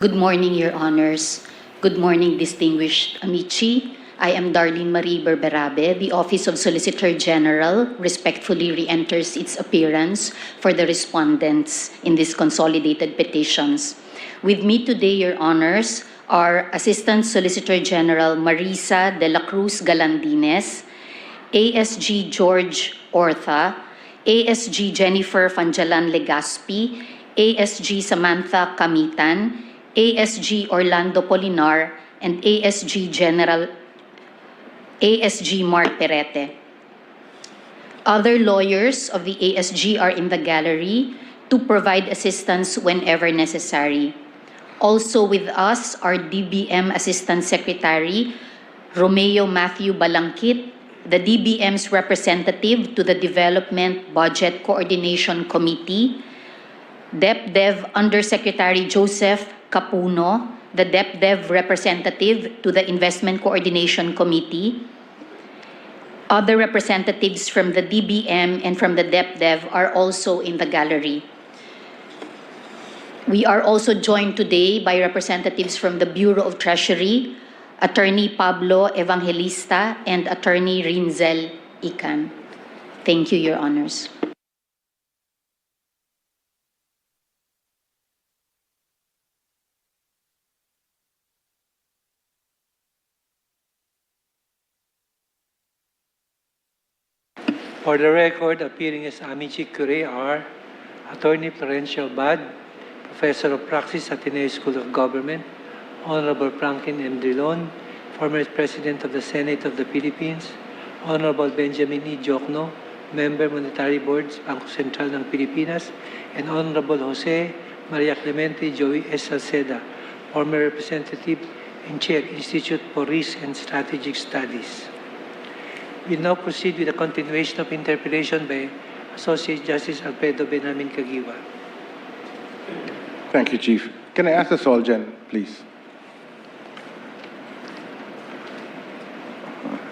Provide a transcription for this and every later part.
Good morning, Your Honors. Good morning, distinguished amici. I am Darlene Marie Berberabe. The Office of Solicitor General respectfully re-enters its appearance for the respondents in these consolidated petitions. With me today, Your Honors, are Assistant Solicitor General Marisa de la Cruz Galandines, ASG George Ortha, ASG Jennifer Fanjalan Legaspi, ASG Samantha Kamitan, ASG Orlando Polinar, and ASG Mark Perete. Other lawyers of the ASG are in the gallery to provide assistance whenever necessary. Also with us are DBM Assistant Secretary Romeo Matthew Balangkit, the DBM's representative to the Development Budget Coordination Committee, DepDev Undersecretary Joseph Capuno, the DepDev representative to the Investment Coordination Committee. Other representatives from the DBM and from the DepDev are also in the gallery. We are also joined today by representatives from the Bureau of Treasury, Attorney Pablo Evangelista and Attorney Rinzel Ican. Thank you, Your Honors. For the record, appearing as Amici Curie are Attorney Florencio Bad, Professor of Praxis at Ateneo School of Government, Honorable Franklin M. Drilon, former President of the Senate of the Philippines, Honorable Benjamin E. Jokno, Member Monetary Boards, Bangko Sentral ng Pilipinas, and Honorable Jose Maria Clemente Joey S. Salceda, former Representative and Chair, Institute for Risk and Strategic Studies. We now proceed with the continuation of interpellation by Associate Justice Alfredo Benamin Caguiwa. Thank you, Chief. Can I ask the Solgen, please?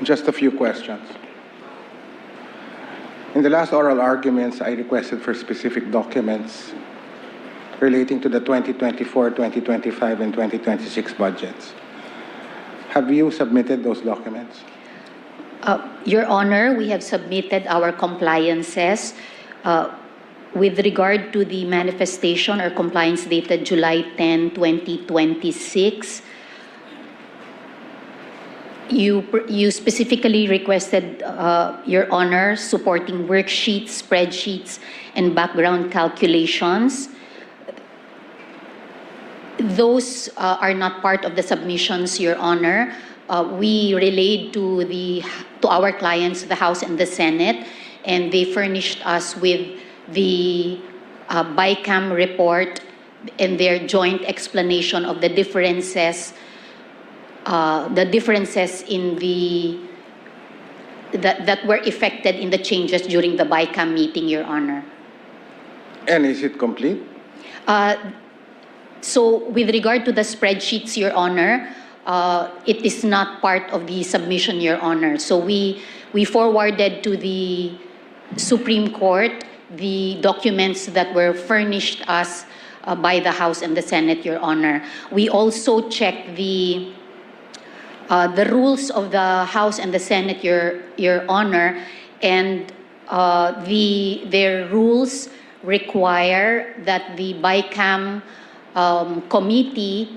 Just a few questions. In the last oral arguments, I requested for specific documents relating to the 2024, 2025, and 2026 budgets. Have you submitted those documents? Your Honor, we have submitted our compliances with regard to the manifestation or compliance dated July 10, 2026. You specifically requested, Your Honor, supporting worksheets, spreadsheets, and background calculations. Those are not part of the submissions, Your Honor. We relayed to our clients, the House and the Senate, and they furnished us with the BICAM report and their joint explanation of the differences in that were effected in the changes during the BICAM meeting, Your Honor. And is it complete? So with regard to the spreadsheets, Your Honor, it is not part of the submission, Your Honor. So we forwarded to the Supreme Court the documents that were furnished us by the House and the Senate, Your Honor. We also checked the rules of the House and the Senate, Your Honor, and their rules require that the BICAM committee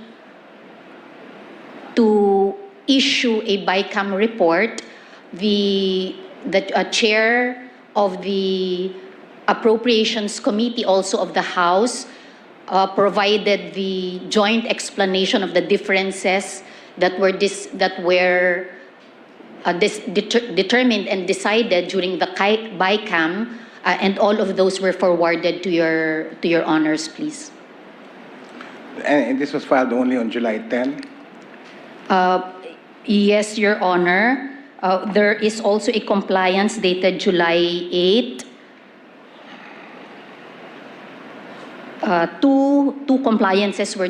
to issue a BICAM report. The chair of the Appropriations Committee, also of the House, provided the joint explanation of the differences that were determined and decided during the BICAM, and all of those were forwarded to your honors, please. And this was filed only on July 10? Yes, Your Honor. There is also a compliance dated July 8. Two compliances were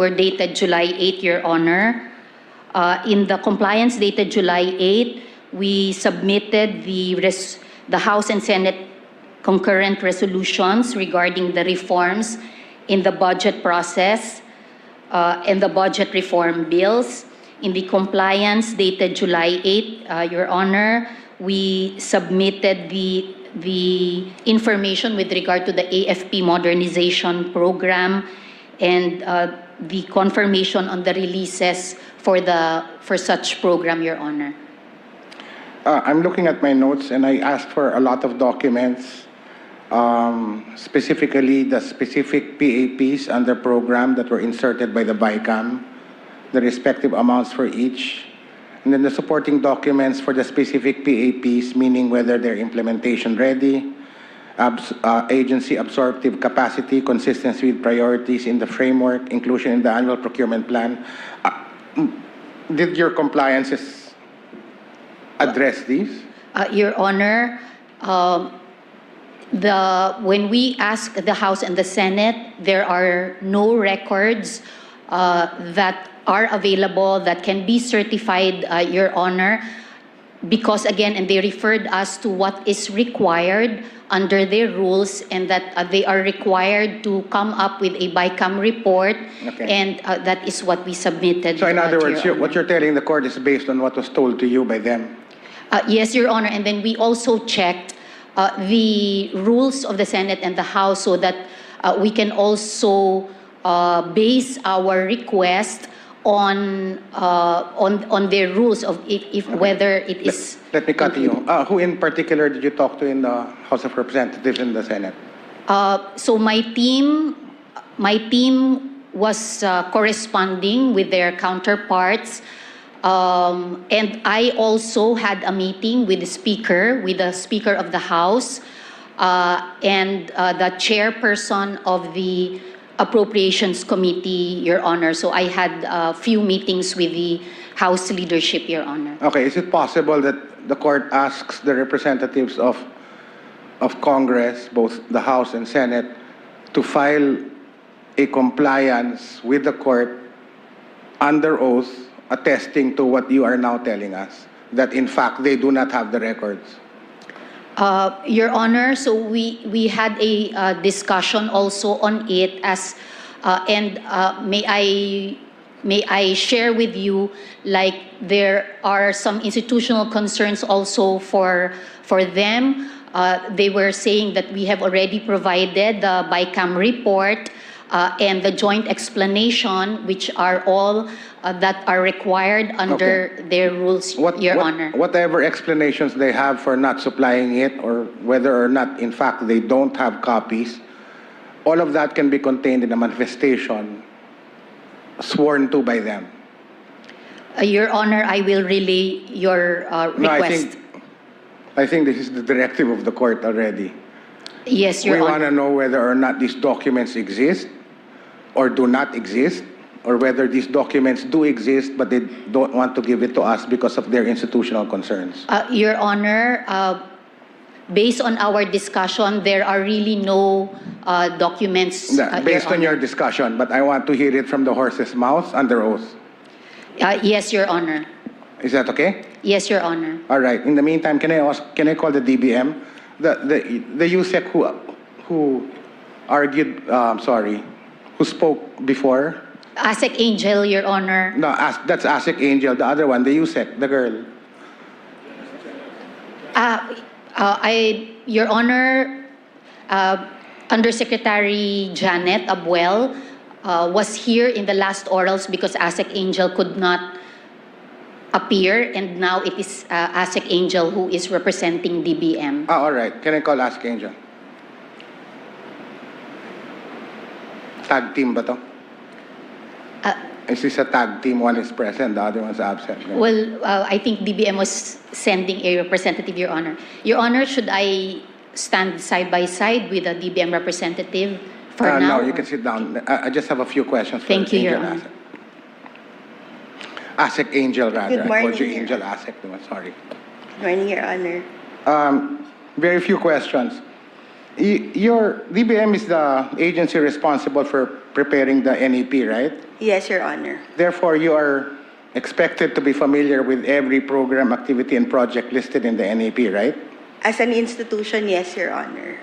dated July 8, Your Honor. In the compliance dated July 8, we submitted the House and Senate concurrent resolutions regarding the reforms in the budget process and the budget reform bills. In the compliance dated July 8, Your Honor, we submitted the information with regard to the AFP modernization program and the confirmation on the releases for such program, Your Honor. I'm looking at my notes and I asked for a lot of documents, specifically the specific PAPs under program that were inserted by the BICAM, the respective amounts for each, and then the supporting documents for the specific PAPs, meaning whether they're implementation ready, agency absorptive capacity, consistency with priorities in the framework, inclusion in the annual procurement plan. Did your compliances address these? Your Honor, when we ask the House and the Senate, there are no records that are available that can be certified, Your Honor, because again, and they referred us to what is required under their rules, and that they are required to come up with a BICAM report, Okay. and that is what we submitted. So in other to words, Your what you're telling the court is based on what was told to you by them? Yes, Your Honor, and then we also checked the rules of the Senate and the House so that we can also base our request on their rules of if whether it is. Let me cut to you. Who in particular did you talk to in the House of Representatives and the Senate? So my team was corresponding with their counterparts, and I also had a meeting with the Speaker of the House, and the chairperson of the Appropriations Committee, Your Honor. So I had a few meetings with the House leadership, Your Honor. Okay, is it possible that the court asks the representatives of Congress, both the House and Senate, to file a compliance with the court under oath, attesting to what you are now telling us, that in fact they do not have the records? Your Honor, so we had a discussion also on it as, and may I share with you, like there are some institutional concerns also for them. They were saying that we have already provided the BICAM report and the joint explanation, which are all that are required under their rules, Your Honor. Whatever explanations they have for not supplying it, or whether or not, in fact, they don't have copies, all of that can be contained in a manifestation sworn to by them. Your Honor, I will relay your request. No, I think this is the directive of the court already. Yes, Your We Honor. want to know whether or not these documents exist or do not exist, or whether these documents do exist but they don't want to give it to us because of their institutional concerns. Your Honor, based on our discussion, there are really no documents. Based on your Honor. discussion, but I want to hear it from the horse's mouth under oath. Yes, Your Honor. Is that okay? Yes, Your Honor. All right. In the meantime, can I call the DBM? The USEC who argued, who spoke before? ASEC Angel, Your Honor. No, that's ASEC Angel. The other one, the USEC, the girl. Your Honor, Undersecretary Janet Abuel was here in the last orals because ASEC Angel could not appear, and now it is ASEC Angel who is representing DBM. All right. Can I call ASEC Angel? Tag team ba to? Is this a tag team? One is present, the other one's absent. Well, I think DBM was sending a representative, Your Honor. Your Honor, should I stand side by side with a DBM representative for now? No, you can sit down. I just have a few questions for Thank you, Your Angel Honor. ASEC. ASEC Angel, rather. Good I called morning, you Your Angel ASEC. No, sorry. Good morning, Your Honor. Very few questions. Your DBM is the agency responsible for preparing the NEP, right? Yes, Your Honor. Therefore, you are expected to be familiar with every program, activity, and project listed in the NEP, right? As an institution, yes, Your Honor.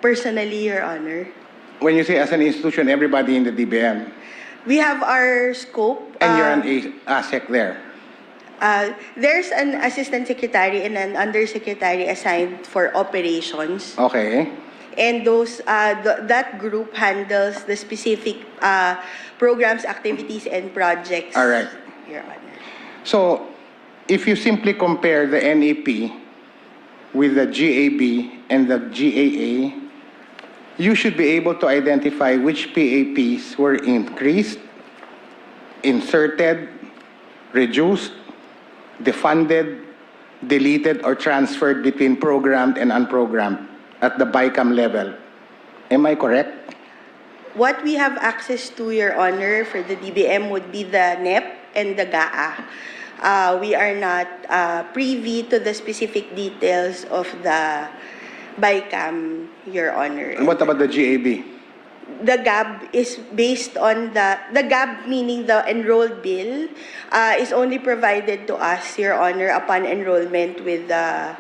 Personally, Your Honor. When you say as an institution, everybody in the DBM, We have our scope. and you're an ASEC there. There's an assistant secretary and an undersecretary assigned for operations. Okay. And that group handles the specific programs, activities, and projects. All right. Your Honor. So, if you simply compare the NEP with the GAB and the GAA, you should be able to identify which PAPs were increased, inserted, reduced, defunded, deleted, or transferred between programmed and unprogrammed at the BICAM level. Am I correct? What we have access to, Your Honor, for the DBM would be the NEP and the GAA. We are not privy to the specific details of the BICAM, Your Honor. And what about the GAB? The GAB is based on the GAB, meaning the enrolled bill, is only provided to us, Your Honor, upon enrollment with the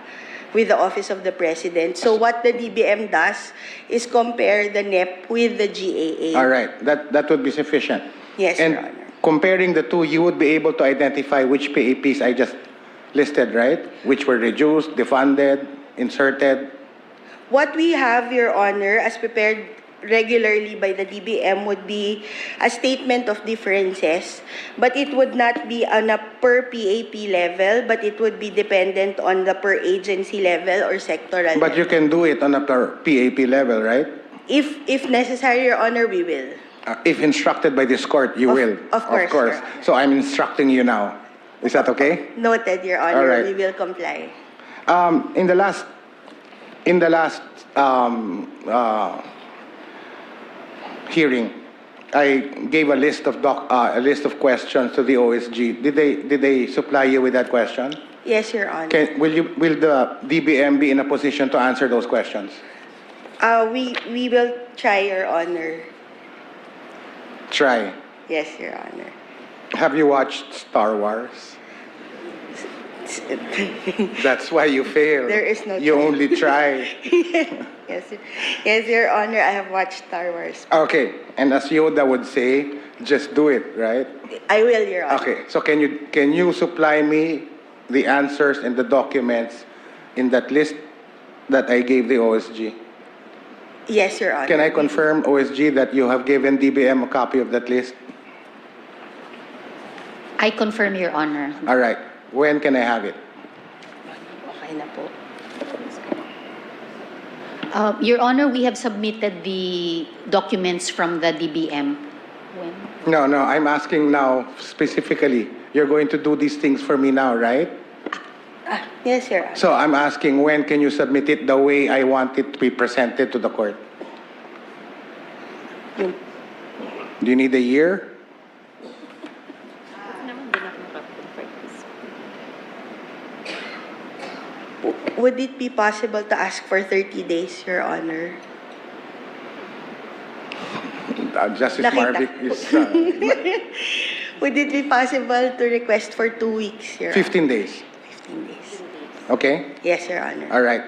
Office of the President. So what the DBM does is compare the NEP with the GAA. All right, that would be sufficient. Yes, and Your Honor. Comparing the two, you would be able to identify which PAPs I just listed, right? Which were reduced, defunded, inserted. What we have, Your Honor, as prepared regularly by the DBM would be a statement of differences, but it would not be on a per PAP level, but it would be dependent on the per agency level or sectoral But level. you can do it on a per PAP level, right? If necessary, Your Honor, we will. If instructed by this court, you will. Of course, Your Honor. So I'm instructing you now. Is that okay? Noted, Your Honor. All right. We will comply. In the last hearing, I gave a list of questions to the OSG. Did they supply you with that question? Yes, Your Honor. Will the DBM be in a position to answer those questions? We will try, Your Honor. Try. Yes, Your Honor. Have you watched Star Wars? That's why you failed. There is no You try. only try. Yes, Your Honor. I have watched Star Wars. Okay, and as Yoda would say, just do it, right? I will, Your Honor. Okay, so can you supply me the answers and the documents in that list that I gave the OSG? Yes, Your Honor. Can I confirm, OSG, that you have given DBM a copy of that list? I confirm, Your Honor. All right. When can I have it? Okay na po. Your Honor, we have submitted the documents from the DBM. When? No, I'm asking now specifically. You're going to do these things for me now, right? Yes, Your Honor. So I'm asking, when can you submit it the way I want it to be presented to the court? Yung- Do you need a year? Would it be possible to ask for 30 days, Your Honor? Justice Nakita Marvick ko. is Would it be possible to request for 2 weeks, Your 15 days. Honor? 15 days. Okay? Yes, Your Honor. All right.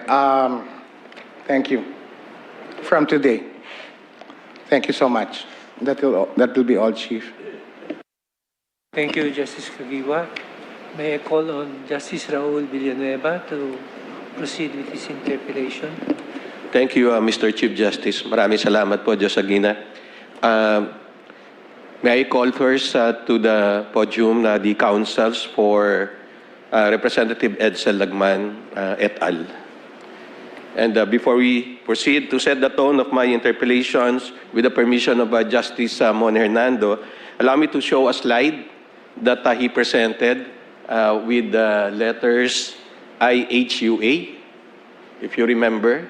Thank you. From today. Thank you so much. That will be all, Chief. Thank you, Justice Kagiwa. May I call on Justice Raul Villanueva to proceed with his interpellation? Thank you, Mr. Chief Justice. Maraming salamat po, Diyos Agina. May I call first to the podium the counsels for Representative Edsel Lagman et al. And before we proceed to set the tone of my interpellations, with the permission of Justice Mon Hernando, allow me to show a slide that he presented with the letters IHUA, if you remember.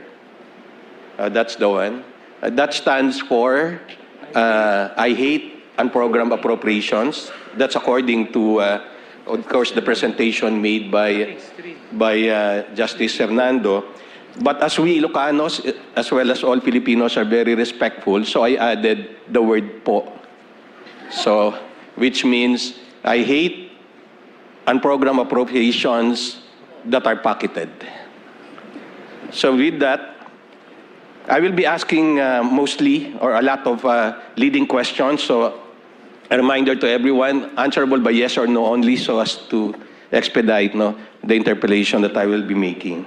That's the one. That stands for I hate unprogrammed appropriations. That's according to, of course, the presentation made by Justice Hernando. But as we Ilocanos, as well as all Filipinos, are very respectful, so I added the word po. So, which means I hate unprogrammed appropriations that are pocketed. So with that, I will be asking mostly or a lot of leading questions. So a reminder to everyone, answerable by yes or no only so as to expedite the interpellation that I will be making.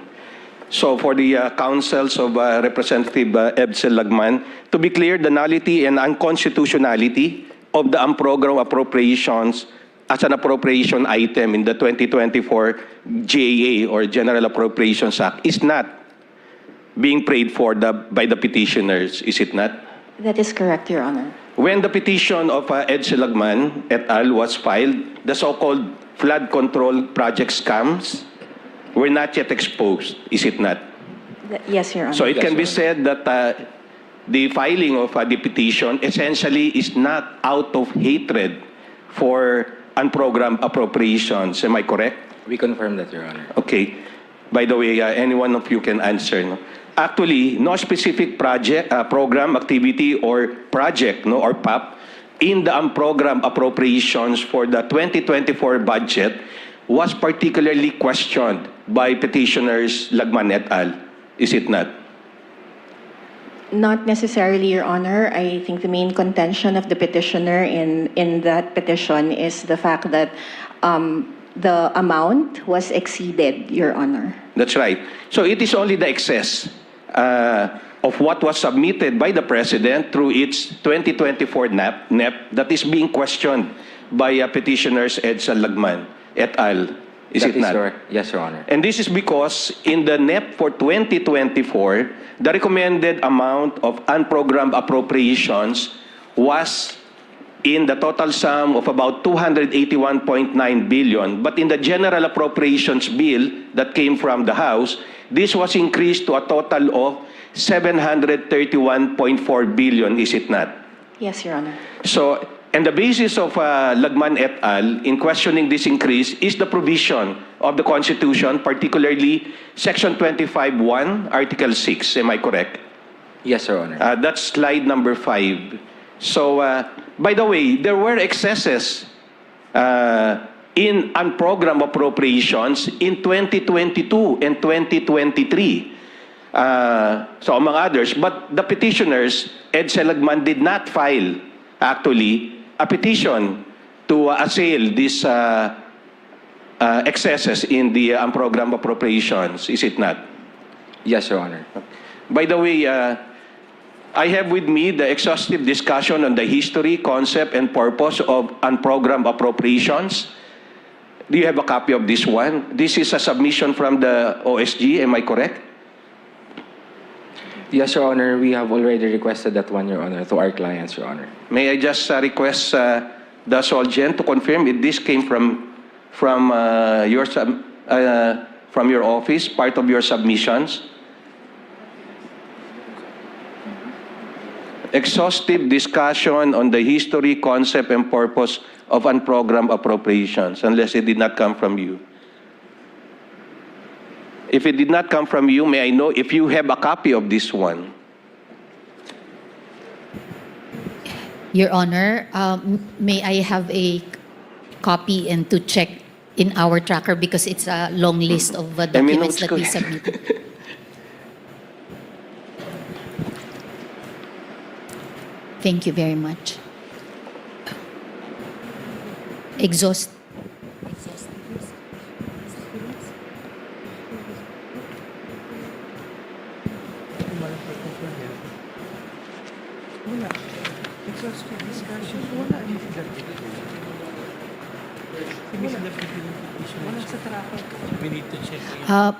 So for the counsels of Representative Edsel Lagman, to be clear, the nullity and unconstitutionality of the unprogrammed appropriations as an appropriation item in the 2024 GAA or General Appropriations Act is not being prayed for by the petitioners, is it not? That is correct, Your Honor. When the petition of Edsel Lagman et al. Was filed, the so-called flood control project scams were not yet exposed, is it not? Yes, Your Honor. So it can be said that the filing of the petition essentially is not out of hatred for unprogrammed appropriations. Am I correct? We confirm that, Your Honor. Okay. By the way, any one of you can answer. No? Actually, no specific project, program, activity, or project, or PAP, in the unprogrammed appropriations for the 2024 budget was particularly questioned by petitioners Lagman et al. Is it not? Not necessarily, Your Honor. I think the main contention of the petitioner in that petition is the fact that the amount was exceeded, Your Honor. That's right. So it is only the excess of what was submitted by the President through its 2024 NEP that is being questioned by petitioners Edsel Lagman et al. Is it not? Correct. Yes, Your Honor. And this is because in the NEP for 2024, the recommended amount of unprogrammed appropriations was in the total sum of about 281.9 billion. But in the General Appropriations Bill that came from the House, this was increased to a total of 731.4 billion, is it not? Yes, Your Honor. So, and the basis of Lagman et al. In questioning this increase is the provision of the Constitution, particularly Section 25(1), Article 6. Am I correct? Yes, Your Honor. That's slide number 5. So, by the way, there were excesses in unprogrammed appropriations in 2022 and 2023. So, among others, but the petitioners, Edsel Lagman, did not file, actually, a petition to assail these excesses in the unprogrammed appropriations, is it not? Yes, Your Honor. By the way, I have with me the exhaustive discussion on the history, concept, and purpose of unprogrammed appropriations. Do you have a copy of this one? This is a submission from the OSG, am I correct? Yes, Your Honor. We have already requested that one, Your Honor, to our clients, Your Honor. May I just request the Solgen to confirm if this came from your office, part of your submissions? Exhaustive discussion on the history, concept, and purpose of unprogrammed appropriations, unless it did not come from you. If it did not come from you, may I know if you have a copy of this one? Your Honor, may I have a copy and to check in our tracker because it's a long list of documents that we submitted. Thank you very much.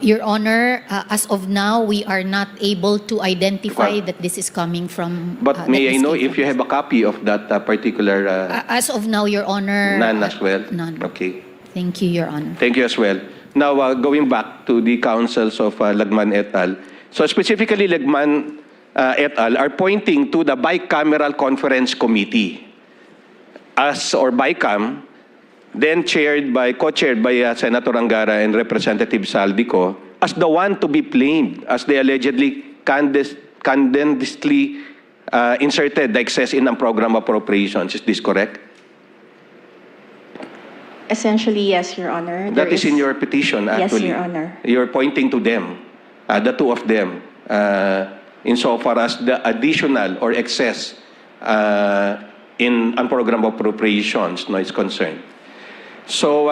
Your Honor, as of now, we are not able to identify that this is coming from... But may I know if you have a copy of that particular... as of now, Your Honor... None as well? None. Okay. Thank you, Your Honor. Thank you as well. Now, going back to the counsels of Lagman et al. So specifically, Lagman et al. Are pointing to the Bicameral Conference Committee or BICAM, then co-chaired by Senator Angara and Representative Saldico, as the one to be blamed as they allegedly clandestinely inserted the excess in program appropriations. Is this correct? Essentially, yes, Your Honor. That is in your petition, actually. Yes, Your Honor. You're pointing to them, the two of them. insofar as the additional or excess in unprogrammed appropriations is concerned. So,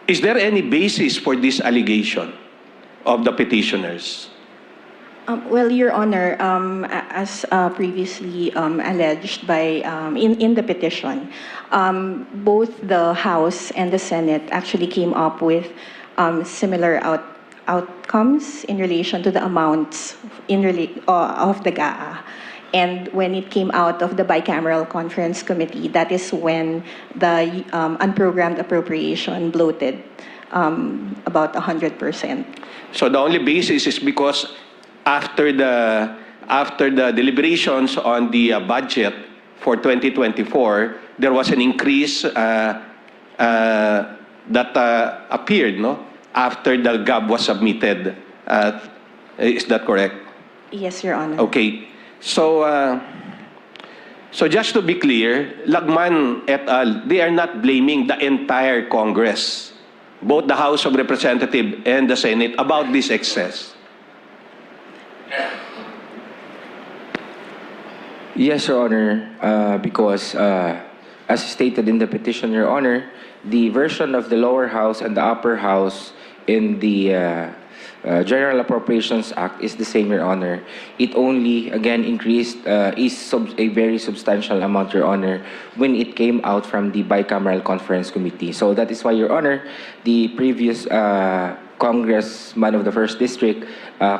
is there any basis for this allegation of the petitioners? Well, Your Honor, as previously alleged by in the petition, both the House and the Senate actually came up with similar outcomes in relation to the amounts of the GAA. And when it came out of the bicameral conference committee, that is when the unprogrammed appropriation bloated about 100%. So the only basis is because after the deliberations on the budget for 2024, there was an increase that appeared, no, after the GAB was submitted. Is that correct? Yes, Your Honor. Okay. So, so just to be clear, Lagman et al., they are not blaming the entire Congress, both the House of Representatives and the Senate, about this excess. Yes, Your Honor, because as stated in the petition, Your Honor, the version of the lower house and the upper house in the General Appropriations Act is the same, Your Honor. It only, again, increased a very substantial amount, Your Honor, when it came out from the bicameral conference committee. So that is why, Your Honor, the previous congressman of the 1st District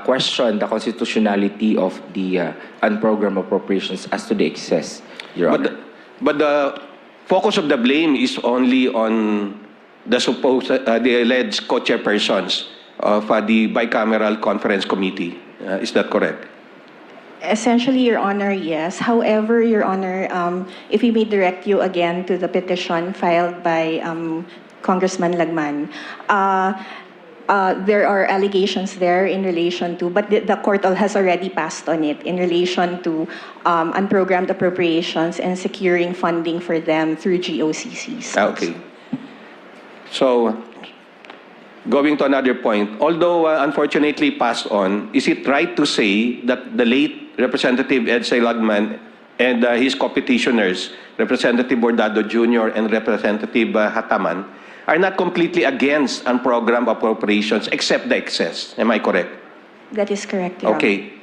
questioned the constitutionality of the unprogrammed appropriations as to the excess, Your Honor. But the focus of the blame is only on the supposed, the alleged co-chairpersons of the bicameral conference committee. Is that correct? Essentially, Your Honor, yes. However, Your Honor, if we may direct you again to the petition filed by Congressman Lagman, there are allegations there in relation to, but the court has already passed on it in relation to unprogrammed appropriations and securing funding for them through GOCCs. Okay. So, going to another point, although unfortunately passed on, is it right to say that the late Representative Edsel Lagman and his co-petitioners, Representative Bordado Jr. and Representative Hataman, are not completely against unprogrammed appropriations except the excess? Am I correct? That is correct, Your Honor. Okay.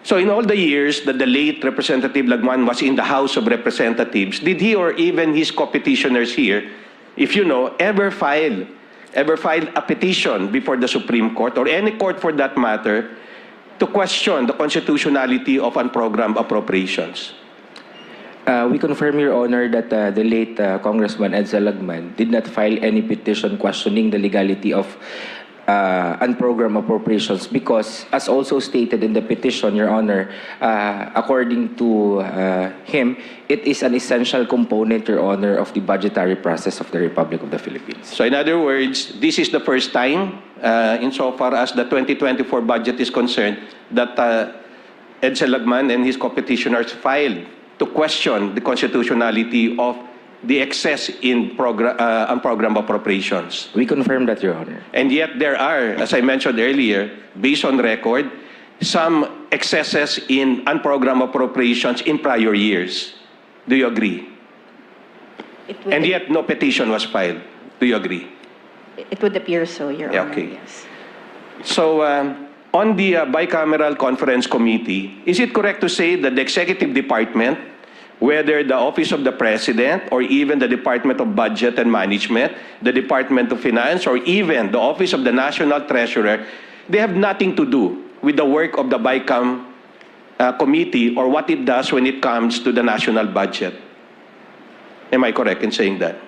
So in all the years that the late Representative Lagman was in the House of Representatives, did he or even his co-petitioners here, if you know, ever filed a petition before the Supreme Court or any court for that matter to question the constitutionality of unprogrammed appropriations? We confirm, Your Honor, that the late Congressman Edsel Lagman did not file any petition questioning the legality of unprogrammed appropriations because, as also stated in the petition, Your Honor, according to him, it is an essential component, Your Honor, of the budgetary process of the Republic of the Philippines. So in other words, this is the first time, insofar as the 2024 budget is concerned, that Edsel Lagman and his co-petitioners filed to question the constitutionality of the excess in unprogrammed appropriations. We confirm that, Your Honor. And yet there are, as I mentioned earlier, based on record, some excesses in unprogrammed appropriations in prior years. Do you agree? And yet no petition was filed. Do you agree? It would appear so, Your Yeah, Honor. okay. Yes. So, on the bicameral conference committee, is it correct to say that the executive department, whether the Office of the President or even the Department of Budget and Management, the Department of Finance, or even the Office of the National Treasurer, they have nothing to do with the work of the BICAM committee or what it does when it comes to the national budget? Am I correct in saying that?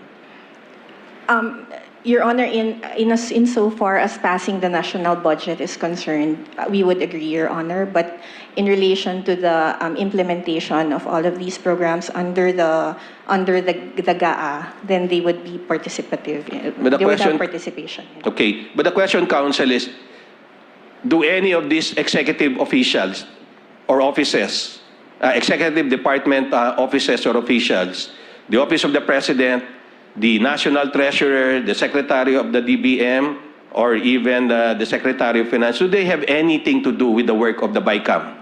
Your Honor, insofar as passing the national budget is concerned, we would agree, Your Honor. But in relation to the implementation of all of these programs under the GAA, then they would be participative. But they would have participation. Okay, but the question, Counsel, is do any of these executive officials or offices, executive department offices or officials, the Office of the President, the National Treasurer, the Secretary of the DBM, or even the Secretary of Finance, do they have anything to do with the work of the BICAM?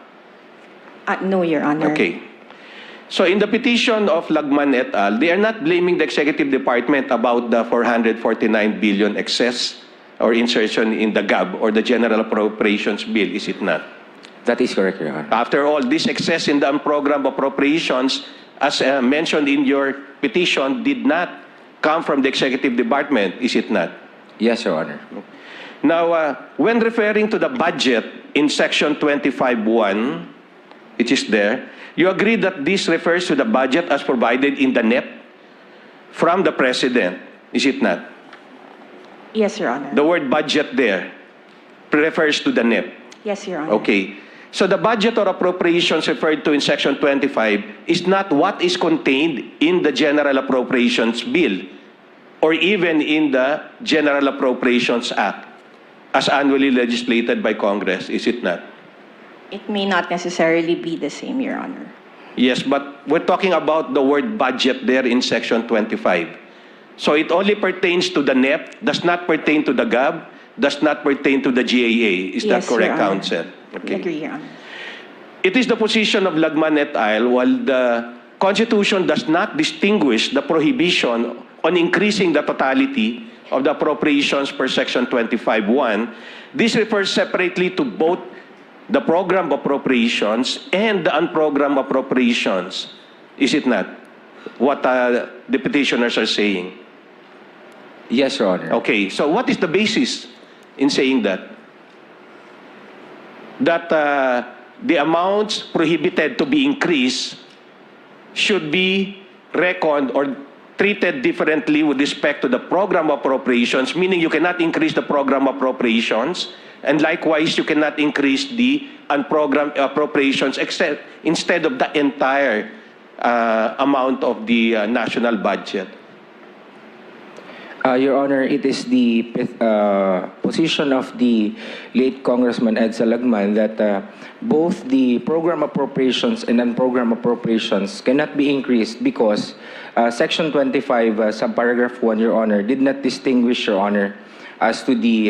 No, Your Honor. Okay. So in the petition of Lagman et al., they are not blaming the Executive Department about the 449 billion excess or insertion in the GAB or the General Appropriations Bill, is it not? That is correct, Your Honor. After all, this excess in the unprogrammed appropriations, as mentioned in your petition, did not come from the Executive Department, is it not? Yes, Your Honor. Now, when referring to the budget in Section 25.1, which is there, you agree that this refers to the budget as provided in the NEP from the President, is it not? Yes, Your Honor. The word budget there refers to the NEP. Yes, Your Honor. Okay. So the budget or appropriations referred to in Section 25 is not what is contained in the General Appropriations Bill or even in the General Appropriations Act as annually legislated by Congress, is it not? It may not necessarily be the same, Your Honor. Yes, but we're talking about the word budget there in Section 25. So it only pertains to the NEP, does not pertain to the GAB, does not pertain to the GAA. Is that Yes, correct, Your Honor. Counsel? I agree, Your Honor. It is the position of Lagman et al., while the Constitution does not distinguish the prohibition on increasing the totality of the appropriations per Section 25.1, this refers separately to both the program appropriations and the unprogrammed appropriations. Is it not? What the petitioners are saying. Yes, Your Honor. Okay, so what is the basis in saying that? That the amounts prohibited to be increased should be reckoned or treated differently with respect to the program appropriations, meaning you cannot increase the program appropriations, and likewise you cannot increase the unprogrammed appropriations instead of the entire amount of the national budget. Your Honor, it is the position of the late Congressman Edsel Lagman that both the program appropriations and unprogrammed appropriations cannot be increased because Section 25, subparagraph 1, Your Honor, did not distinguish, Your Honor, as to the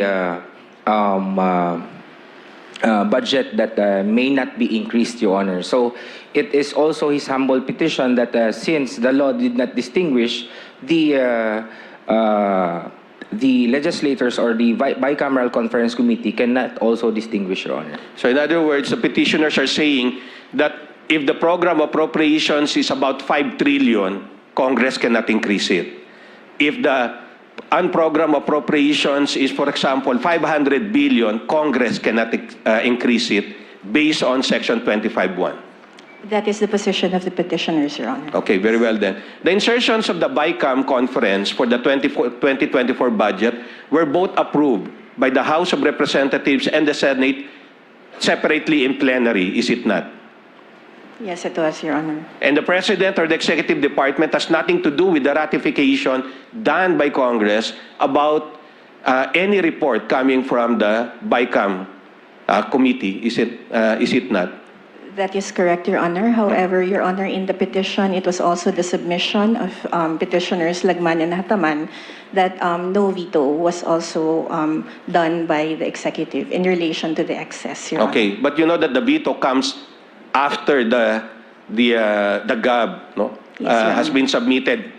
budget that may not be increased, Your Honor. So it is also his humble petition that since the law did not distinguish, the legislators or the bicameral conference committee cannot also distinguish, Your Honor. So in other words, the petitioners are saying that if the program appropriations is about 5 trillion, Congress cannot increase it. If the unprogrammed appropriations is, for example, 500 billion, Congress cannot increase it based on Section 25.1. That is the position of the petitioners, Your Honor. Okay, very well then. The insertions of the BICAM conference for the 2024 budget were both approved by the House of Representatives and the Senate separately in plenary, is it not? Yes, it was, Your Honor. And the President or the Executive Department has nothing to do with the ratification done by Congress about any report coming from the BICAM committee, is it not? That is correct, Your Honor. However, Your Honor, in the petition, it was also the submission of petitioners Lagman and Hataman that no veto was also done by the executive in relation to the excess, Your Honor. Okay, but you know that the veto comes after the GAB no, Yes, Your has Honor. been submitted,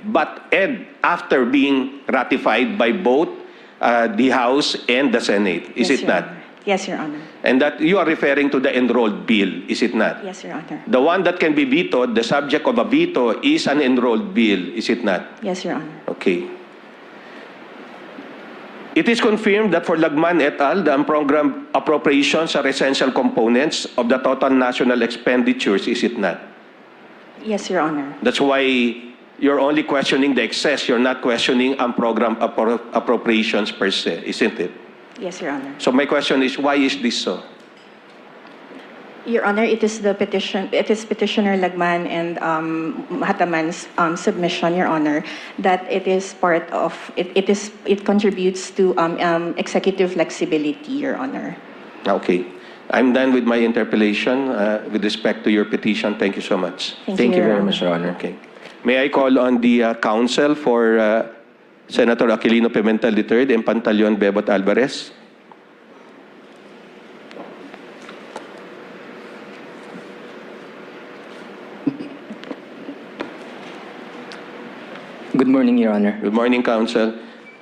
and after being ratified by both the House and the Senate, is Yes, it Your not? Honor. Yes, Your Honor. And that you are referring to the enrolled bill, is it not? Yes, Your Honor. The one that can be vetoed, the subject of a veto is an enrolled bill, is it not? Yes, Your Honor. Okay. It is confirmed that for Lagman et al., the unprogrammed appropriations are essential components of the total national expenditures, is it not? Yes, Your Honor. That's why you're only questioning the excess, you're not questioning unprogrammed appropriations per se, isn't it? Yes, Your Honor. So my question is, why is this so? Your Honor, it is the petition. It is Petitioner Lagman and Hataman's submission, Your Honor, that it is part of. It contributes to executive flexibility, Your Honor. Okay. I'm done with my interpellation with respect to your petition. Thank you so much. Thank you Your very Honor. much, Your Honor. Okay. May I call on the counsel for Senator Aquilino Pimentel III and Pantaleon Bebot Alvarez. Good morning, Your Honor. Good morning, Counsel.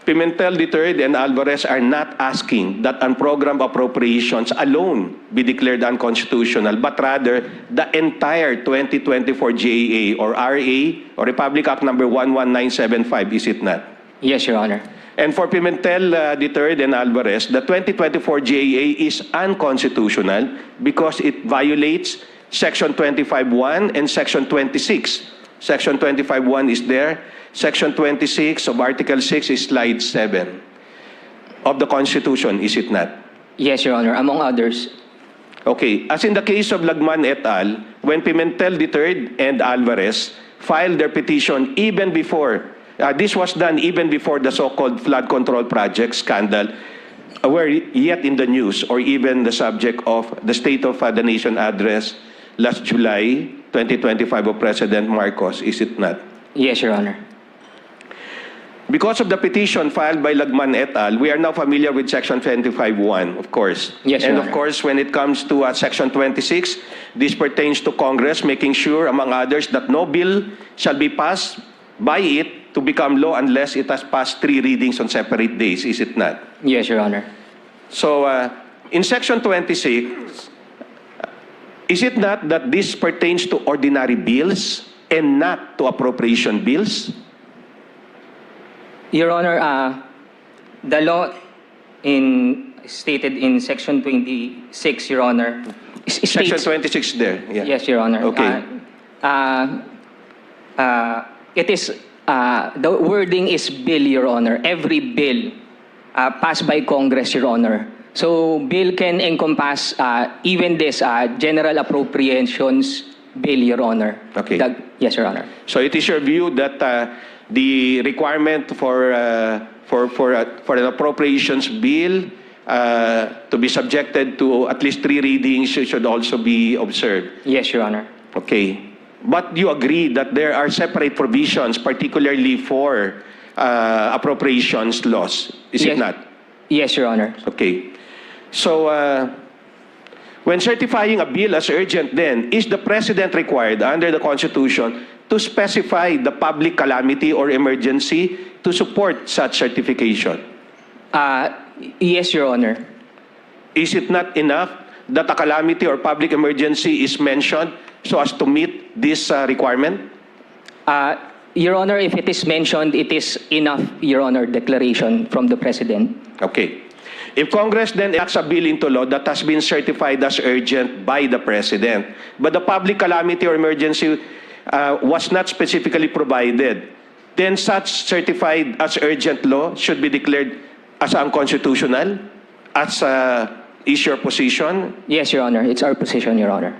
Pimentel III and Alvarez are not asking that unprogrammed appropriations alone be declared unconstitutional, but rather the entire 2024 GAA or RA or Republic Act number 11975, is it not? Yes, Your Honor. And for Pimentel III and Alvarez, the 2024 GAA is unconstitutional because it violates Section 25(1) and Section 26. Section 25(1) is there. Section 26 of Article 6 is slide 7 of the Constitution, is it not? Yes, Your Honor, among others. Okay. As in the case of Lagman et al., when Pimentel III and Alvarez filed their petition even before, this was done even before the so-called flood control project scandal were yet in the news or even the subject of the State of the Nation address last July 2025 of President Marcos, is it not? Yes, Your Honor. Because of the petition filed by Lagman et al., we are now familiar with Section 25(1), of course. Yes, Your and Honor. of course, when it comes to Section 26, this pertains to Congress making sure, among others, that no bill shall be passed by it to become law unless it has passed 3 readings on separate days, is it not? Yes, Your Honor. So, in Section 26, is it not that this pertains to ordinary bills and not to appropriation bills? Your Honor, the law stated in Section 26, Your Honor, Section states... 26 there. Yeah. Yes, Your Honor. Okay. It is, the wording is bill, Your Honor. Every bill passed by Congress, Your Honor. So, bill can encompass even this general appropriations bill, Your Honor. Okay. Yes, Your Honor. So it is your view that the requirement for an appropriations bill to be subjected to at least 3 readings should also be observed? Yes, Your Honor. Okay. But you agree that there are separate provisions, particularly for appropriations laws, is it not? Yes, Your Honor. Okay. So, when certifying a bill as urgent then, is the President required under the Constitution to specify the public calamity or emergency to support such certification? Yes, Your Honor. Is it not enough that a calamity or public emergency is mentioned so as to meet this requirement? Your Honor, if it is mentioned, it is enough, Your Honor, declaration from the President. Okay. If Congress then enacts a bill into law that has been certified as urgent by the President, but the public calamity or emergency was not specifically provided, then such certified as urgent law should be declared as unconstitutional, as is your position? Yes, Your Honor. It's our position, Your Honor.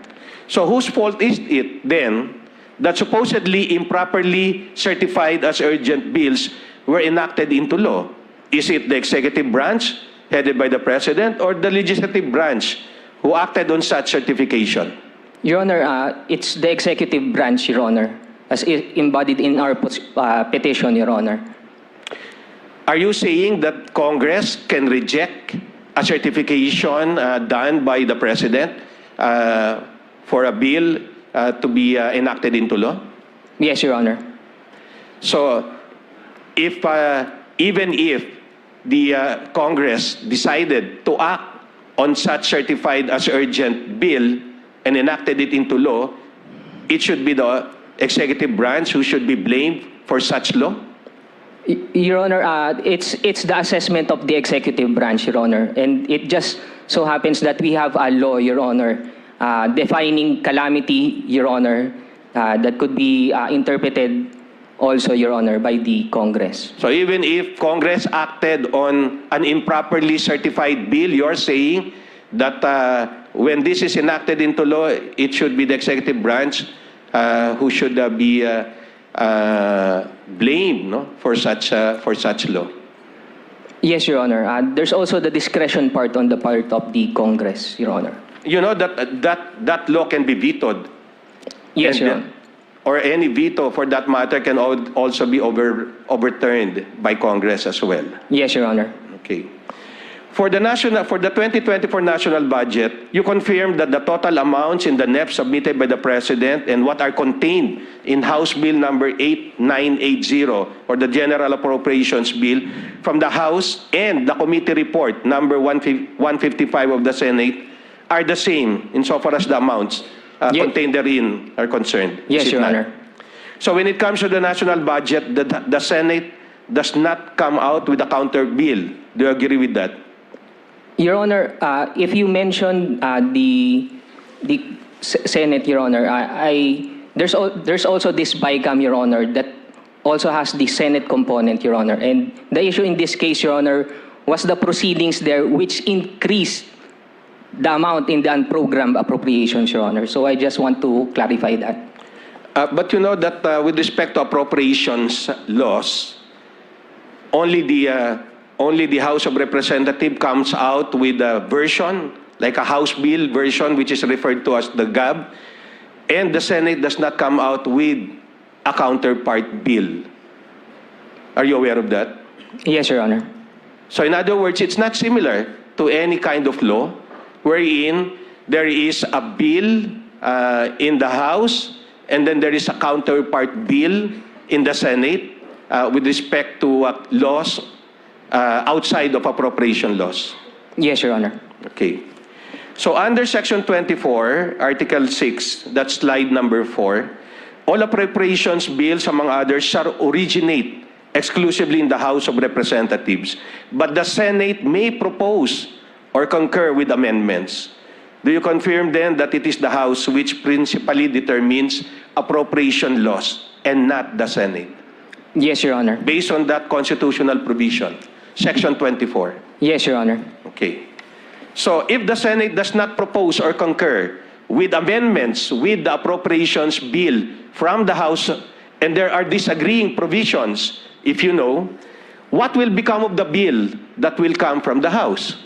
So whose fault is it then that supposedly improperly certified as urgent bills were enacted into law? Is it the executive branch, headed by the President, or the legislative branch who acted on such certification? Your Honor, it's the executive branch, Your Honor, as embodied in our petition, Your Honor. Are you saying that Congress can reject a certification done by the President for a bill to be enacted into law? Yes, Your Honor. So, if even if the Congress decided to act on such certified as urgent bill and enacted it into law, it should be the executive branch who should be blamed for such law? Your Honor, it's the assessment of the executive branch, Your Honor, and it just so happens that we have a law, Your Honor, defining calamity, Your Honor, that could be interpreted also, Your Honor, by the Congress. So even if Congress acted on an improperly certified bill, you're saying that when this is enacted into law, it should be the executive branch who should be blamed, no, for such law? Yes, Your Honor. There's also the discretion part on the part of the Congress, Your Honor. You know that law can be vetoed. Yes, And, Your Honor. or any veto for that matter can also be overturned by Congress as well. Yes, Your Honor. Okay. For the 2024 national budget, you confirmed that the total amounts in the NEP submitted by the President and what are contained in House Bill number 8980 or the General Appropriations Bill from the House and the committee report number 155 of the Senate are the same insofar as the amounts contained therein are concerned. Yes, Your Honor. So when it comes to the national budget, the Senate does not come out with a counter bill. Do you agree with that? Your Honor, if you mention the Senate, Your Honor, there's also this BICAM, Your Honor, that also has the Senate component, Your Honor. And the issue in this case, Your Honor, was the proceedings there which increased the amount in the unprogrammed appropriations, Your Honor. So I just want to clarify that. But you know that with respect to appropriations laws, only the House of Representatives comes out with a version, like a House bill version, which is referred to as the GAB, and the Senate does not come out with a counterpart bill. Are you aware of that? Yes, Your Honor. So in other words, it's not similar to any kind of law wherein there is a bill in the House and then there is a counterpart bill in the Senate with respect to laws outside of appropriation laws. Yes, Your Honor. Okay. So under Section 24, Article 6, that's slide number 4, all appropriations bills, among others, shall originate exclusively in the House of Representatives, but the Senate may propose or concur with amendments. Do you confirm then that it is the House which principally determines appropriation laws and not the Senate? Yes, Your Honor. Based on that constitutional provision, Section 24. Yes, Your Honor. Okay. So if the Senate does not propose or concur with amendments with the appropriations bill from the House, and there are disagreeing provisions, if you know, what will become of the bill that will come from the House?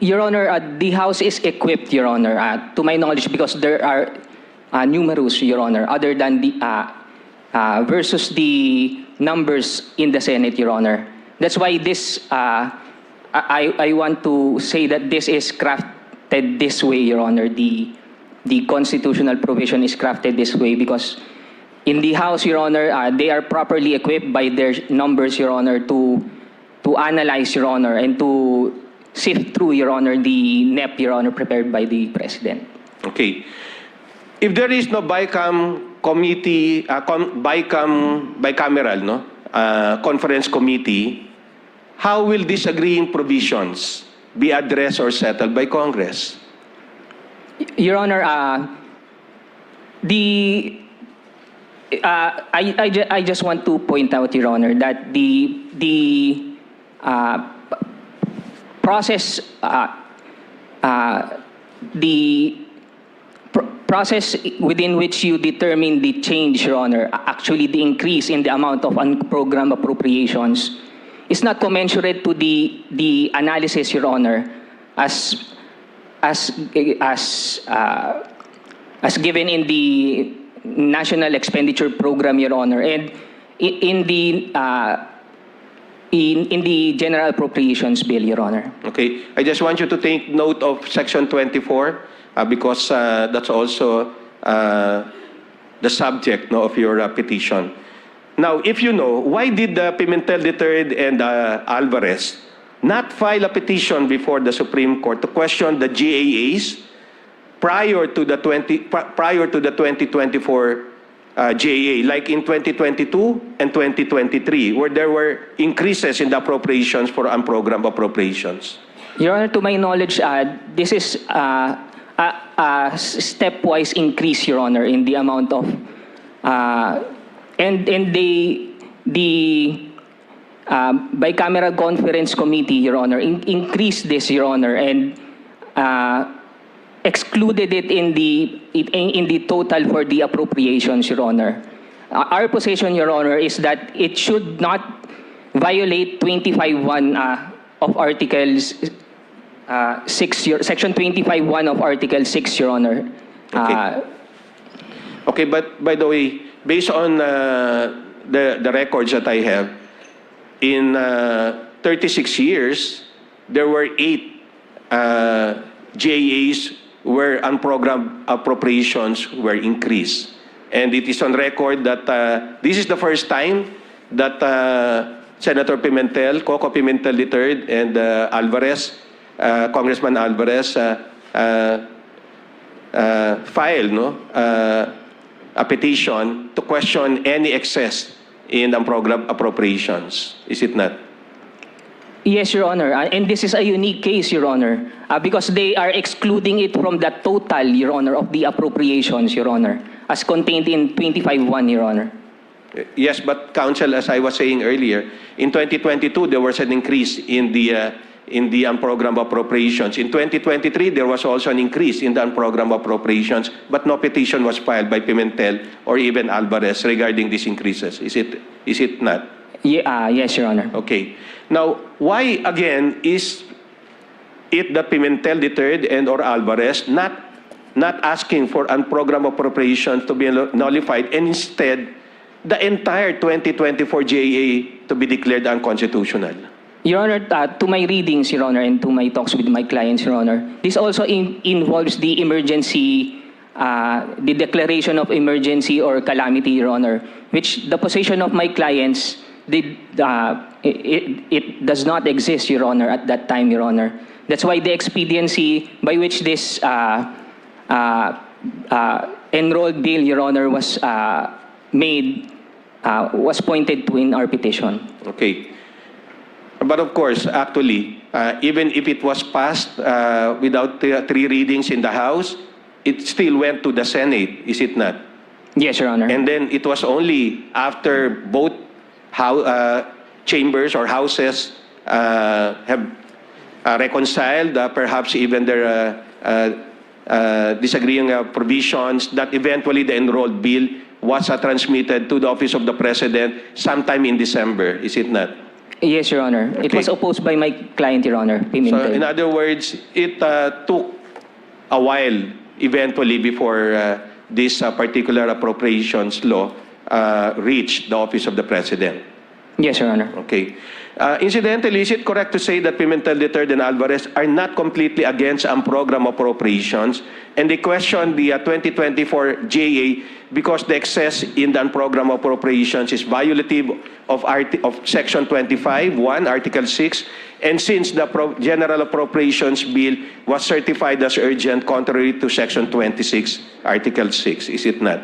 Your Honor, the House is equipped, Your Honor, to my knowledge, because there are numerous, Your Honor, other than the versus the numbers in the Senate, Your Honor. That's why this, I want to say that this is crafted this way, Your Honor. The constitutional provision is crafted this way because in the House, Your Honor, they are properly equipped by their numbers, Your Honor, to analyze, Your Honor, and to sift through, Your Honor, the NEP, Your Honor, prepared by the President. Okay. If there is no BICAM committee, bicameral, no, conference committee, how will disagreeing provisions be addressed or settled by Congress? Your Honor, I just want to point out, Your Honor, that the process, process within which you determine the change, Your Honor, actually the increase in the amount of unprogrammed appropriations, is not commensurate to the analysis, Your Honor, as given in the National Expenditure Program, Your Honor, and in the General Appropriations Bill, Your Honor. Okay. I just want you to take note of Section 24 because that's also the subject, no, of your petition. Now, if you know, why did Pimentel III and Alvarez not file a petition before the Supreme Court to question the GAAs prior to the 2024 GAA, like in 2022 and 2023, where there were increases in the appropriations for unprogrammed appropriations? Your Honor, to my knowledge, this is a stepwise increase, Your Honor, in the amount of and the bicameral conference committee, Your Honor, increased this, Your Honor, and excluded it in the total for the appropriations, Your Honor. Our position, Your Honor, is that it should not violate 25(1) of Articles 6, Section 25(1) of Article 6, Your Honor. Okay. Okay, but by the way, based on the records that I have, in 36 years, there were 8 GAAs where unprogrammed appropriations were increased. And it is on record that this is the first time that Senator Pimentel, Coco Pimentel III, and Alvarez, Congressman Alvarez, filed a petition to question any excess in unprogrammed appropriations. Is it not? Yes, Your Honor. And this is a unique case, Your Honor, because they are excluding it from the total, Your Honor, of the appropriations, Your Honor, as contained in 25-1, Your Honor. Yes, but Counsel, as I was saying earlier, in 2022 there was an increase in the unprogrammed appropriations. In 2023 there was also an increase in the unprogrammed appropriations, but no petition was filed by Pimentel or even Alvarez regarding these increases. Is it not? Yeah, yes, Your Honor. Okay. Now, why again is it that Pimentel III and or Alvarez not asking for unprogrammed appropriations to be nullified and instead the entire 2024 GAA to be declared unconstitutional? Your Honor, to my readings, Your Honor, and to my talks with my clients, Your Honor, this also involves the emergency, the declaration of emergency or calamity, Your Honor, which the position of my clients, it does not exist, Your Honor, at that time, Your Honor. That's why the expediency by which this enrolled bill, Your Honor, was made, was pointed to in our petition. Okay. But of course, actually, even if it was passed without 3 readings in the House, it still went to the Senate, is it not? Yes, Your Honor. And then it was only after both chambers or houses have reconciled, perhaps even their disagreeing provisions, that eventually the enrolled bill was transmitted to the Office of the President sometime in December, is it not? Yes, Your Honor. It Okay. was opposed by my client, Your Honor, So Pimentel. in other words, it took a while eventually before this particular appropriations law reached the Office of the President. Yes, Your Honor. Okay. Incidentally, is it correct to say that Pimentel III and Alvarez are not completely against unprogrammed appropriations and they question the 2024 GAA because the excess in the unprogrammed appropriations is violative of Section 25(1), Article 6, and since the General Appropriations Bill was certified as urgent contrary to Section 26, Article 6, is it not?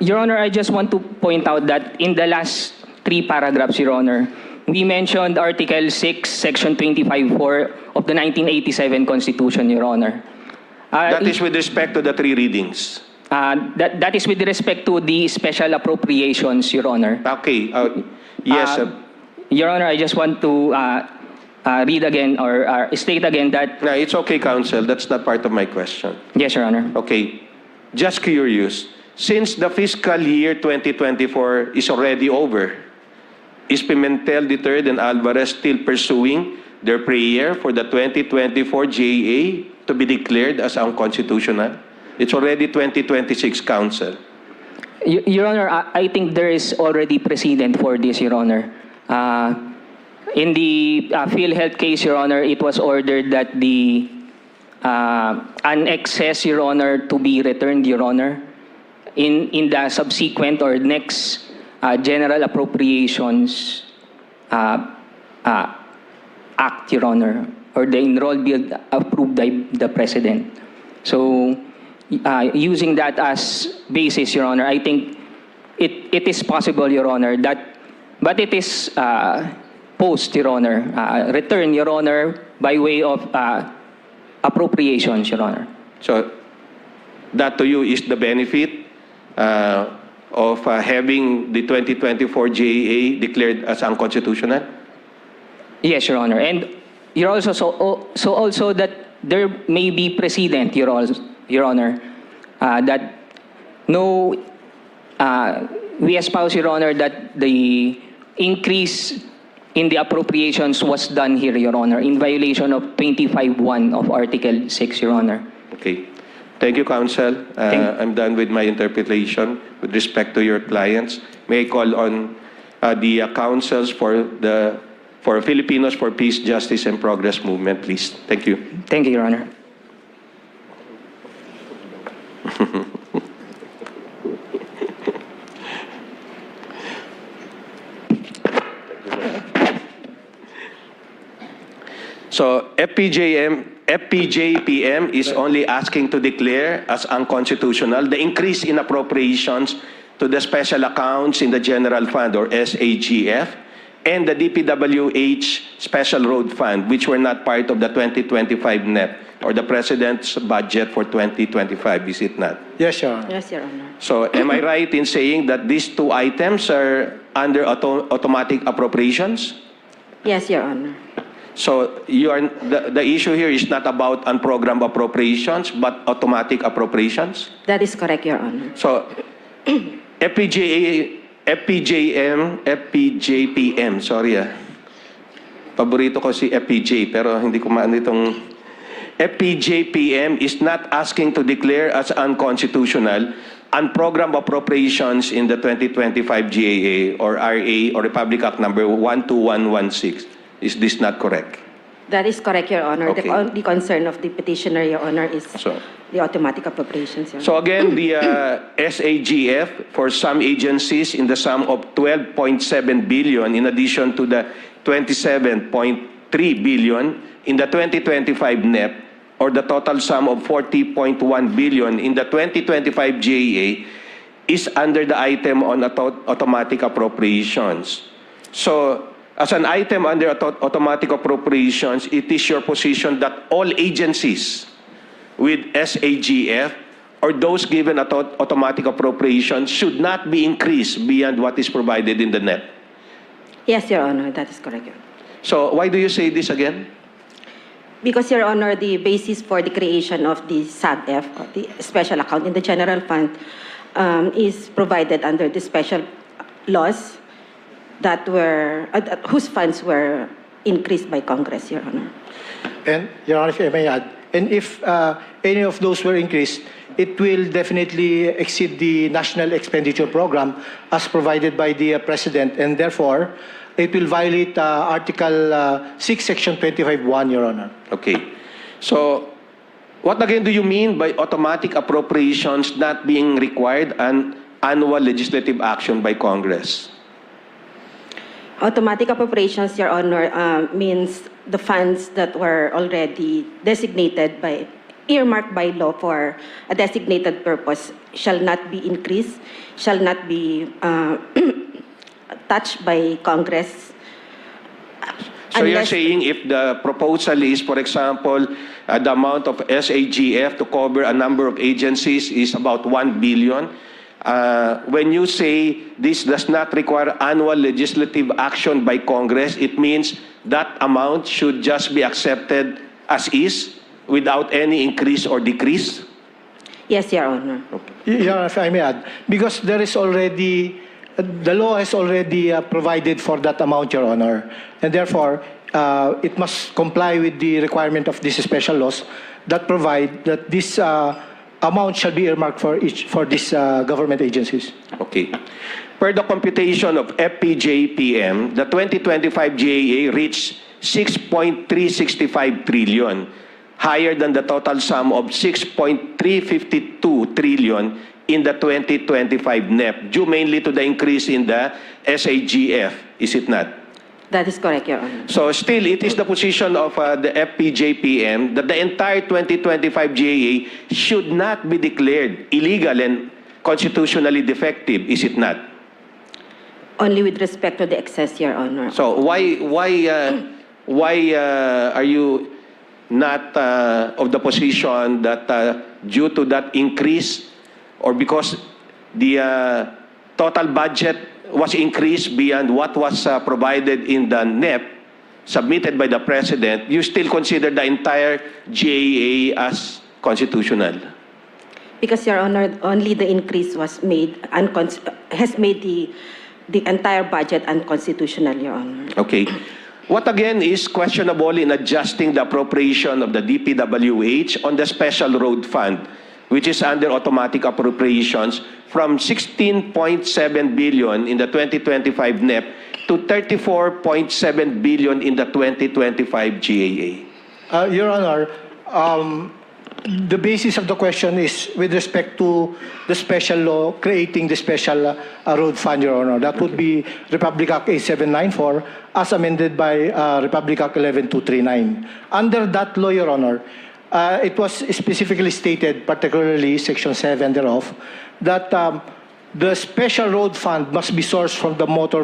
Your Honor, I just want to point out that in the last 3 paragraphs, Your Honor, we mentioned Article 6, Section 25(4) of the 1987 Constitution, Your Honor. That is with respect to the 3 readings. That is with respect to the special appropriations, Your Honor. Okay. Yes. Your Honor, I just want to read again or state again that... No, it's okay, Counsel. That's not part of my question. Yes, Your Honor. Okay. Just curious. Since the fiscal year 2024 is already over, is Pimentel III and Alvarez still pursuing their prayer for the 2024 GAA to be declared as unconstitutional? It's already 2026, Counsel. Your Honor, I think there is already precedent for this, Your Honor. In the PhilHealth case, Your Honor, it was ordered that the an excess, Your Honor, to be returned, Your Honor, in the subsequent or next General Appropriations Act, Your Honor, or the enrolled bill approved by the President. So, using that as basis, Your Honor, I think it is possible, Your Honor, but it is post, Your Honor, return, Your Honor, by way of appropriations, Your Honor. So, that to you is the benefit of having the 2024 GAA declared as unconstitutional? Yes, Your Honor. And you're also so also that there may be precedent, Your Honor, that no, we espouse, Your Honor, that the increase in the appropriations was done here, Your Honor, in violation of 25(1) of Article 6, Your Honor. Okay. Thank you, Counsel. I'm done with my interpretation with respect to your clients. May I call on the counsels for Filipinos for Peace, Justice, and Progress movement, please. Thank you. Thank you, Your Honor. So FPJPM is only asking to declare as unconstitutional the increase in appropriations to the special accounts in the General Fund or SAGF and the DPWH Special Road Fund, which were not part of the 2025 NEP or the President's budget for 2025, is it not? Yes, Your Honor. Yes, Your Honor. So am I right in saying that these two items are under automatic appropriations? Yes, Your Honor. So the issue here is not about unprogrammed appropriations, but automatic appropriations? That is correct, Your Honor. So FPJPM, sorry paborito ko si FPJ, pero hindi ko maano itong FPJPM is not asking to declare as unconstitutional unprogrammed appropriations in the 2025 GAA or RA or Republic Act number 12116. Is this not correct? That is correct, Your Honor. Okay. The concern of the petitioner, Your Honor, is So- the automatic appropriations, Your Honor. So again, the SAGF for some agencies in the sum of 12.7 billion in addition to the 27.3 billion in the 2025 NEP or the total sum of 40.1 billion in the 2025 GAA is under the item on automatic appropriations. So as an item under automatic appropriations, it is your position that all agencies with SAGF or those given automatic appropriations should not be increased beyond what is provided in the NEP. Yes, Your Honor, that is correct, Your Honor. So why do you say this again? Because, Your Honor, the basis for the creation of the SAGF, or the special account in the general fund, is provided under the special laws that were, whose funds were increased by Congress, Your Honor. And, Your Honor, if I may add, and if any of those were increased, it will definitely exceed the National Expenditure Program as provided by the President, and therefore, it will violate Article 6, Section 25(1), Your Honor. Okay. So what again do you mean by automatic appropriations not being required and annual legislative action by Congress? Automatic appropriations, Your Honor, means the funds that were already designated by, earmarked by law for a designated purpose shall not be increased, shall not be touched by Congress. So you're unless- saying if the proposal is, for example, the amount of SAGF to cover a number of agencies is about 1 billion, when you say this does not require annual legislative action by Congress, it means that amount should just be accepted as is without any increase or decrease? Yes, Your Honor. Your Honor, if I may add, because there is already, the law has already provided for that amount, Your Honor, and therefore, it must comply with the requirement of these special laws that provide that this amount shall be earmarked for these government agencies. Okay. Per the computation of FPJPM, the 2025 GAA reached 6.365 trillion, higher than the total sum of 6.352 trillion in the 2025 NEP, due mainly to the increase in the SAGF, is it not? That is correct, Your Honor. So still, it is the position of the FPJPM that the entire 2025 GAA should not be declared illegal and constitutionally defective, is it not? Only with respect to the excess, Your Honor. So why are you not of the position that due to that increase or because the total budget was increased beyond what was provided in the NEP submitted by the President, you still consider the entire GAA as constitutional? Because, Your Honor, only the increase was made, has made the entire budget unconstitutional, Your Honor. Okay. What again is questionable in adjusting the appropriation of the DPWH on the Special Road Fund, which is under automatic appropriations, from 16.7 billion in the 2025 NEP to 34.7 billion in the 2025 GAA? Your Honor, the basis of the question is with respect to the special law creating the special road fund, Your Honor. That would be Republic Act 8794 as amended by Republic Act 11239. Under that law, Your Honor, it was specifically stated, particularly Section 7 thereof, that the special road fund must be sourced from the motor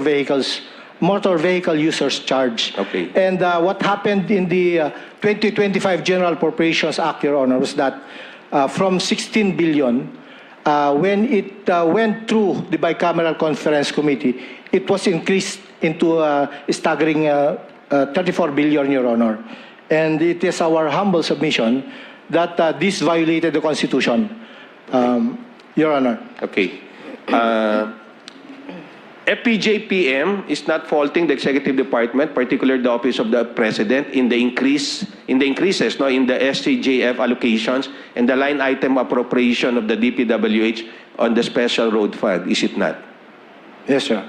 vehicle users charge. Okay. And what happened in the 2025 General Appropriations Act, Your Honor, was that from 16 billion, when it went through the bicameral conference committee, it was increased into a staggering 34 billion, Your Honor. And it is our humble submission that this violated the Constitution, Your Honor. Okay. FPJPM is not faulting the executive department, particularly the office of the president, in the increases in the SCJF allocations and the line item appropriation of the DPWH on the special road fund, is it not? Yes, sir.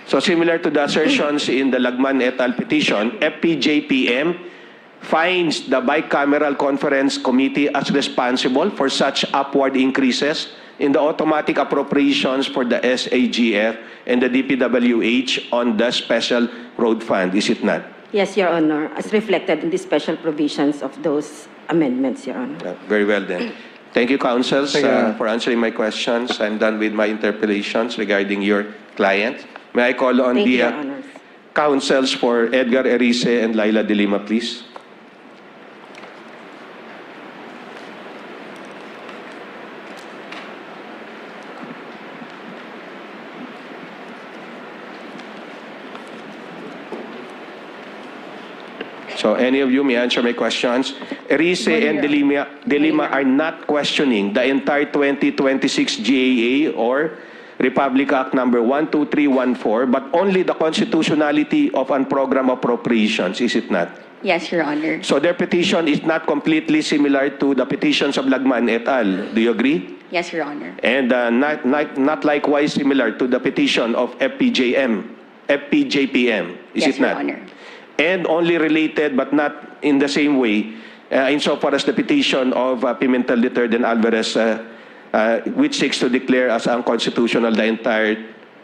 So similar to the assertions in the Lagman et al. Petition, FPJPM finds the bicameral conference committee as responsible for such upward increases in the automatic appropriations for the SAGF and the DPWH on the special road fund, is it not? Yes, Your Honor, as reflected in the special provisions of those amendments, Your Honor. Yeah, very well then. Thank you, counsels, Thank you. for answering my questions. I'm done with my interpellations regarding your client. May I call on Thank you, the Your Honors. counsels for Edgar Erice and Laila De Lima, please? So any of you may answer my questions. Erice and De Lima are not questioning the entire 2026 GAA or Republic Act number 12314, but only the constitutionality of unprogrammed appropriations, is it not? Yes, Your Honor. So their petition is not completely similar to the petitions of Lagman et al. Do you agree? Yes, Your Honor. And not likewise similar to the petition of FPJPM, is Yes, it Your not? Honor. And only related but not in the same way insofar as the petition of Pimentel III and Alvarez, which seeks to declare as unconstitutional the entire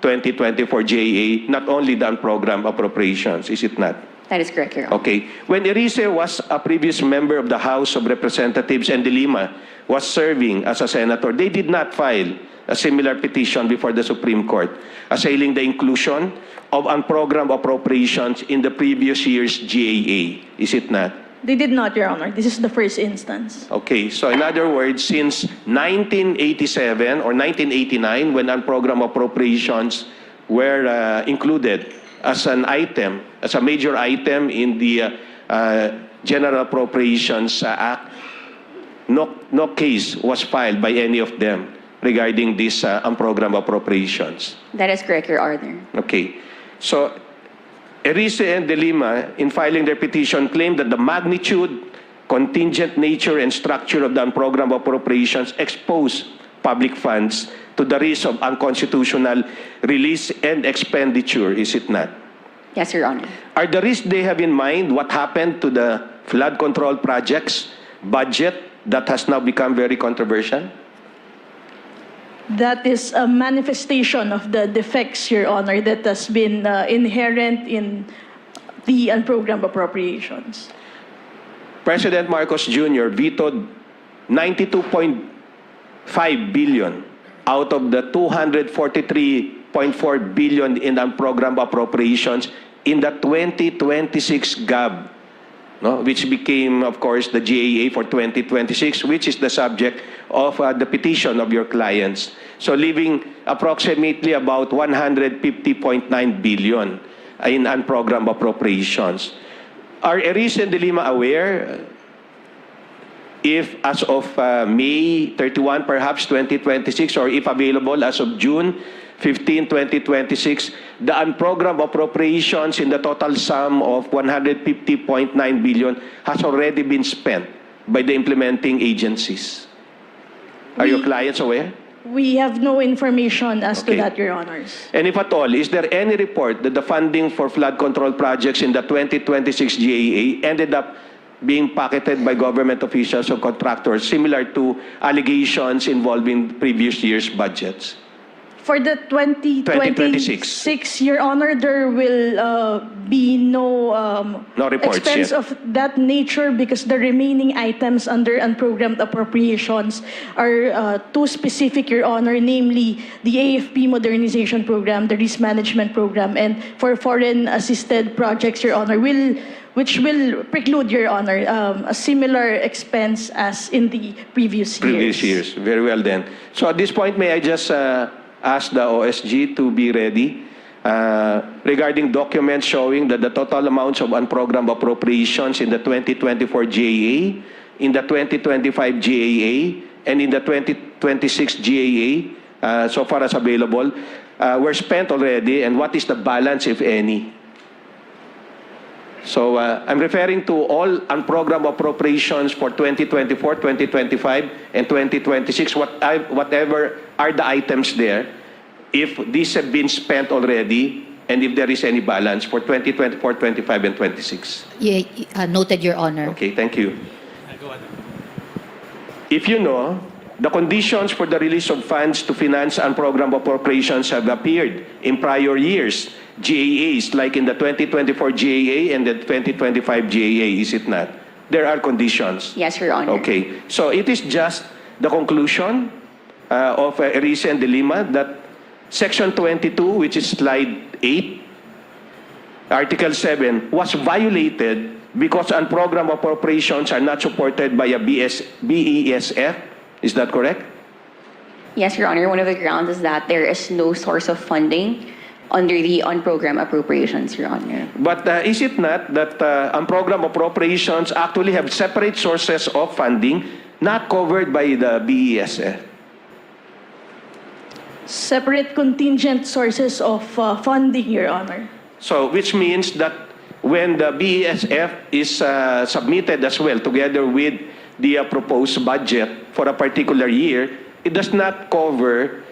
2024 GAA, not only the unprogrammed appropriations, is it not? That is correct, Your Honor. Okay. When Erice was a previous member of the House of Representatives and De Lima was serving as a senator, they did not file a similar petition before the Supreme Court, assailing the inclusion of unprogrammed appropriations in the previous year's GAA. Is it not? They did not, Your Honor. This is the first instance. Okay. So in other words, since 1987 or 1989, when unprogrammed appropriations were included as an item, as a major item in the General Appropriations Act, no case was filed by any of them regarding these unprogrammed appropriations. That is correct, Your Honor. Okay. So, Erice and De Lima, in filing their petition, claimed that the magnitude, contingent nature, and structure of the unprogrammed appropriations expose public funds to the risk of unconstitutional release and expenditure, is it not? Yes, Your Honor. Are the risks they have in mind what happened to the flood control projects budget that has now become very controversial? That is a manifestation of the defects, Your Honor, that has been inherent in the unprogrammed appropriations. President Marcos Jr. vetoed 92.5 billion out of the 243.4 billion in unprogrammed appropriations in the 2026 GAB, which became, of course, the GAA for 2026, which is the subject of the petition of your clients. So leaving approximately about 150.9 billion in unprogrammed appropriations. Are Erice and De Lima aware if as of May 31, perhaps 2026, or if available as of June 15, 2026, the unprogrammed appropriations in the total sum of 150.9 billion has already been spent by the implementing agencies? Are your clients aware? We have no information as to Okay. that, Your Honors. And if at all, is there any report that the funding for flood control projects in the 2026 GAA ended up being pocketed by government officials or contractors, similar to allegations involving previous year's budgets? For the 2026, Your Honor, there will be no No reports expense yet. of that nature because the remaining items under unprogrammed appropriations are too specific, Your Honor, namely the AFP modernization program, the risk management program, and for foreign assisted projects, Your Honor, which will preclude, Your Honor, a similar expense as in the previous Previous years. Very well then. So at this point, may I just ask the OSG to be ready regarding documents showing that the total amounts of unprogrammed appropriations in the 2024 GAA, in the 2025 GAA, and in the 2026 GAA, so far as available, were spent already, and what is the balance, if any? So I'm referring to all unprogrammed appropriations for 2024, 2025, and 2026, whatever are the items there, if these have been spent already, and if there is any balance for 2024, 25, and 26. Yeah, noted, Your Honor. Okay, thank you. If you know, the conditions for the release of funds to finance unprogrammed appropriations have appeared in prior years, GAAs, like in the 2024 GAA and the 2025 GAA, is it not? There are conditions. Yes, Your Honor. Okay, so it is just the conclusion of a recent dilemma that Section 22, which is slide 8, Article 7, was violated because unprogrammed appropriations are not supported by a BESF. Is that correct? Yes, Your Honor. One of the grounds is that there is no source of funding under the unprogrammed appropriations, Your Honor. But is it not that unprogrammed appropriations actually have separate sources of funding not covered by the BESF? Separate contingent sources of funding, Your Honor. So, which means that when the BESF is submitted as well, together with the proposed budget for a particular year, it does not cover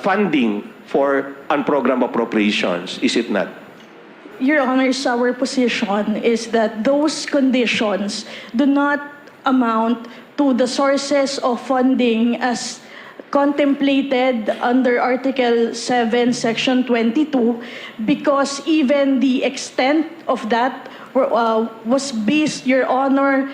funding for unprogrammed appropriations, is it not? Your Honor, our position is that those conditions do not amount to the sources of funding as contemplated under Article 7, Section 22, because even the extent of that was based, Your Honor,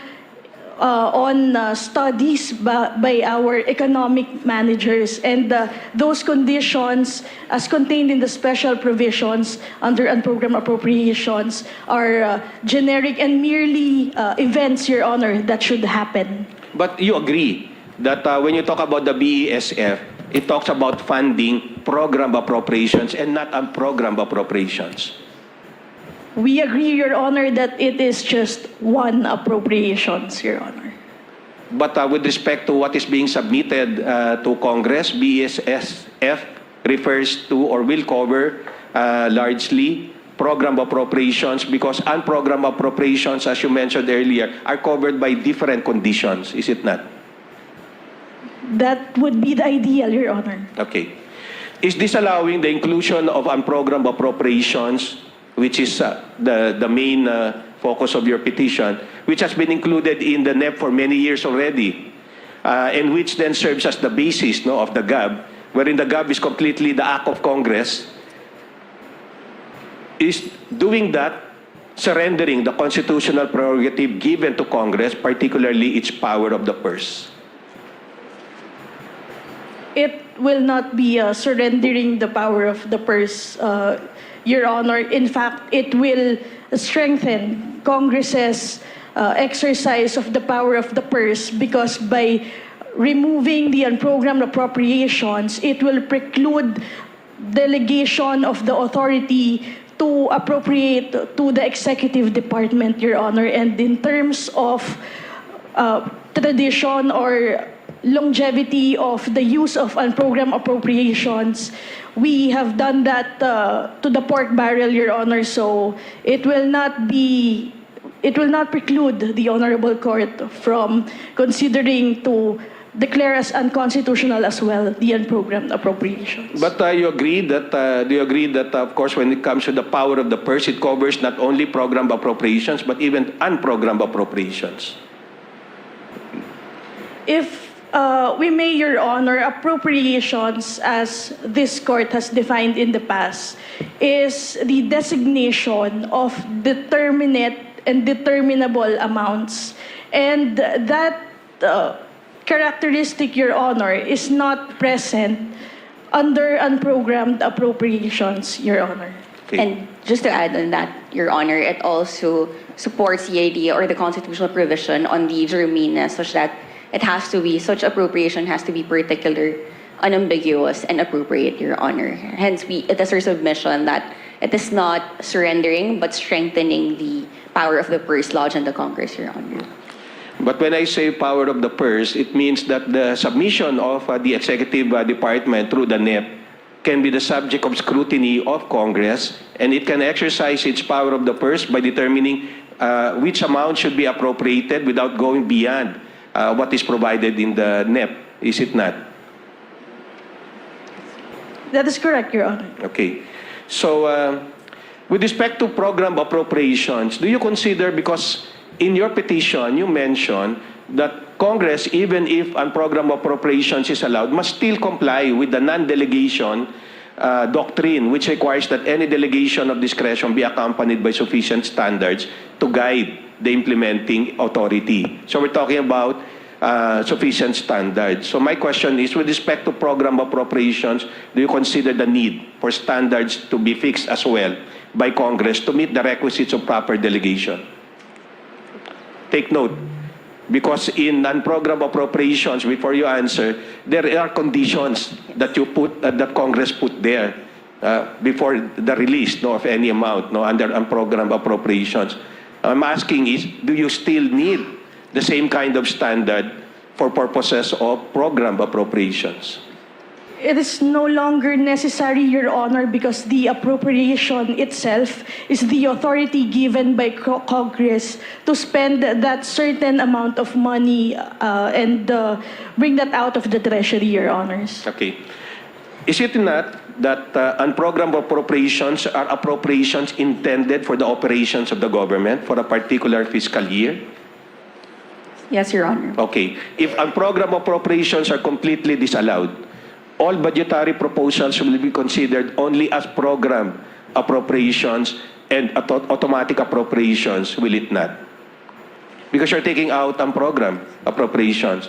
on studies by our economic managers, and those conditions, as contained in the special provisions under unprogrammed appropriations, are generic and merely events, Your Honor, that should happen. But you agree that when you talk about the BESF, it talks about funding program appropriations and not unprogrammed appropriations. We agree, Your Honor, that it is just one appropriations, Your Honor. But with respect to what is being submitted to Congress, BESF refers to or will cover largely program appropriations, because unprogrammed appropriations, as you mentioned earlier, are covered by different conditions, is it not? That would be the ideal, Your Honor. Okay. Is this allowing the inclusion of unprogrammed appropriations, which is the main focus of your petition, which has been included in the NEP for many years already, and which then serves as the basis of the GAB, wherein the GAB is completely the act of Congress? Is doing that surrendering the constitutional prerogative given to Congress, particularly its power of the purse? It will not be surrendering the power of the purse, Your Honor. In fact, it will strengthen Congress's exercise of the power of the purse, because by removing the unprogrammed appropriations, it will preclude delegation of the authority to appropriate to the executive department, Your Honor. And in terms of tradition or longevity of the use of unprogrammed appropriations, we have done that to the pork barrel, Your Honor. So it will not preclude the Honorable Court from considering to declare as unconstitutional as well the unprogrammed appropriations. But you agree that, do you agree that, of course, when it comes to the power of the purse, it covers not only programmed appropriations, but even unprogrammed appropriations? If we may, Your Honor, appropriations, as this court has defined in the past, is the designation of determinate and determinable amounts. And that characteristic, Your Honor, is not present under unprogrammed appropriations, Your Honor. And just to add on that, Your Honor, it also supports the idea or the constitutional provision on the germaneness, such that such appropriation has to be particular, unambiguous, and appropriate, Your Honor. Hence, it is our submission that it is not surrendering, but strengthening the power of the purse lodged in the Congress, Your Honor. But when I say power of the purse, it means that the submission of the executive department through the NEP can be the subject of scrutiny of Congress, and it can exercise its power of the purse by determining which amount should be appropriated without going beyond what is provided in the NEP, is it not? That is correct, Your Honor. Okay. So, with respect to program appropriations, do you consider, because in your petition, you mentioned that Congress, even if unprogrammed appropriations is allowed, must still comply with the non-delegation doctrine, which requires that any delegation of discretion be accompanied by sufficient standards to guide the implementing authority. So we're talking about sufficient standards. So my question is, with respect to program appropriations, do you consider the need for standards to be fixed as well by Congress to meet the requisites of proper delegation? Take note, because in non-program appropriations, before you answer, there are conditions that you put, that Congress put there before the release of any amount under unprogrammed appropriations. I'm asking is, do you still need the same kind of standard for purposes of program appropriations? It is no longer necessary, Your Honor, because the appropriation itself is the authority given by Congress to spend that certain amount of money and bring that out of the Treasury, Your Honors. Okay. Is it not that unprogrammed appropriations are appropriations intended for the operations of the government for a particular fiscal year? Yes, Your Honor. Okay. If unprogrammed appropriations are completely disallowed, all budgetary proposals will be considered only as program appropriations and automatic appropriations, will it not? Because you're taking out unprogrammed appropriations.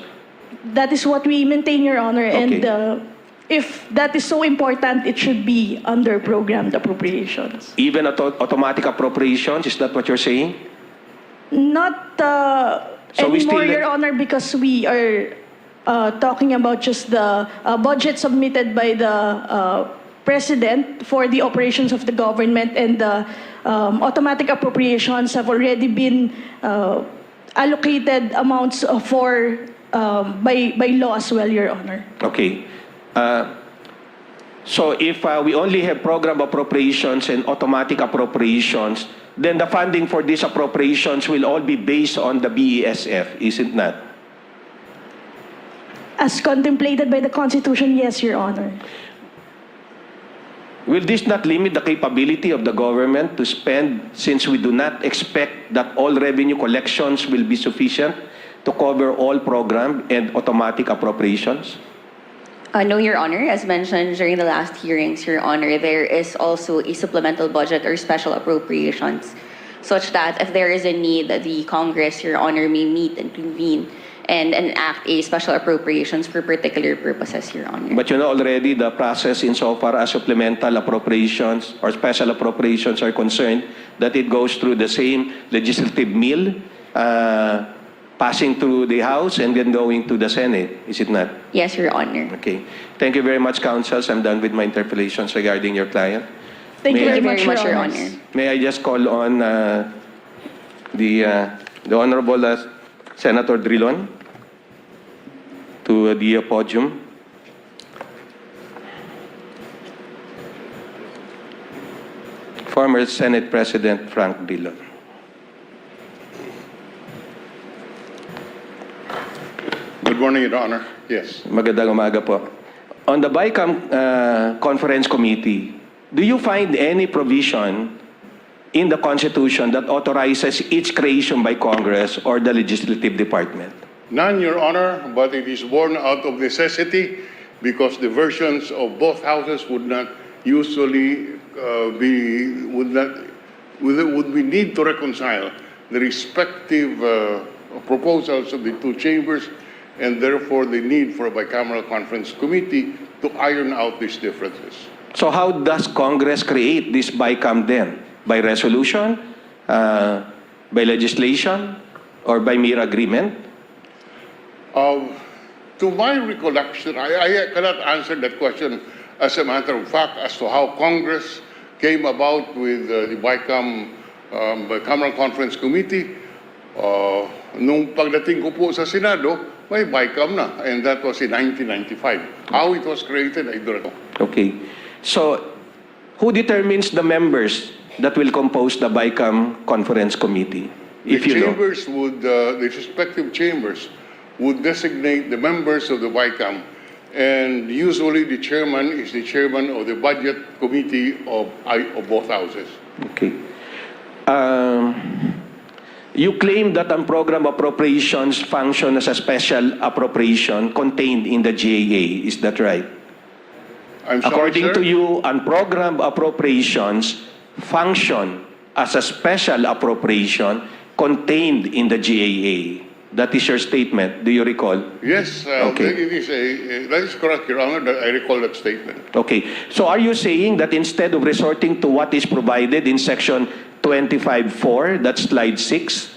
That is what we maintain, Your Honor, Okay. and if that is so important, it should be under programmed appropriations. Even automatic appropriations, is that what you're saying? Not So we anymore, still- Your Honor, because we are talking about just the budget submitted by the President for the operations of the government, and the automatic appropriations have already been allocated amounts for by law as well, Your Honor. Okay. So if we only have program appropriations and automatic appropriations, then the funding for these appropriations will all be based on the BESF, is it not? As contemplated by the Constitution, yes, Your Honor. Will this not limit the capability of the government to spend, since we do not expect that all revenue collections will be sufficient to cover all program and automatic appropriations? No, Your Honor. As mentioned during the last hearings, Your Honor, there is also a supplemental budget or special appropriations, such that if there is a need, the Congress, Your Honor, may meet and convene and enact a special appropriations for particular purposes, Your Honor. But you know already the process insofar as supplemental appropriations or special appropriations are concerned, that it goes through the same legislative mill, passing through the House and then going to the Senate, is it not? Yes, Your Honor. Okay. Thank you very much, counsels. I'm done with my interpellations regarding your client. Thank you May- very much, Your Honor. May I just call on the Honorable Senator Drilon to the podium. Former Senate President Frank Drilon. Good morning, Your Honor. Yes. Magandang umaga po. On the BICAM Conference Committee, do you find any provision in the Constitution that authorizes its creation by Congress or the Legislative Department? None, Your Honor, but it is born out of necessity because the versions of both houses would not usually would we need to reconcile the respective proposals of the two chambers, and therefore the need for a bicameral conference committee to iron out these differences. So how does Congress create this BICAM then? By resolution, by legislation, or by mere agreement? To my recollection, I cannot answer that question as a matter of fact as to how Congress came about with the Bicameral Conference Committee. Nung pagdating ko po sa Senado, may BICAM na, and that was in 1995. How it was created, I don't know. Okay. So, who determines the members that will compose the BICAM Conference Committee? If you know. The respective chambers would designate the members of the BICAM, and usually the chairman is the chairman of the budget committee of both houses. Okay. You claim that program appropriations function as a special appropriation contained in the GAA. Is that right? I'm sorry, According sir? to you, program appropriations function as a special appropriation contained in the GAA. That is your statement. Do you recall? Yes, Okay. that is correct, Your Honor, that I recall that statement. Okay. So are you saying that instead of resorting to what is provided in Section 25.4, that's slide 6,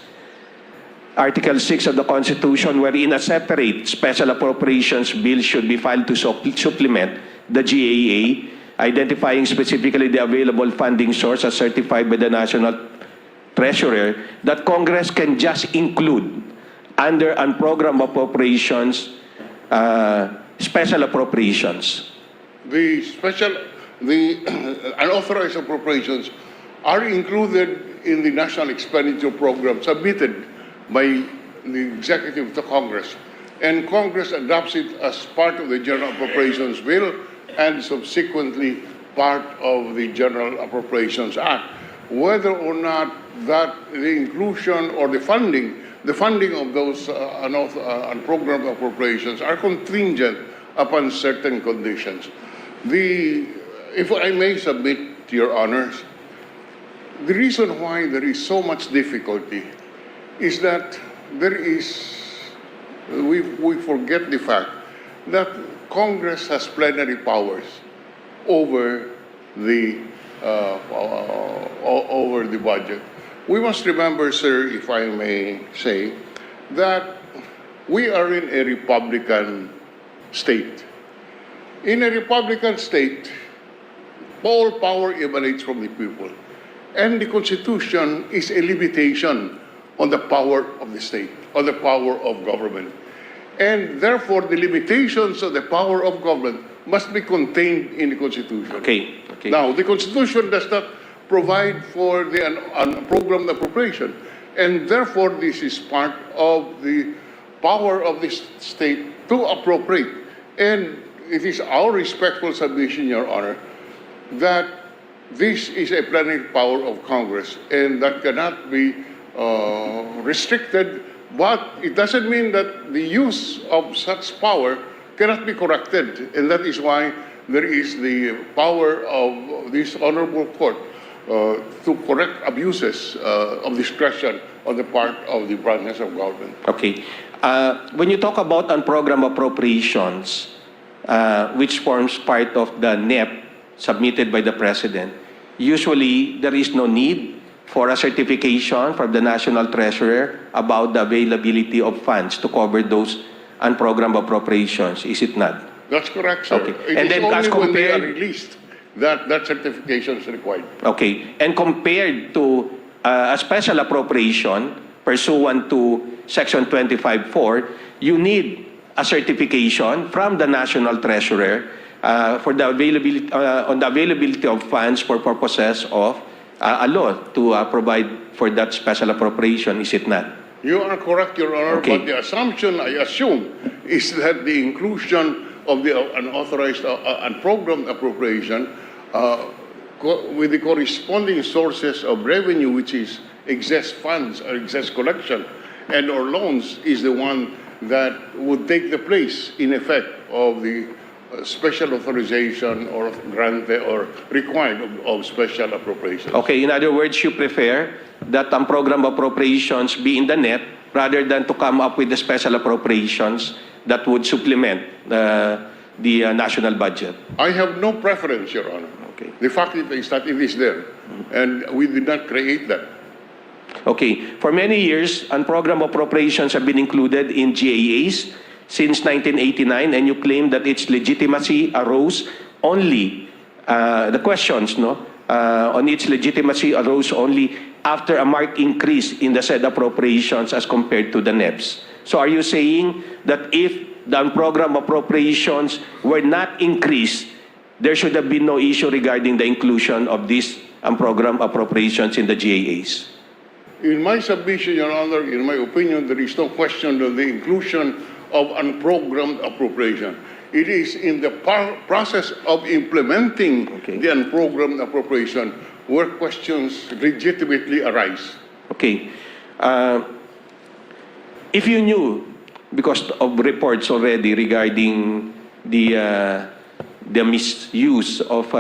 Article 6 of the Constitution, wherein a separate special appropriations bill should be filed to supplement the GAA, identifying specifically the available funding source as certified by the National Treasurer, that Congress can just include under program appropriations, special appropriations? The unauthorized appropriations are included in the national expenditure program submitted by the executive to Congress, and Congress adopts it as part of the general appropriations bill and subsequently part of the General Appropriations Act. Whether or not that the inclusion or the funding of those unprogrammed appropriations are contingent upon certain conditions. If I may submit to Your Honors, the reason why there is so much difficulty is that we forget the fact that Congress has plenary powers over the budget. We must remember, sir, if I may say, that we are in a Republican state. In a Republican state, all power emanates from the people. And the Constitution is a limitation on the power of the state, on the power of government. And therefore, the limitations of the power of government must be contained in the Constitution. Okay. Now, the Constitution does not provide for the unprogrammed appropriation. And therefore, this is part of the power of the state to appropriate. And it is our respectful submission, Your Honor, that this is a plenary power of Congress, and that cannot be restricted, but it doesn't mean that the use of such power cannot be corrected, and that is why there is the power of this honorable court to correct abuses of discretion on the part of the branches of government. Okay. When you talk about unprogrammed appropriations, which forms part of the NEP submitted by the President, usually there is no need for a certification from the National Treasurer about the availability of funds to cover those unprogrammed appropriations, is it not? That's correct, sir. Okay. It And is then only as when they are compared- released that certification is required. Okay. And compared to a special appropriation pursuant to Section 25.4, you need a certification from the National Treasurer for the availability on the availability of funds for purposes of a law to provide for that special appropriation, is it not? You are correct, Your Honor, Okay. but the assumption, I assume, is that the inclusion of the unauthorized unprogrammed appropriation with the corresponding sources of revenue, which is excess funds or excess collection and or loans, is the one that would take the place, in effect, of the special authorization or granted or required of special appropriations. Okay, in other words, you prefer that ang program appropriations be in the net rather than to come up with the special appropriations that would supplement the national budget. I have no preference, Your Honor. Okay. The fact is that it is there, and we did not create that. Okay, for many years, program appropriations have been included in GAAs since 1989, and you claim that its legitimacy arose only, the questions, on its legitimacy arose only after a marked increase in the said appropriations as compared to the NEPs. So are you saying that if the program appropriations were not increased, there should have been no issue regarding the inclusion of these program appropriations in the GAAs? In my submission, Your Honor, in my opinion, there is no question of the inclusion of unprogrammed appropriation. It is in the process of implementing the unprogrammed appropriation where questions legitimately arise. Okay. If you knew, because of reports already regarding the misuse of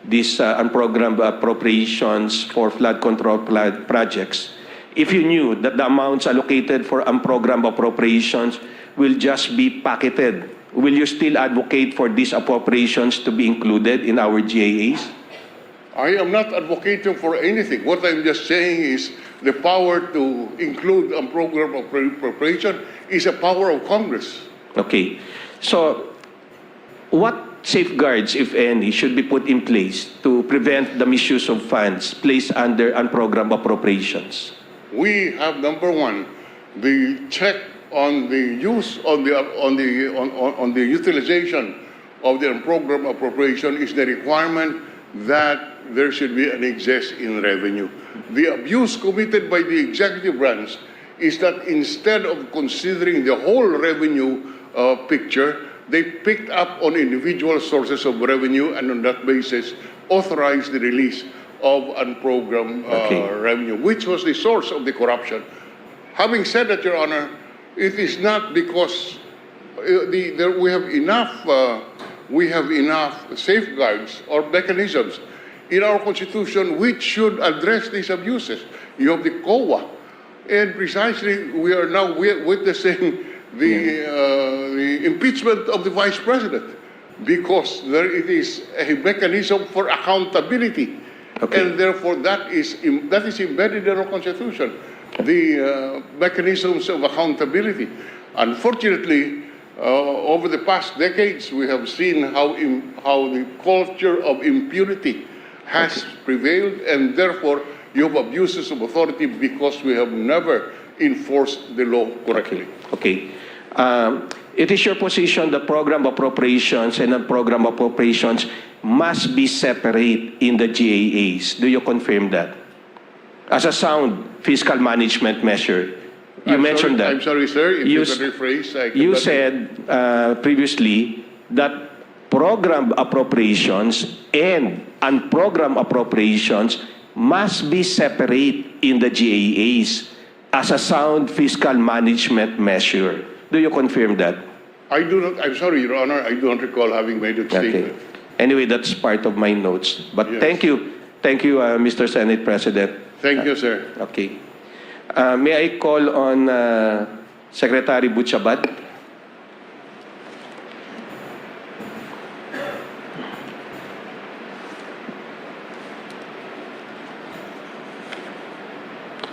these unprogrammed appropriations for flood control projects, if you knew that the amounts allocated for unprogrammed appropriations will just be pocketed, will you still advocate for these appropriations to be included in our GAAs? I am not advocating for anything. What I'm just saying is the power to include unprogrammed appropriation is a power of Congress. Okay. So, what safeguards, if any, should be put in place to prevent the misuse of funds placed under unprogrammed appropriations? We have, number one, the check on the use on the utilization of the unprogrammed appropriation is the requirement that there should be an excess in revenue. The abuse committed by the executive branch is that instead of considering the whole revenue picture, they picked up on individual sources of revenue and on that basis authorized the release of unprogrammed revenue, which was the source of the corruption. Having said that, Your Honor, it is not because we have enough safeguards or mechanisms in our Constitution which should address these abuses. You have the COA, and precisely we are now witnessing the impeachment of the Vice President because it is a mechanism for accountability. And therefore that is embedded in our Constitution, the mechanisms of accountability. Unfortunately, over the past decades, we have seen how the culture of impunity has prevailed, and therefore you have abuses of authority because we have never enforced the law correctly. Okay. It is your position that program appropriations and non-program appropriations must be separate in the GAAs. Do you confirm that? As a sound fiscal management measure. You mentioned that. I'm sorry, sir, if you can rephrase. You said previously that program appropriations and unprogrammed appropriations must be separate in the GAAs as a sound fiscal management measure. Do you confirm that? I do not. I'm sorry, Your Honor. I do not recall having made that statement. Anyway, that's part of my notes. But Yes. thank you, Mr. Senate President. Thank you, sir. Okay. May I call on Secretary Butchabad?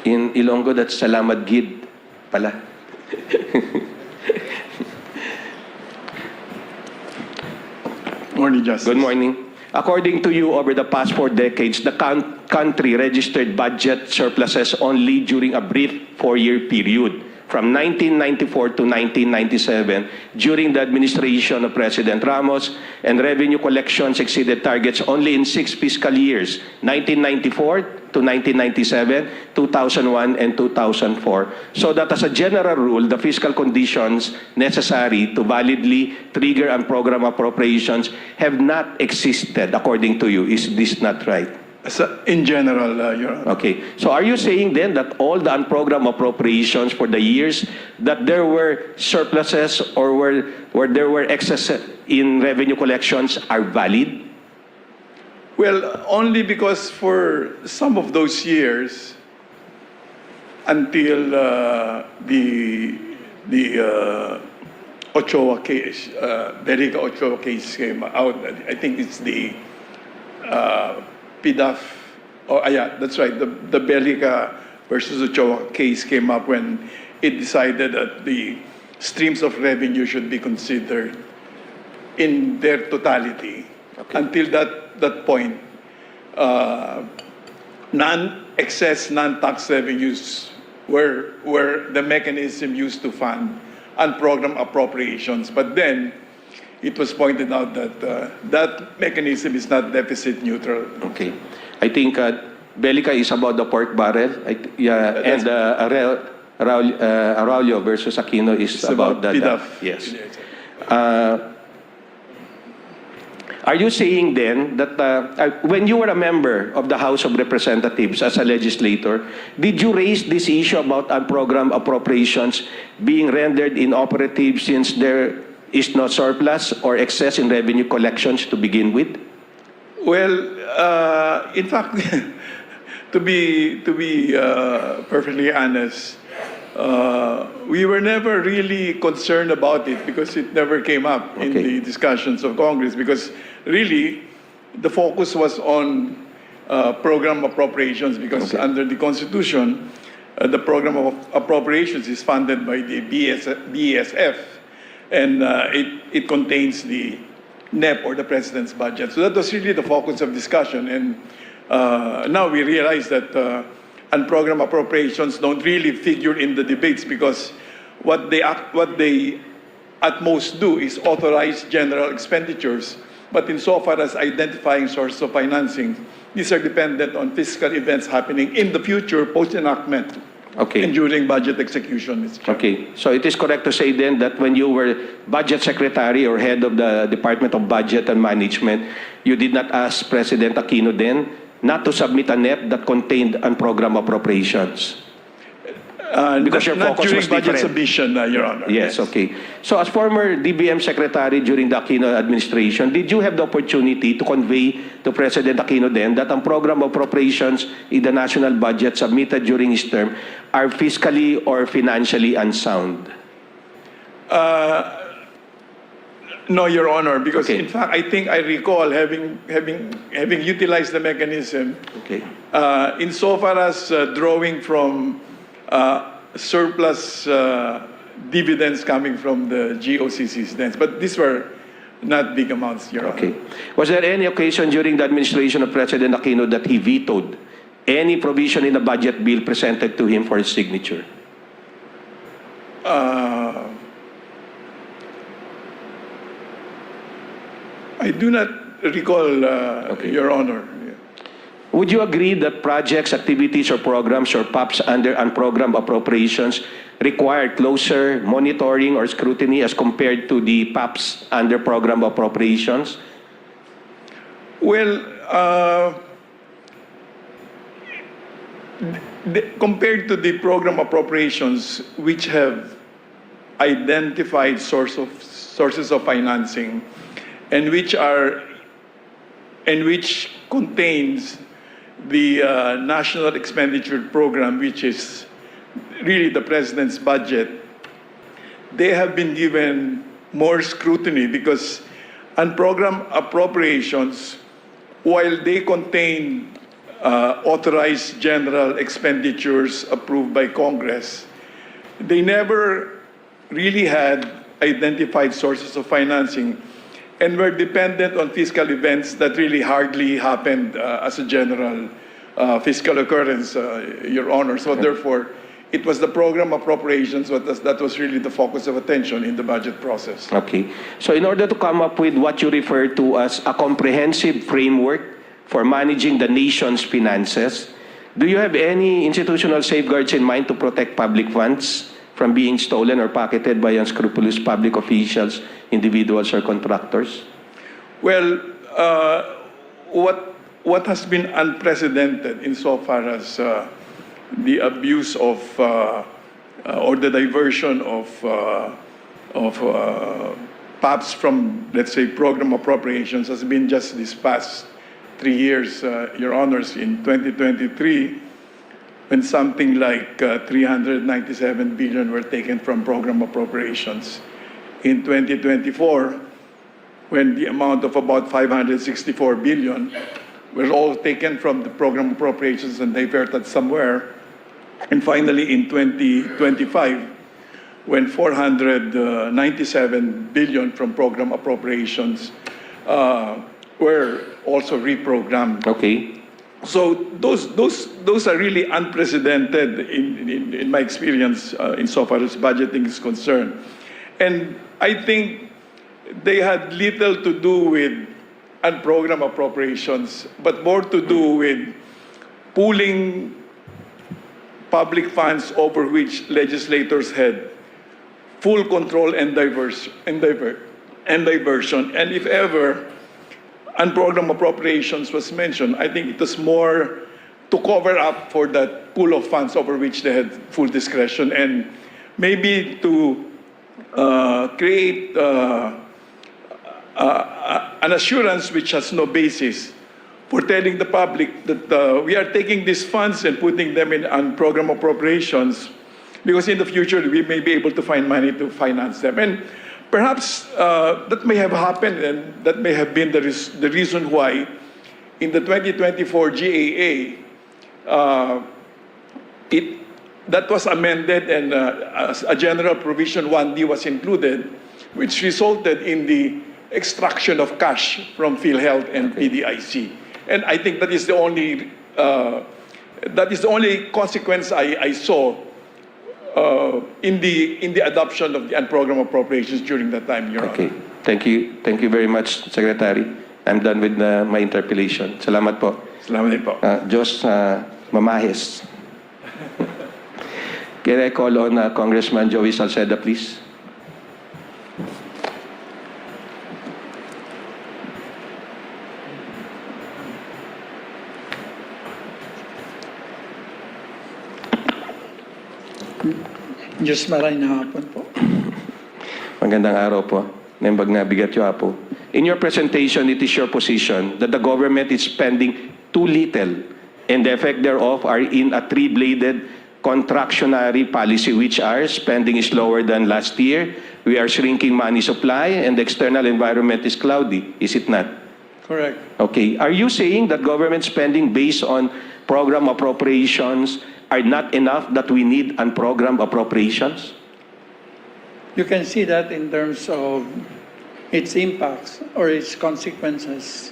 In Ilonggo, that's Salamat Gid pala. Morning, Justice. Good morning. According to you, over the past 4 decades, the country registered budget surpluses only during a brief 4-year period from 1994 to 1997 during the administration of President Ramos, and revenue collections exceeded targets only in 6 fiscal years, 1994 to 1997, 2001, and 2004. So that as a general rule, the fiscal conditions necessary to validly trigger and program appropriations have not existed, according to you. Is this not right? In general, Your Honor. Okay. So are you saying then that all the unprogrammed appropriations for the years that there were surpluses or where there were excess in revenue collections are valid? Well, only because for some of those years, until the Ochoa case, Berica Ochoa case came out, I think it's the PDAF, that's right, the Berica versus Ochoa case came up when it decided that the streams of revenue should be considered in their totality. Okay. Until that point, non-excess, non-tax revenues were the mechanism used to fund unprogrammed appropriations. But then, it was pointed out that that mechanism is not deficit neutral. Okay. I think Belica is about the pork barrel. And Araulio versus Aquino is about the PDAF. Yes. Are you saying then that when you were a member of the House of Representatives as a legislator, did you raise this issue about unprogrammed appropriations being rendered inoperative since there is no surplus or excess in revenue collections to begin with? Well, in fact, to be perfectly honest, we were never really concerned about it because it never came up in the discussions of Congress, because really the focus was on program appropriations, because under the Constitution, the program of appropriations is funded by the BSF, and it contains the NEP, or the President's budget. So that was really the focus of discussion. And now we realize that unprogrammed appropriations don't really figure in the debates, because what they at most do is authorize general expenditures. But insofar as identifying sources of financing, these are dependent on fiscal events happening in the future, post-enactment. Okay. And during budget execution, Mr. Chairman. Okay. So it is correct to say then that when you were budget secretary or head of the Department of Budget and Management, you did not ask President Aquino then not to submit a NEP that contained unprogrammed appropriations? Because your not focus during was budget different. submission, Your Honor. Yes, okay. So as former DBM secretary during the Aquino administration, did you have the opportunity to convey to President Aquino then that ang program appropriations in the national budget submitted during his term are fiscally or financially unsound? No, Your Honor, because in fact, I think I recall having utilized the mechanism insofar as drawing from surplus dividends coming from the GOCC's then. But these were not big amounts, Your Honor. Okay. Was there any occasion during the administration of President Aquino that he vetoed any provision in the budget bill presented to him for his signature? I do not recall, Your Honor. Would you agree that projects, activities, or programs or PAPs under unprogrammed appropriations require closer monitoring or scrutiny as compared to the PAPs under program appropriations? Well, compared to the program appropriations, which have identified sources of financing, and which contains the National Expenditure Program, which is really the President's budget, they have been given more scrutiny, because unprogrammed appropriations, while they contain authorized general expenditures approved by Congress, they never really had identified sources of financing, and were dependent on fiscal events that really hardly happened as a general fiscal occurrence, Your Honor. So therefore, it was the program appropriations that was really the focus of attention in the budget process. Okay. So in order to come up with what you refer to as a comprehensive framework for managing the nation's finances, do you have any institutional safeguards in mind to protect public funds from being stolen or pocketed by unscrupulous public officials, individuals, or contractors? Well, what has been unprecedented insofar as the abuse of or the diversion of PAPs from, let's say, program appropriations has been just this past 3 years, Your Honors, in 2023, when something like 397 billion were taken from program appropriations. In 2024, when the amount of about 564 billion were all taken from the program appropriations and diverted somewhere. And finally, in 2025, when 497 billion from program appropriations were also reprogrammed. Okay. So those are really unprecedented in my experience insofar as budgeting is concerned. And I think they had little to do with unprogrammed appropriations, but more to do with pooling public funds over which legislators had full control and diversion. And if ever unprogrammed appropriations was mentioned, I think it was more to cover up for that pool of funds over which they had full discretion, and maybe to create an assurance which has no basis for telling the public that we are taking these funds and putting them in unprogrammed appropriations because in the future we may be able to find money to finance them. And perhaps that may have happened, and that may have been the reason why in the 2024 GAA, that was amended and a general provision 1D was included, which resulted in the extraction of cash from PhilHealth and PDIC. And I think that is the only consequence I saw in the adoption of the unprogrammed appropriations during that time, Your Okay. Honor. Thank you very much, Secretary. I'm done with my interpellation. Salamat po. Salamat din po. Diyos mamahis. Can I call on Congressman Joey Salceda, please? Diyos maray na hapon po. Magandang araw po. Nembag nga bigat yo po. In your presentation, it is your position that the government is spending too little and the effect thereof are in a three-bladed contractionary policy, which are spending is lower than last year, we are shrinking money supply, and the external environment is cloudy. Is it not? Correct. Okay. Are you saying that government spending based on program appropriations are not enough, that we need unprogrammed appropriations? You can see that in terms of its impacts or its consequences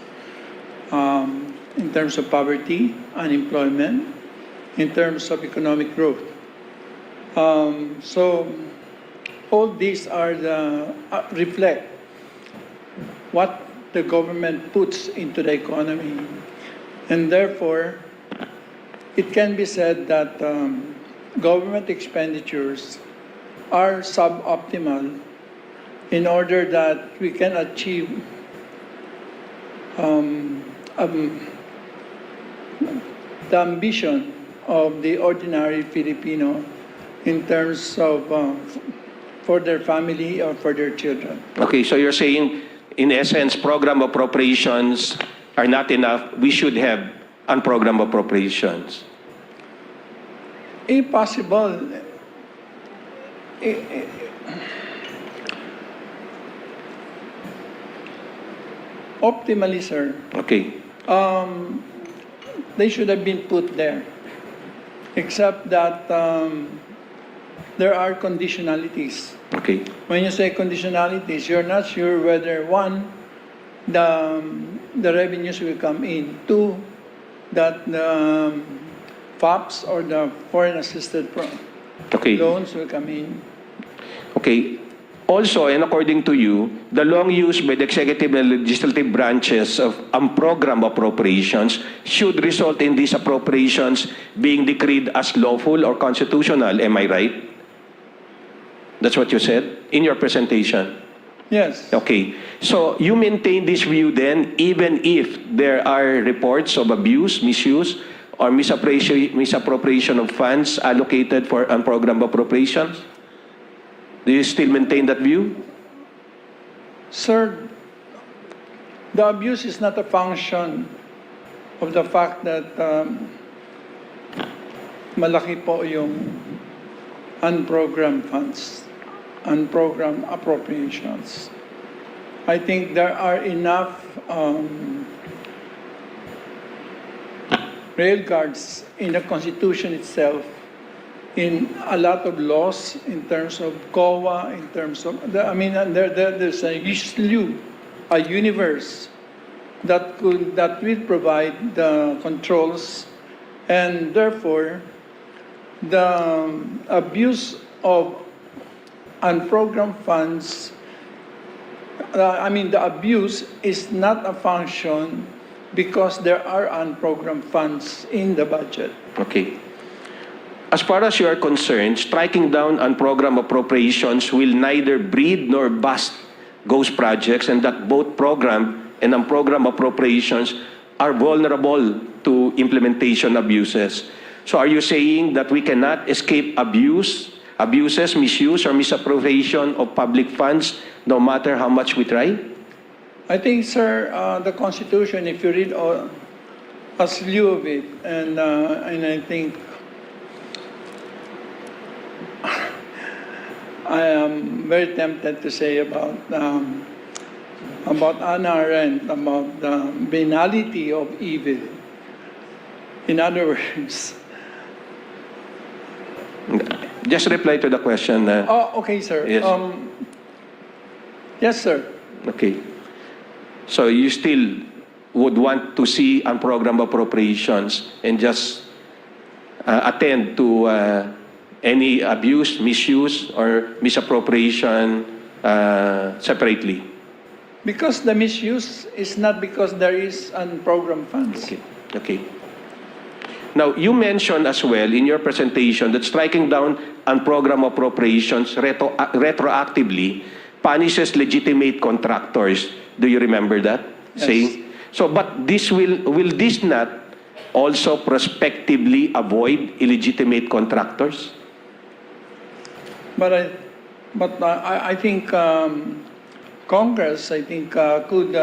in terms of poverty, unemployment, in terms of economic growth. So all these are reflect what the government puts into the economy, and therefore it can be said that government expenditures are suboptimal in order that we can achieve the ambition of the ordinary Filipino in terms of for their family or for their children. Okay, so you're saying, in essence, program appropriations are not enough. We should have unprogrammed appropriations. If possible, optimally, sir, Okay. they should have been put there, except that there are conditionalities. Okay. When you say conditionalities, you're not sure whether, one, the revenues will come in, two, that the FAPs or the foreign assisted Okay. loans will come in. Okay. Also, and according to you, the long use by the executive and legislative branches of program appropriations should result in these appropriations being decreed as lawful or constitutional. Am I right? That's what you said in your presentation. Yes. Okay. So you maintain this view then, even if there are reports of abuse, misuse, or misappropriation of funds allocated for program appropriations? Do you still maintain that view? Sir, the abuse is not a function of the fact that malaki po yung unprogrammed funds, unprogrammed appropriations. I think there are enough railguards in the Constitution itself, in a lot of laws, in terms of COA, in terms of, there's a slew, a universe that will provide the controls, and therefore, the abuse of unprogrammed funds, the abuse is not a function because there are unprogrammed funds in the budget. Okay. As far as you are concerned, striking down unprogrammed appropriations will neither breed nor bust ghost projects, and that both program and unprogrammed appropriations are vulnerable to implementation abuses. So are you saying that we cannot escape abuses, misuse, or misappropriation of public funds no matter how much we try? I think, sir, the Constitution, if you read a slew of it, and I think I am very tempted to say about Anna Arendt, about the banality of evil. In other words, just reply to the question. okay, sir. Yes. Yes, sir. Okay. So you still would want to see unprogrammed appropriations and just attend to any abuse, misuse, or misappropriation separately? Because the misuse is not because there is unprogrammed funds. Okay. Okay. Now, you mentioned as well in your presentation that striking down unprogrammed appropriations retroactively punishes legitimate contractors. Do you remember that? Yes. Saying so, but this will this not also prospectively avoid illegitimate contractors? But I think Congress, I think, could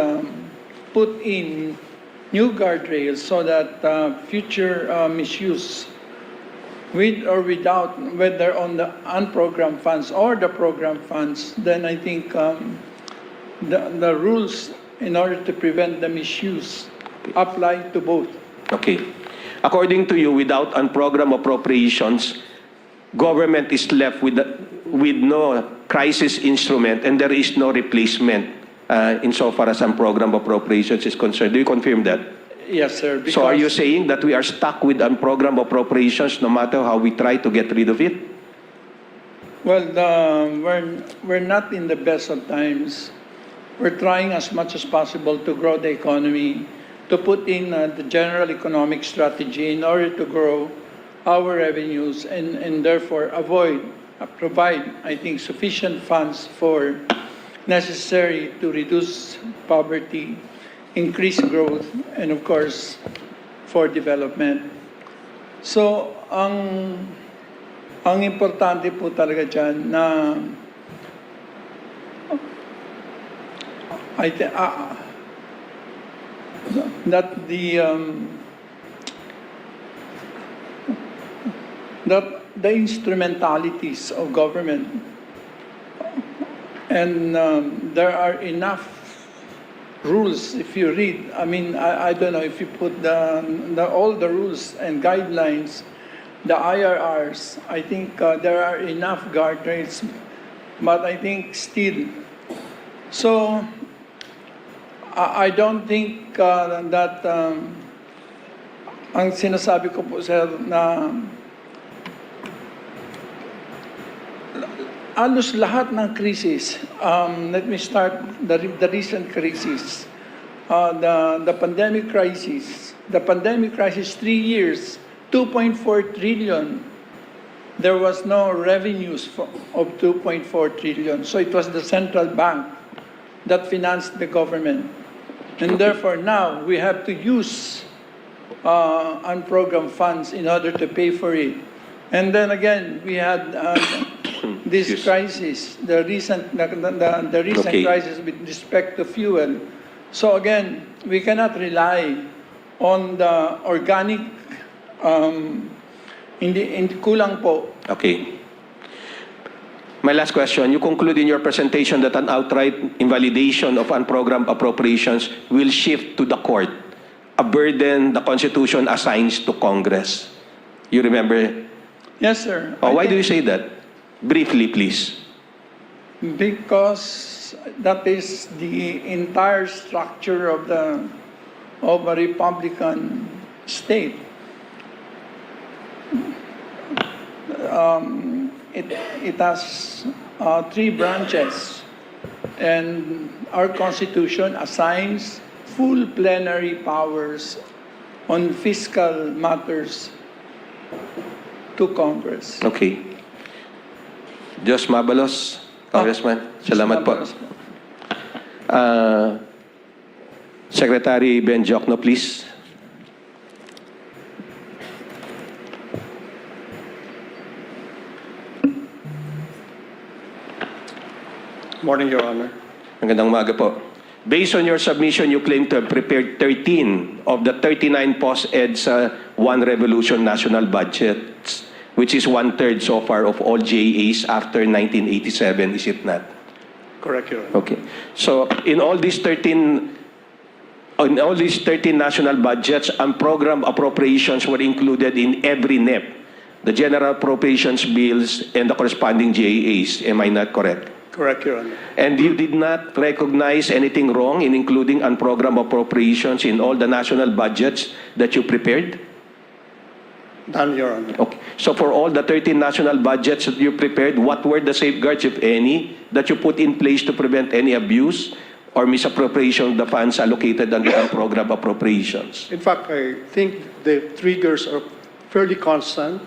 put in new guardrails so that future misuse, with or without, whether on the unprogrammed funds or the programmed funds, then I think the rules in order to prevent the misuse apply to both. Okay. According to you, without unprogrammed appropriations, government is left with no crisis instrument, and there is no replacement insofar as unprogrammed appropriations is concerned. Do you confirm that? Yes, sir. Because So are you saying that we are stuck with unprogrammed appropriations no matter how we try to get rid of it? Well, we're not in the best of times. We're trying as much as possible to grow the economy, to put in the general economic strategy in order to grow our revenues and therefore provide, I think, sufficient funds for necessary to reduce poverty, increase growth, and of course, for development. So, ang importante po talaga dyan na that the instrumentalities of government, and there are enough rules. If you read, I don't know if you put all the rules and guidelines, the IRRs, I think there are enough guardrails, but I think still. So I don't think that ang sinasabi ko po, sir, na halos lahat ng crisis, let me start the recent crisis, the pandemic crisis. The pandemic crisis, 3 years, 2.4 trillion. There was no revenues of 2.4 trillion. So it was the central bank that financed the government. And therefore now we have to use unprogrammed funds in order to pay for it. And then again, we had this crisis, the recent Okay. crisis with respect to fuel. So again, we cannot rely on the organic, hindi kulang po. Okay. My last question. You conclude in your presentation that an outright invalidation of unprogrammed appropriations will shift to the court, a burden the Constitution assigns to Congress. You remember? Yes, sir. Why do you say that? Briefly, please. Because that is the entire structure of a Republican state. It has 3 branches, and our Constitution assigns full plenary powers on fiscal matters to Congress. Okay. Diyos Mabalos, Congressman. Salamat po. Secretary Ben Jokno, please. Morning, Your Honor. Magandang umaga po. Based on your submission, you claim to have prepared 13 of the 39 post-EDSA One Revolution national budgets, which is 1/3 so far of all GAs after 1987, is it not? Correct, Your Honor. Okay. So in all these 13 national budgets, unprogrammed appropriations were included in every NEP, the General Appropriations Bills, and the corresponding GAAs. Am I not correct? Correct, Your Honor. And you did not recognize anything wrong in including unprogrammed appropriations in all the national budgets that you prepared? None, Your Honor. Okay. So for all the 13 national budgets that you prepared, what were the safeguards, if any, that you put in place to prevent any abuse or misappropriation of the funds allocated under unprogrammed appropriations? In fact, I think the triggers are fairly constant.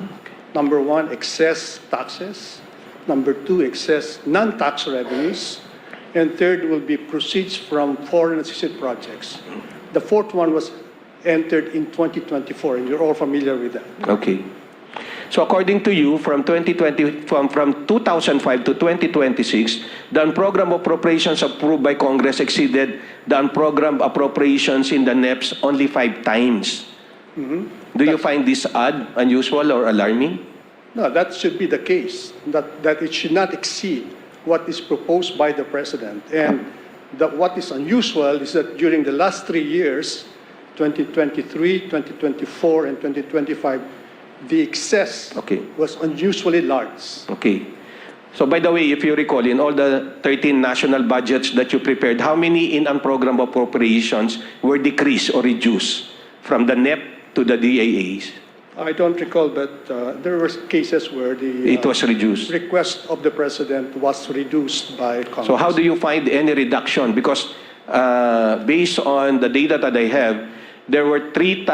Number 1, excess taxes. Number 2, excess non-tax revenues. And third will be proceeds from foreign assisted projects. The fourth one was entered in 2024, and you're all familiar with that. Okay. So according to you, from 2005 to 2026, the unprogrammed appropriations approved by Congress exceeded the unprogrammed appropriations in the NEPs only 5 times. Do you find this odd, unusual, or alarming? No, that should be the case, that it should not exceed what is proposed by the President. And what is unusual is that during the last 3 years, 2023, 2024, and 2025, the excess was unusually large. Okay. So by the way, if you recall, in all the 13 national budgets that you prepared, how many in unprogrammed appropriations were decreased or reduced from the NEP to the DAAs? I don't recall, but there were cases where It was reduced. request of the President was reduced by Congress. So how do you find any reduction? Because based on the data that I have, there were 13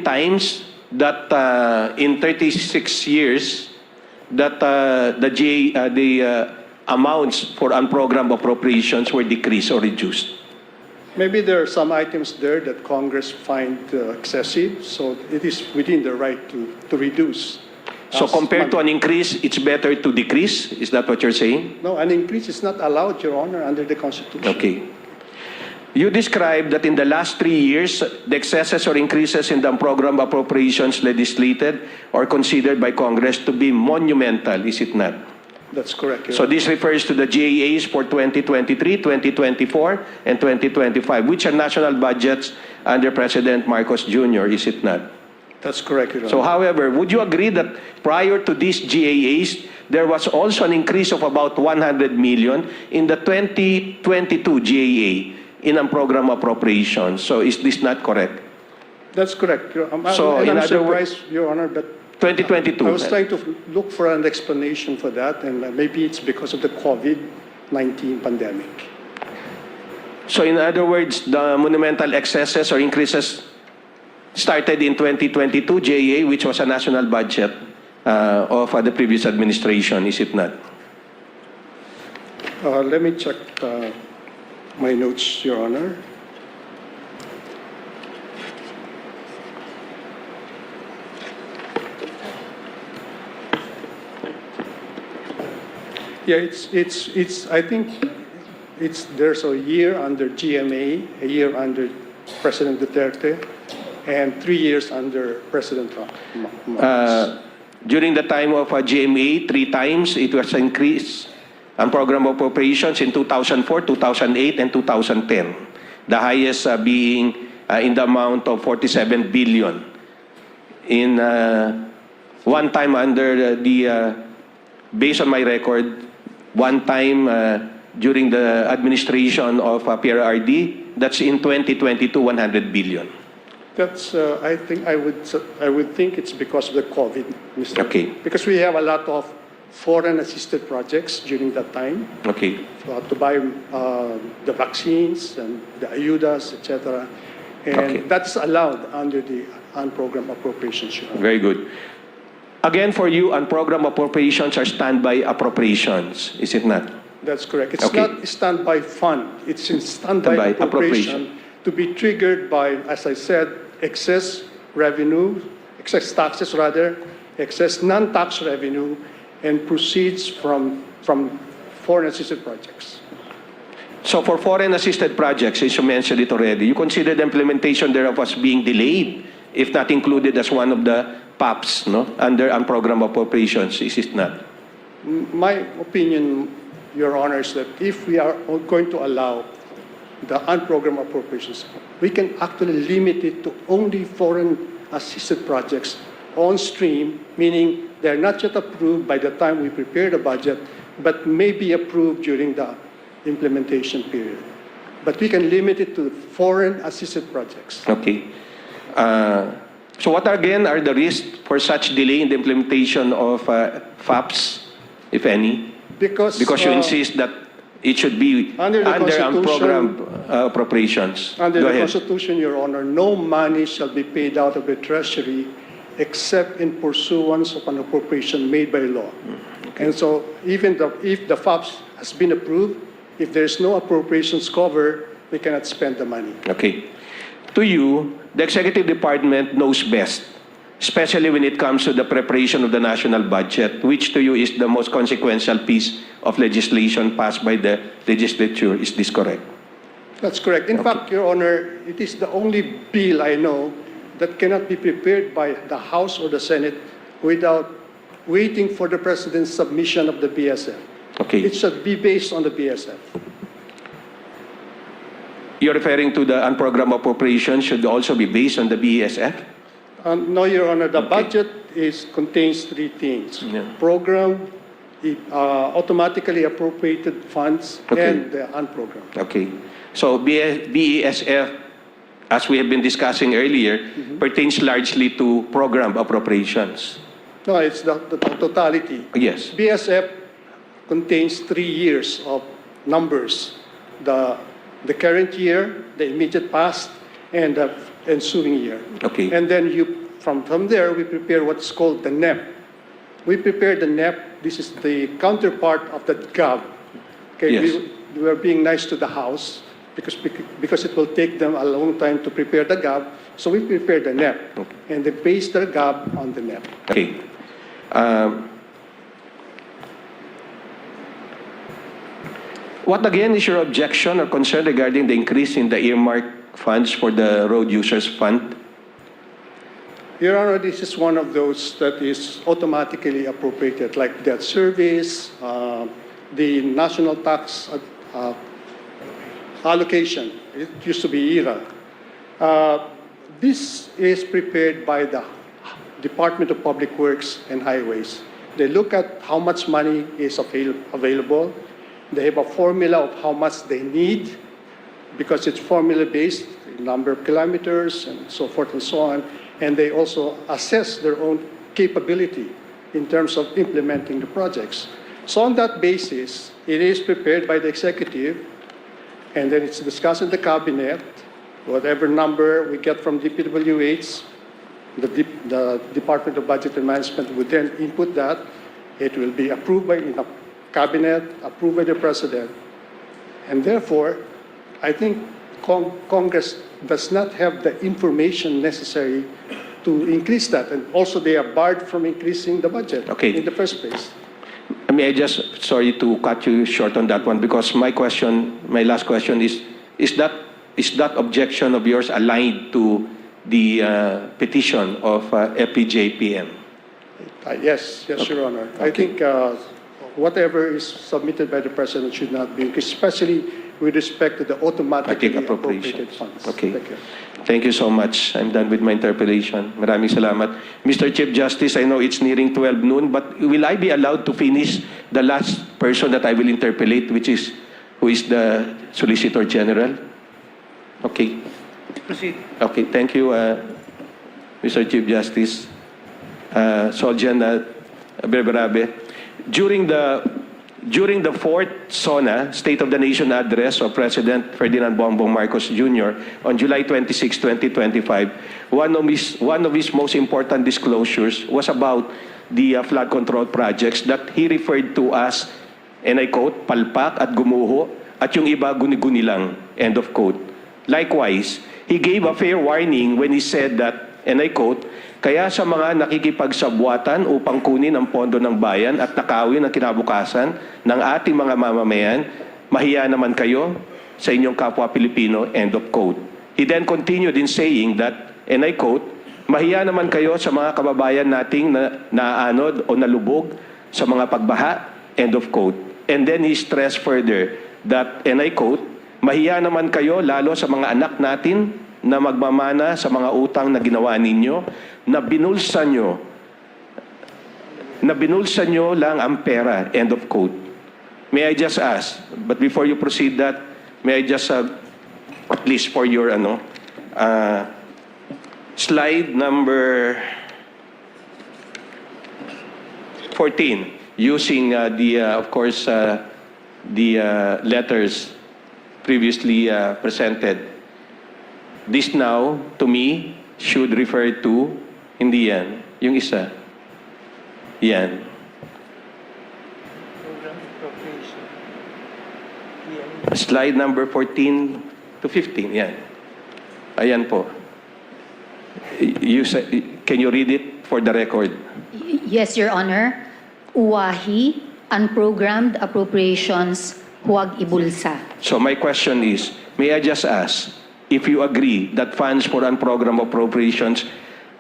times that in 36 years that the amounts for unprogrammed appropriations were decreased or reduced. Maybe there are some items there that Congress find excessive, so it is within the right to reduce. So compared to an increase, it's better to decrease? Is that what you're saying? No, an increase is not allowed, Your Honor, under the Constitution. Okay. You described that in the last 3 years, the excesses or increases in the unprogrammed appropriations legislated or considered by Congress to be monumental, is it not? That's correct, Your So Honor. this refers to the GAAs for 2023, 2024, and 2025, which are national budgets under President Marcos Jr., is it not? That's correct, Your Honor. So however, would you agree that prior to these GAAs, there was also an increase of about 100 million in the 2022 GAA in unprogrammed appropriations? So is this not correct? That's correct. So, I'm in other surprised, Your Honor, but 2022. I was trying to look for an explanation for that, and maybe it's because of the COVID-19 pandemic. So in other words, the monumental excesses or increases started in 2022 JA, which was a national budget of the previous administration, is it not? Let me check my notes, Your Honor. Yeah, I think there's a year under GMA, a year under President Duterte, and 3 years under President Marcos. During the time of GMA, 3 times it was increased ang program appropriations in 2004, 2008, and 2010. The highest being in the amount of 47 billion. In one time under based on my record, one time during the administration of PRRD, that's in 2022, 100 billion. That's I would think it's because of the COVID, Mr. Okay. Because we have a lot of foreign assisted projects during that time. Okay. To buy the vaccines and the ayudas, etc. And Okay. that's allowed under the unprogrammed appropriations. Very good. Again, for you, unprogrammed appropriations are standby appropriations, is it not? That's correct. It's Okay. not standby fund. It's in standby Standby appropriation to be triggered by, as I said, excess revenue, excess taxes rather, excess non-tax revenue, and proceeds from foreign assisted projects. So for foreign assisted projects, as you mentioned it already, you consider the implementation thereof as being delayed, if not included as one of the PAPs, no, under unprogrammed appropriations, is it not? My opinion, Your Honor, is that if we are going to allow the unprogrammed appropriations, we can actually limit it to only foreign assisted projects on stream, meaning they're not yet approved by the time we prepare the budget, but may be approved during the implementation period. But we can limit it to foreign assisted projects. Okay. So what again are the risks for such delay in the implementation of FAPs, if any? Because you insist that it should be under unprogrammed appropriations. Under Go the ahead. Constitution, Your Honor, no money shall be paid out of the Treasury except in pursuance of an appropriation made by law. Okay. And so even if the FAPS has been approved, if there is no appropriations cover, we cannot spend the money. Okay. To you, the Executive Department knows best, especially when it comes to the preparation of the national budget, which to you is the most consequential piece of legislation passed by the legislature. Is this correct? That's correct. In fact, Your Honor, it is the only bill I know that cannot be prepared by the House or the Senate without waiting for the President's submission of the BSF. Okay. It should be based on the BSF. You're referring to the unprogrammed appropriation should also be based on the BSF? No, Your Honor, the budget contains 3 things. Yeah. Program, automatically appropriated funds, Okay. and the unprogrammed. Okay. So BESF, as we have been discussing earlier, pertains largely to program appropriations. No, it's the totality. Yes. BSF contains 3 years of numbers. The current year, the immediate past, and the ensuing year. Okay. And then from there, we prepare what's called the NEP. We prepare the NEP. This is the counterpart of the GAB. Okay, Yes. we are being nice to the House because it will take them a long time to prepare the GAB. So we prepare the NEP, Okay. and they base their GAB on the NEP. Okay. What again is your objection or concern regarding the increase in the earmark funds for the road users fund? Your Honor, this is one of those that is automatically appropriated, like debt service, the national tax allocation. It used to be IRA. This is prepared by the Department of Public Works and Highways. They look at how much money is available. They have a formula of how much they need, because it's formula-based, number of kilometers and so forth and so on. And they also assess their own capability in terms of implementing the projects. So on that basis, it is prepared by the executive, and then it's discussed in the cabinet. Whatever number we get from DPWH, the Department of Budget and Management would then input that. It will be approved by the cabinet, approved by the president, and therefore, I think Congress does not have the information necessary to increase that, and also they are barred from increasing the budget in the first place. May I just, sorry to cut you short on that one, because my last question is that objection of yours aligned to the petition of FPJPM? Yes, Your Honor. Okay. I think whatever is submitted by the president should not be, especially with respect to the automatically appropriated funds. Okay. Thank you. Thank you so much. I'm done with my interpellation. Maraming salamat. Mr. Chief Justice, I know it's nearing 12 noon, but will I be allowed to finish the last person that I will interpellate, who is the Solicitor General? Okay. Proceed. Okay, thank you, Mr. Chief Justice. Soljan Berberabe. During the fourth SONA, State of the Nation Address of President Ferdinand Bongbong Marcos Jr. on July 26, 2025, one of his most important disclosures was about the flood control projects that he referred to as, and I quote, palpak at gumuho, at yung iba guni-guni lang, end of quote. Likewise, he gave a fair warning when he said that, and I quote, kaya sa mga nakikipagsabwatan upang kunin ang pondo ng bayan at nakawin ang kinabukasan ng ating mga mamamayan, mahiya naman kayo sa inyong kapwa Pilipino, end of quote. He then continued in saying that, and I quote, mahiya naman kayo sa mga kababayan nating naanod o nalubog sa mga pagbaha, end of quote. And then he stressed further that, and I quote, mahiya naman kayo lalo sa mga anak natin na magmamana sa mga utang na ginawa ninyo, na binulsa nyo lang ang pera, end of quote. May I just ask, but before you proceed that, may I just, at least for your, slide number 14, using of course, the letters previously presented. This now, to me, should refer to, hindi yan, yung isa. Yan. Slide number 14 to 15, yan. Ayan po. Can you read it for the record? Yes, Your Honor. Uwahi, unprogrammed appropriations, huwag ibulsa. So my question is, may I just ask, if you agree that funds for unprogrammed appropriations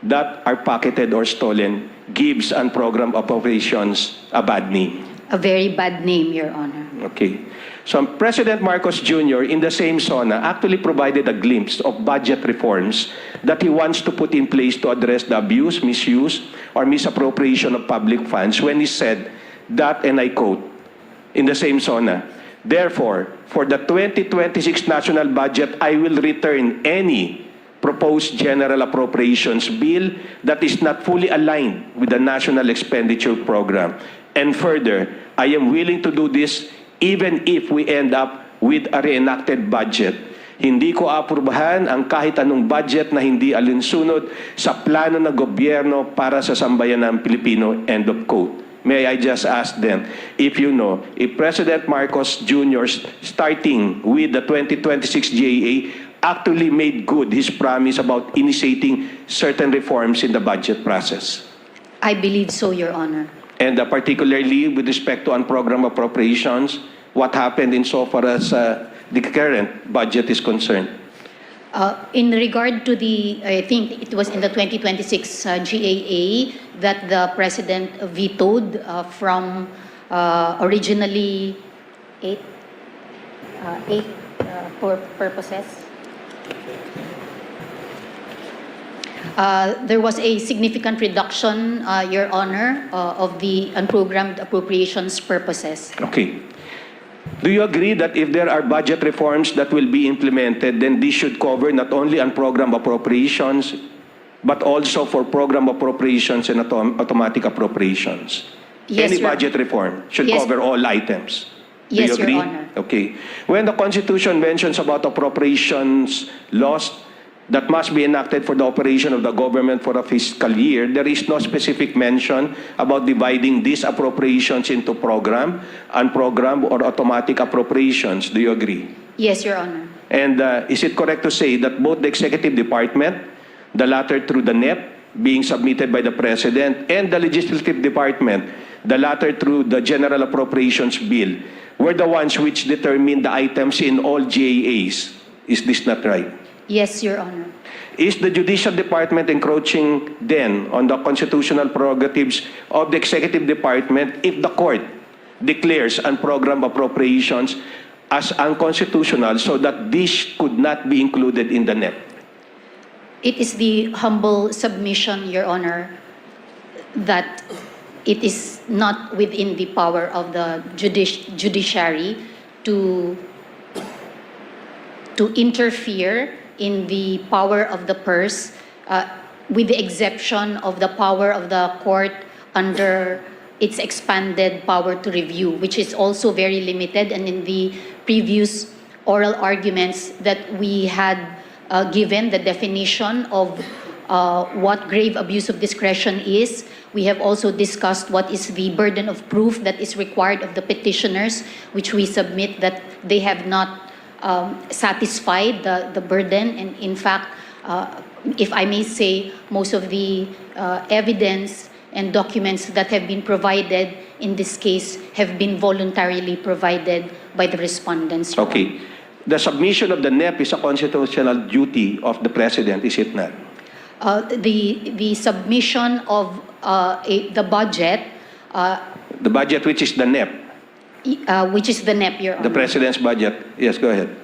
that are pocketed or stolen gives unprogrammed appropriations a bad name? A very bad name, Your Honor. Okay. So President Marcos Jr. in the same SONA actually provided a glimpse of budget reforms that he wants to put in place to address the abuse, misuse, or misappropriation of public funds when he said that, and I quote, in the same SONA, therefore, for the 2026 national budget, I will return any proposed general appropriations bill that is not fully aligned with the national expenditure program. And further, I am willing to do this even if we end up with a reenacted budget. Hindi ko aprubahan ang kahit anong budget na hindi alinsunod sa plano ng gobyerno para sa sambayanang Pilipino, end of quote. May I just ask then, if you know, if President Marcos Jr. starting with the 2026 GAA actually made good his promise about initiating certain reforms in the budget process? I believe so, Your Honor. And particularly with respect to unprogrammed appropriations, what happened insofar as the current budget is concerned? In regard to the, I think it was in the 2026 GAA that the President vetoed from originally eight purposes. There was a significant reduction, Your Honor, of the unprogrammed appropriations purposes. Okay. Do you agree that if there are budget reforms that will be implemented, then this should cover not only unprogrammed appropriations, but also for program appropriations and automatic appropriations. Yes, Any Your- budget reform should Yes. cover all items. Do Yes, you Your agree? Honor. Okay. When the Constitution mentions about appropriations laws that must be enacted for the operation of the government for a fiscal year, there is no specific mention about dividing these appropriations into program, unprogram, or automatic appropriations. Do you agree? Yes, Your Honor. And is it correct to say that both the executive department, the latter through the NEP being submitted by the President, and the legislative department, the latter through the General Appropriations Bill, were the ones which determined the items in all GAAs? Is this not right? Yes, Your Honor. Is the Judicial Department encroaching then on the constitutional prerogatives of the Executive Department if the court declares unprogrammed appropriations as unconstitutional so that this could not be included in the NEP? It is the humble submission, Your Honor, that it is not within the power of the judiciary to interfere in the power of the purse, with the exception of the power of the court under its expanded power to review, which is also very limited. And in the previous oral arguments that we had given the definition of what grave abuse of discretion is, we have also discussed what is the burden of proof that is required of the petitioners, which we submit that they have not satisfied the burden. And in fact, if I may say, most of the evidence and documents that have been provided in this case have been voluntarily provided by the respondents. Your Okay. Honor. The submission of the NEP is a constitutional duty of the President, is it not? The submission of the budget, The budget, which is the NEP, which is the NEP, Your Honor. the President's budget. Yes, go ahead.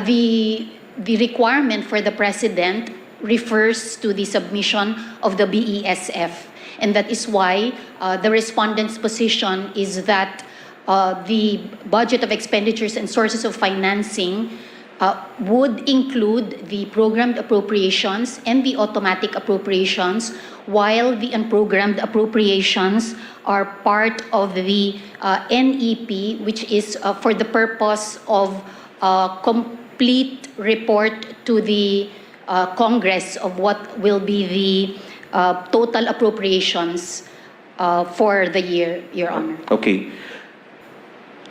The requirement for the President refers to the submission of the BESF. And that is why the respondent's position is that the budget of expenditures and sources of financing would include the programmed appropriations and the automatic appropriations, while the unprogrammed appropriations are part of the NEP, which is for the purpose of complete report to the Congress of what will be the total appropriations for the year, Your Honor. Okay.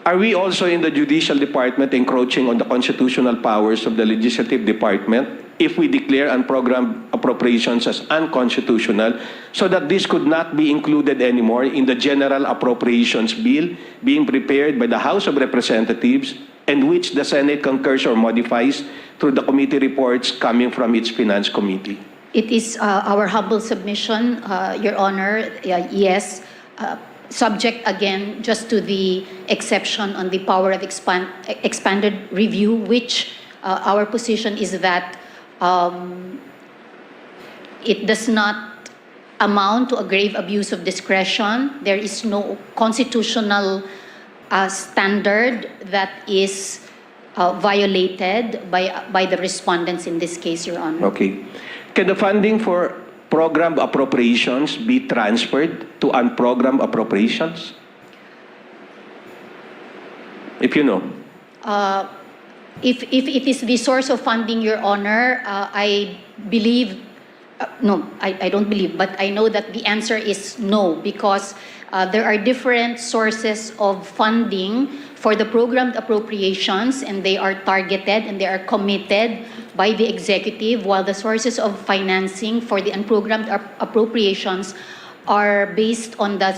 Are we also in the Judicial Department encroaching on the constitutional powers of the Legislative Department if we declare unprogrammed appropriations as unconstitutional so that this could not be included anymore in the General Appropriations Bill being prepared by the House of Representatives and which the Senate concurs or modifies through the committee reports coming from its Finance Committee? It is our humble submission, Your Honor, yes, subject again just to the exception on the power of expanded review, which our position is that it does not amount to a grave abuse of discretion. There is no constitutional standard that is violated by the respondents in this case, Your Honor. Okay. Can the funding for programmed appropriations be transferred to unprogrammed appropriations? If you know. If it is the source of funding, Your Honor, I believe, no, I don't believe, but I know that the answer is no, because there are different sources of funding for the programmed appropriations, and they are targeted and they are committed by the executive, while the sources of financing for the unprogrammed appropriations are based on the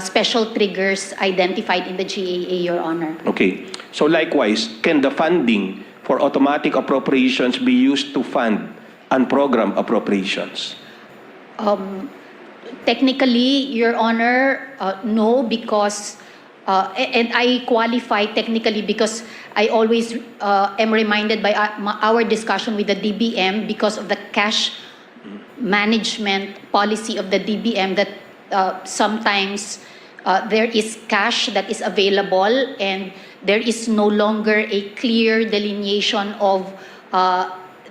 special triggers identified in the GAA, Your Honor. Okay. So likewise, can the funding for automatic appropriations be used to fund unprogrammed appropriations? Technically, Your Honor, no, because, and I qualify technically because I always am reminded by our discussion with the DBM because of the cash management policy of the DBM that sometimes there is cash that is available and there is no longer a clear delineation of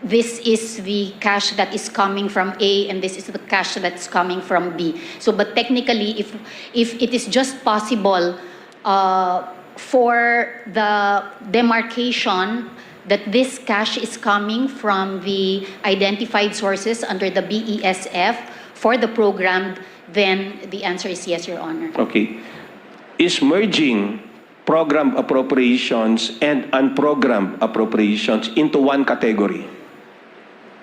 this is the cash that is coming from A and this is the cash that's coming from B. So, but technically, if it is just possible for the demarcation that this cash is coming from the identified sources under the BESF for the program, then the answer is yes, Your Honor. Okay. Is merging program appropriations and unprogrammed appropriations into one category,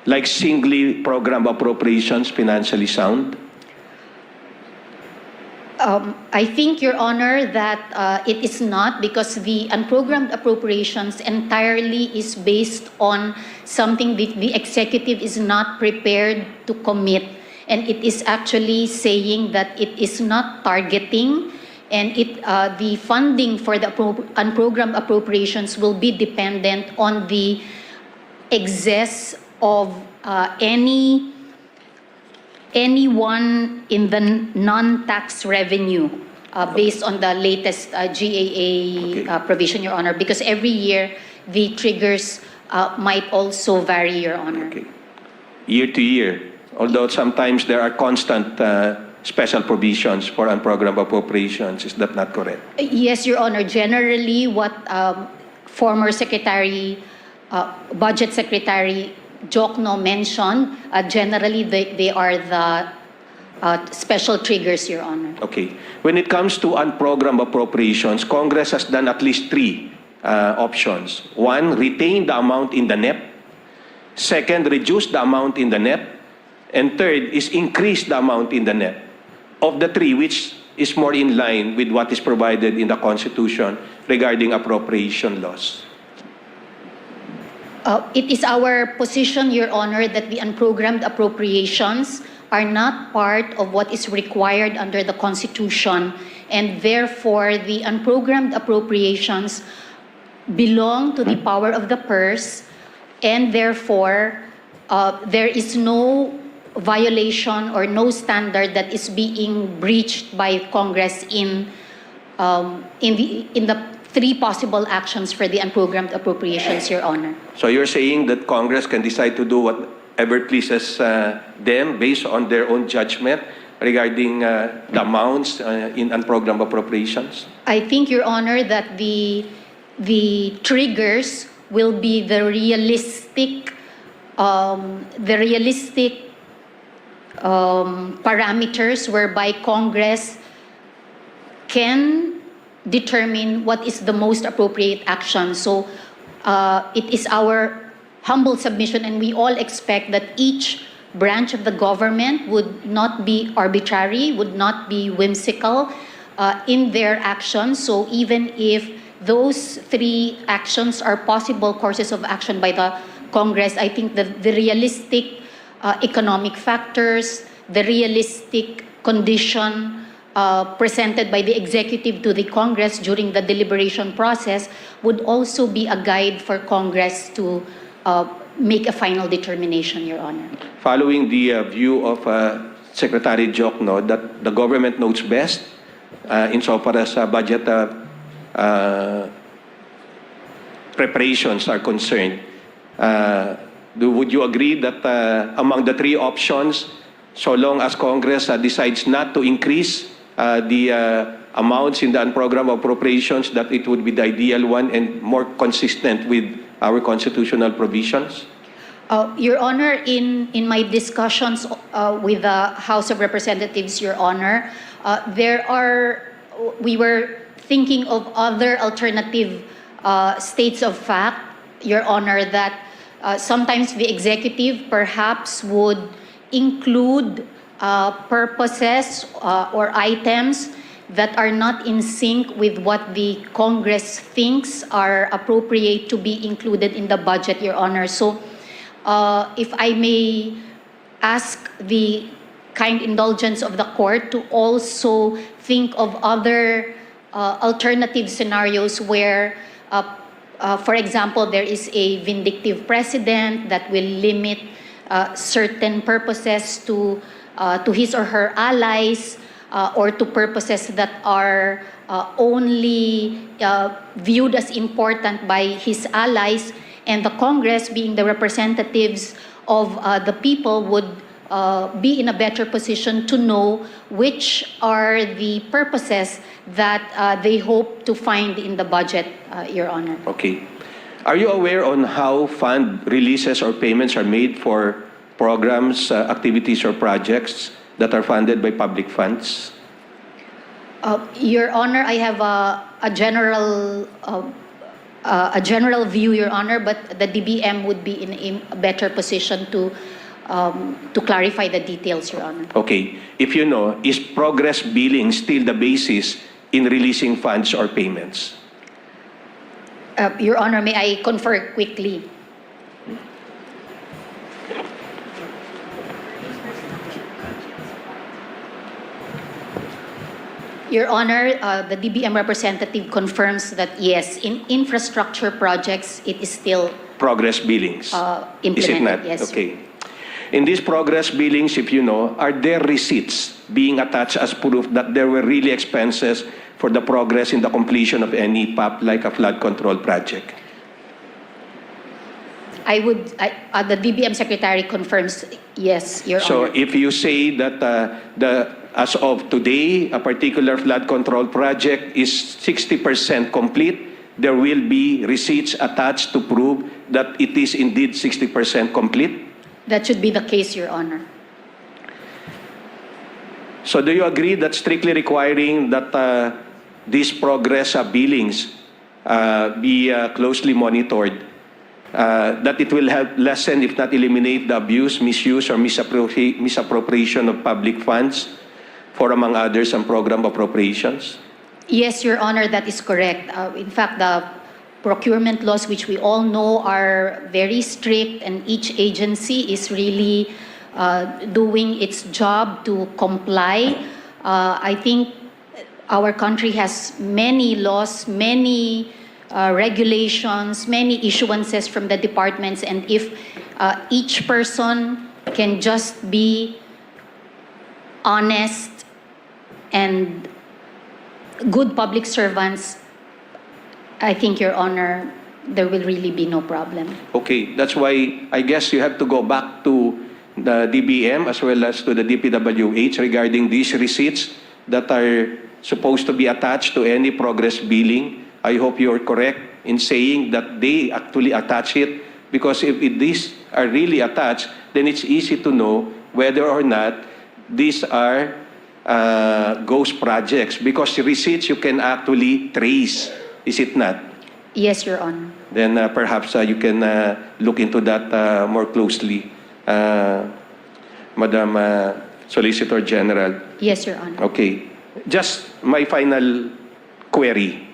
like singly program appropriations, financially sound? I think, Your Honor, that it is not, because the unprogrammed appropriations entirely is based on something that the executive is not prepared to commit. And it is actually saying that it is not targeting, and the funding for the unprogrammed appropriations will be dependent on the excess of anyone in the non-tax revenue based on the latest GAA provision, Your Honor, because every year the triggers might also vary, Your Honor. Okay. Year to year, although sometimes there are constant special provisions for unprogrammed appropriations. Is that not correct? Yes, Your Honor. Generally, what former Budget Secretary Jokno mentioned, generally they are the special triggers, Your Honor. Okay. When it comes to unprogrammed appropriations, Congress has done at least three options. One, retain the amount in the NEP. Second, reduce the amount in the NEP. And third is increase the amount in the NEP. Of the three, which is more in line with what is provided in the Constitution regarding appropriation laws? It is our position, Your Honor, that the unprogrammed appropriations are not part of what is required under the Constitution, and therefore the unprogrammed appropriations belong to the power of the purse, and therefore there is no violation or no standard that is being breached by Congress in the three possible actions for the unprogrammed appropriations, Your Honor. So you're saying that Congress can decide to do whatever pleases them based on their own judgment regarding the amounts in unprogrammed appropriations? I think, Your Honor, that the triggers will be the realistic parameters whereby Congress can determine what is the most appropriate action. So it is our humble submission, and we all expect that each branch of the government would not be arbitrary, would not be whimsical in their actions. So even if those three actions are possible courses of action by the Congress, I think the realistic economic factors, the realistic condition presented by the executive to the Congress during the deliberation process would also be a guide for Congress to make a final determination, Your Honor. Following the view of Secretary Jokno that the government knows best insofar as budget preparations are concerned, would you agree that among the three options, so long as Congress decides not to increase the amounts in the unprogrammed appropriations, that it would be the ideal one and more consistent with our constitutional provisions? Your Honor, in my discussions with the House of Representatives, Your Honor, we were thinking of other alternative states of fact, Your Honor, that sometimes the executive perhaps would include purposes or items that are not in sync with what the Congress thinks are appropriate to be included in the budget, Your Honor. So if I may ask the kind indulgence of the court to also think of other alternative scenarios where, for example, there is a vindictive president that will limit certain purposes to his or her allies, or to purposes that are only viewed as important by his allies, and the Congress, being the representatives of the people, would be in a better position to know which are the purposes that they hope to find in the budget, Your Honor. Okay. Are you aware on how fund releases or payments are made for programs, activities, or projects that are funded by public funds? Your Honor, I have a general view, Your Honor, but the DBM would be in a better position to clarify the details, Your Honor. Okay. If you know, is progress billing still the basis in releasing funds or payments? Your Honor, may I confer quickly? Your Honor, the DBM representative confirms that yes, in infrastructure projects, it is still Progress billings. implemented. Is it not? Yes. Okay. In these progress billings, if you know, are there receipts being attached as proof that there were really expenses for the progress in the completion of any PAP, like a flood control project? The DBM secretary confirms yes, Your So Honor. if you say that as of today, a particular flood control project is 60% complete, there will be receipts attached to prove that it is indeed 60% complete? That should be the case, Your Honor. So do you agree that strictly requiring that these progress billings be closely monitored, that it will help lessen, if not eliminate, the abuse, misuse, or misappropriation of public funds for, among others, some program appropriations? Yes, Your Honor, that is correct. In fact, the procurement laws, which we all know are very strict, and each agency is really doing its job to comply. I think our country has many laws, many regulations, many issuances from the departments, and if each person can just be honest and good public servants, I think, Your Honor, there will really be no problem. Okay, that's why I guess you have to go back to the DBM as well as to the DPWH regarding these receipts that are supposed to be attached to any progress billing. I hope you're correct in saying that they actually attach it, because if these are really attached, then it's easy to know whether or not these are ghost projects, because receipts you can actually trace, is it not? Yes, Your Honor. Then perhaps you can look into that more closely, Madam Solicitor General. Yes, Your Honor. Okay. Just my final query.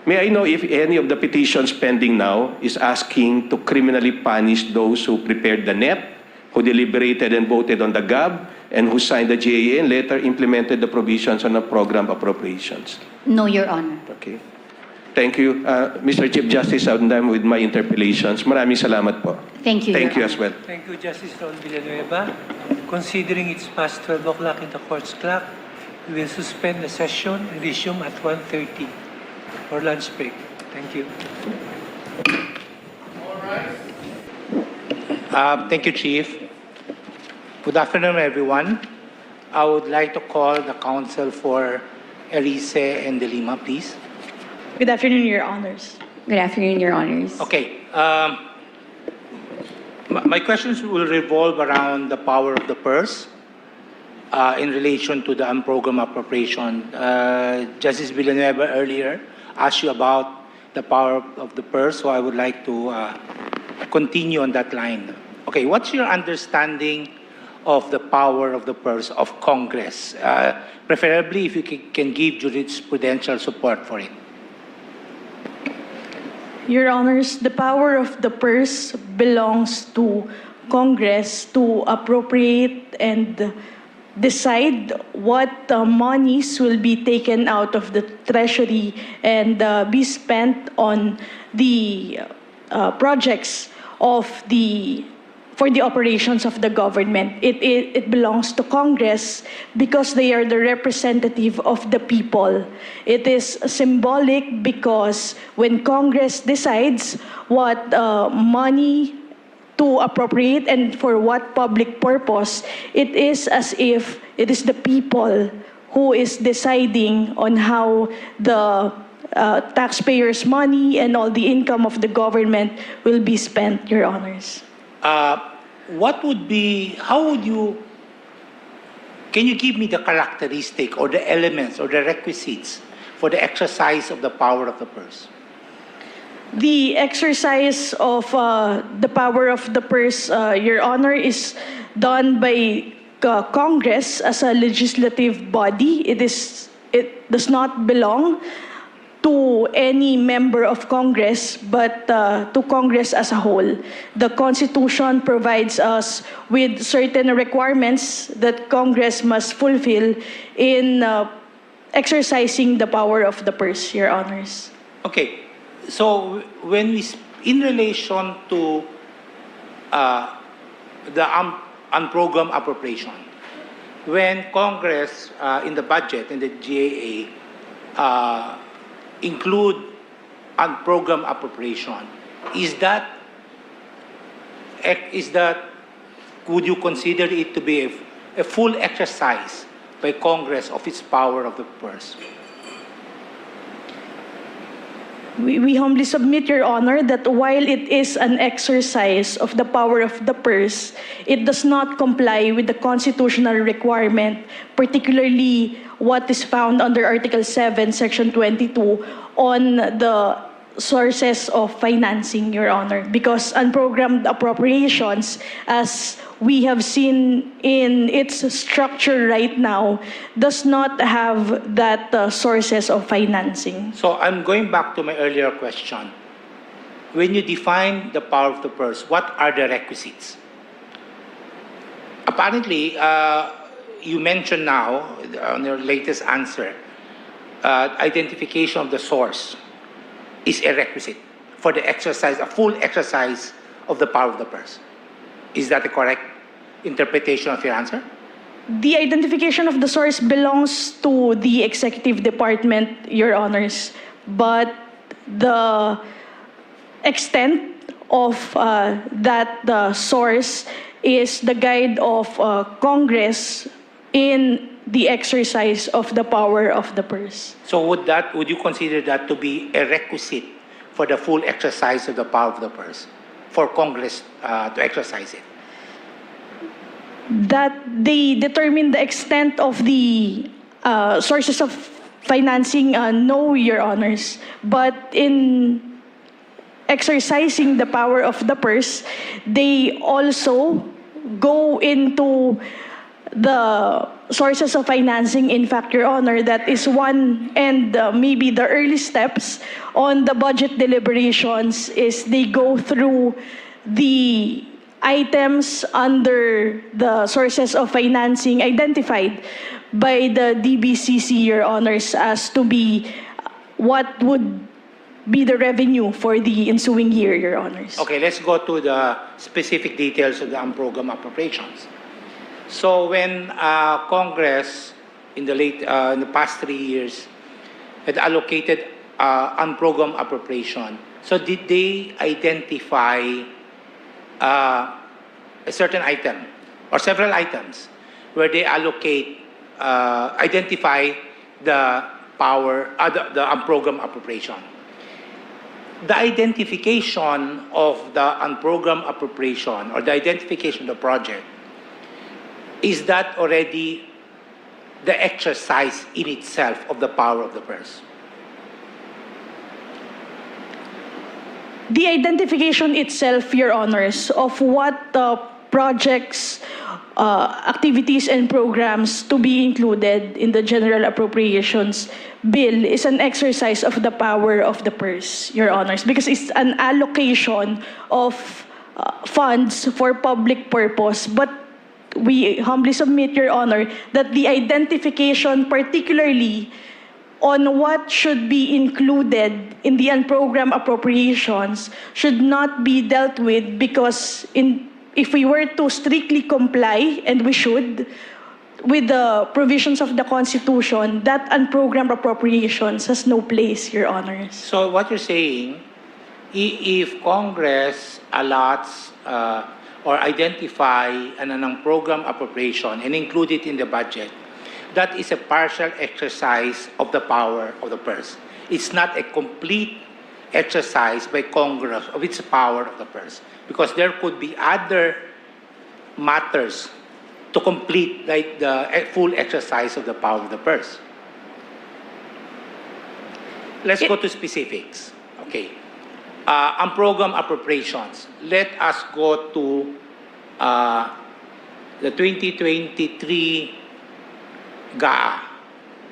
May I know if any of the petitions pending now is asking to criminally punish those who prepared the NEP, who deliberated and voted on the GAB, and who signed the GAA and later implemented the provisions on the program appropriations? No, Your Honor. Okay. Thank you. Mr. Chief Justice, I'm done with my interpellations. Maraming salamat po. Thank you, Thank you Your as well. Thank you, Justice Raul Villanueva. Considering it's past 12 o'clock in the court's clock, we will suspend the session and resume at 1:30 for lunch break. Thank you. Thank you, Chief. Good afternoon, everyone. I would like to call the counsel for Erice and De Lima, please. Good afternoon, Your Honors. Good afternoon, Your Honors. Okay. My questions will revolve around the power of the purse in relation to the unprogrammed appropriation. Justice Villanueva earlier asked you about the power of the purse, so I would like to continue on that line. Okay, what's your understanding of the power of the purse of Congress? Preferably if you can give jurisprudential support for it. Your Honors, the power of the purse belongs to Congress to appropriate and decide what monies will be taken out of the Treasury and be spent on the projects of the for the operations of the government. It belongs to Congress because they are the representative of the people. It is symbolic because when Congress decides what money to appropriate and for what public purpose, it is as if it is the people who is deciding on how the taxpayers' money and all the income of the government will be spent, Your Honors. What would be, how would you, can you give me the characteristic or the elements or the requisites for the exercise of the power of the purse? The exercise of the power of the purse, Your Honor, is done by Congress as a legislative body. It does not belong to any member of Congress, but to Congress as a whole. The Constitution provides us with certain requirements that Congress must fulfill in exercising the power of the purse, Your Honors. Okay, so when we, in relation to the unprogrammed appropriation, when Congress in the budget, in the GAA, include unprogrammed appropriation, would you consider it to be a full exercise by Congress of its power of the purse? We humbly submit, Your Honor, that while it is an exercise of the power of the purse, it does not comply with the constitutional requirement, particularly what is found under Article 7, Section 22, on the sources of financing, Your Honor. Because unprogrammed appropriations, as we have seen in its structure right now, does not have that sources of financing. So I'm going back to my earlier question. When you define the power of the purse, what are the requisites? Apparently, you mentioned now, on your latest answer, identification of the source is a requisite for the exercise, a full exercise of the power of the purse. Is that the correct interpretation of your answer? The identification of the source belongs to the executive department, Your Honors, but the extent of that source is the guide of Congress in the exercise of the power of the purse. So would you consider that to be a requisite for the full exercise of the power of the purse, for Congress to exercise it? That they determine the extent of the sources of financing, no, Your Honors. But in exercising the power of the purse, they also go into the sources of financing. In fact, Your Honor, that is one, and maybe the early steps on the budget deliberations is they go through the items under the sources of financing identified by the DBCC, Your Honors, as to be what would be the revenue for the ensuing year, Your Honors. Okay, let's go to the specific details of the unprogrammed appropriations. So when Congress in the past 3 years had allocated unprogrammed appropriation, so did they identify a certain item or several items where they identify the power, the unprogrammed appropriation? The identification of the unprogrammed appropriation or the identification of the project, is that already the exercise in itself of the power of the purse? The identification itself, Your Honors, of what projects, activities, and programs to be included in the General Appropriations Bill is an exercise of the power of the purse, Your Honors, because it's an allocation of funds for public purpose. But we humbly submit, Your Honor, that the identification particularly on what should be included in the unprogrammed appropriations should not be dealt with, because in if we were to strictly comply, and we should, with the provisions of the Constitution, that unprogrammed appropriations has no place, Your Honors. So what you're saying, if Congress allots or identify an program appropriation and include it in the budget, that is a partial exercise of the power of the purse. It's not a complete exercise by Congress of its power of the purse, because there could be other matters to complete like the full exercise of the power of the purse. Let's go to specifics. Okay. On program appropriations, let us go to the 2023 GAA.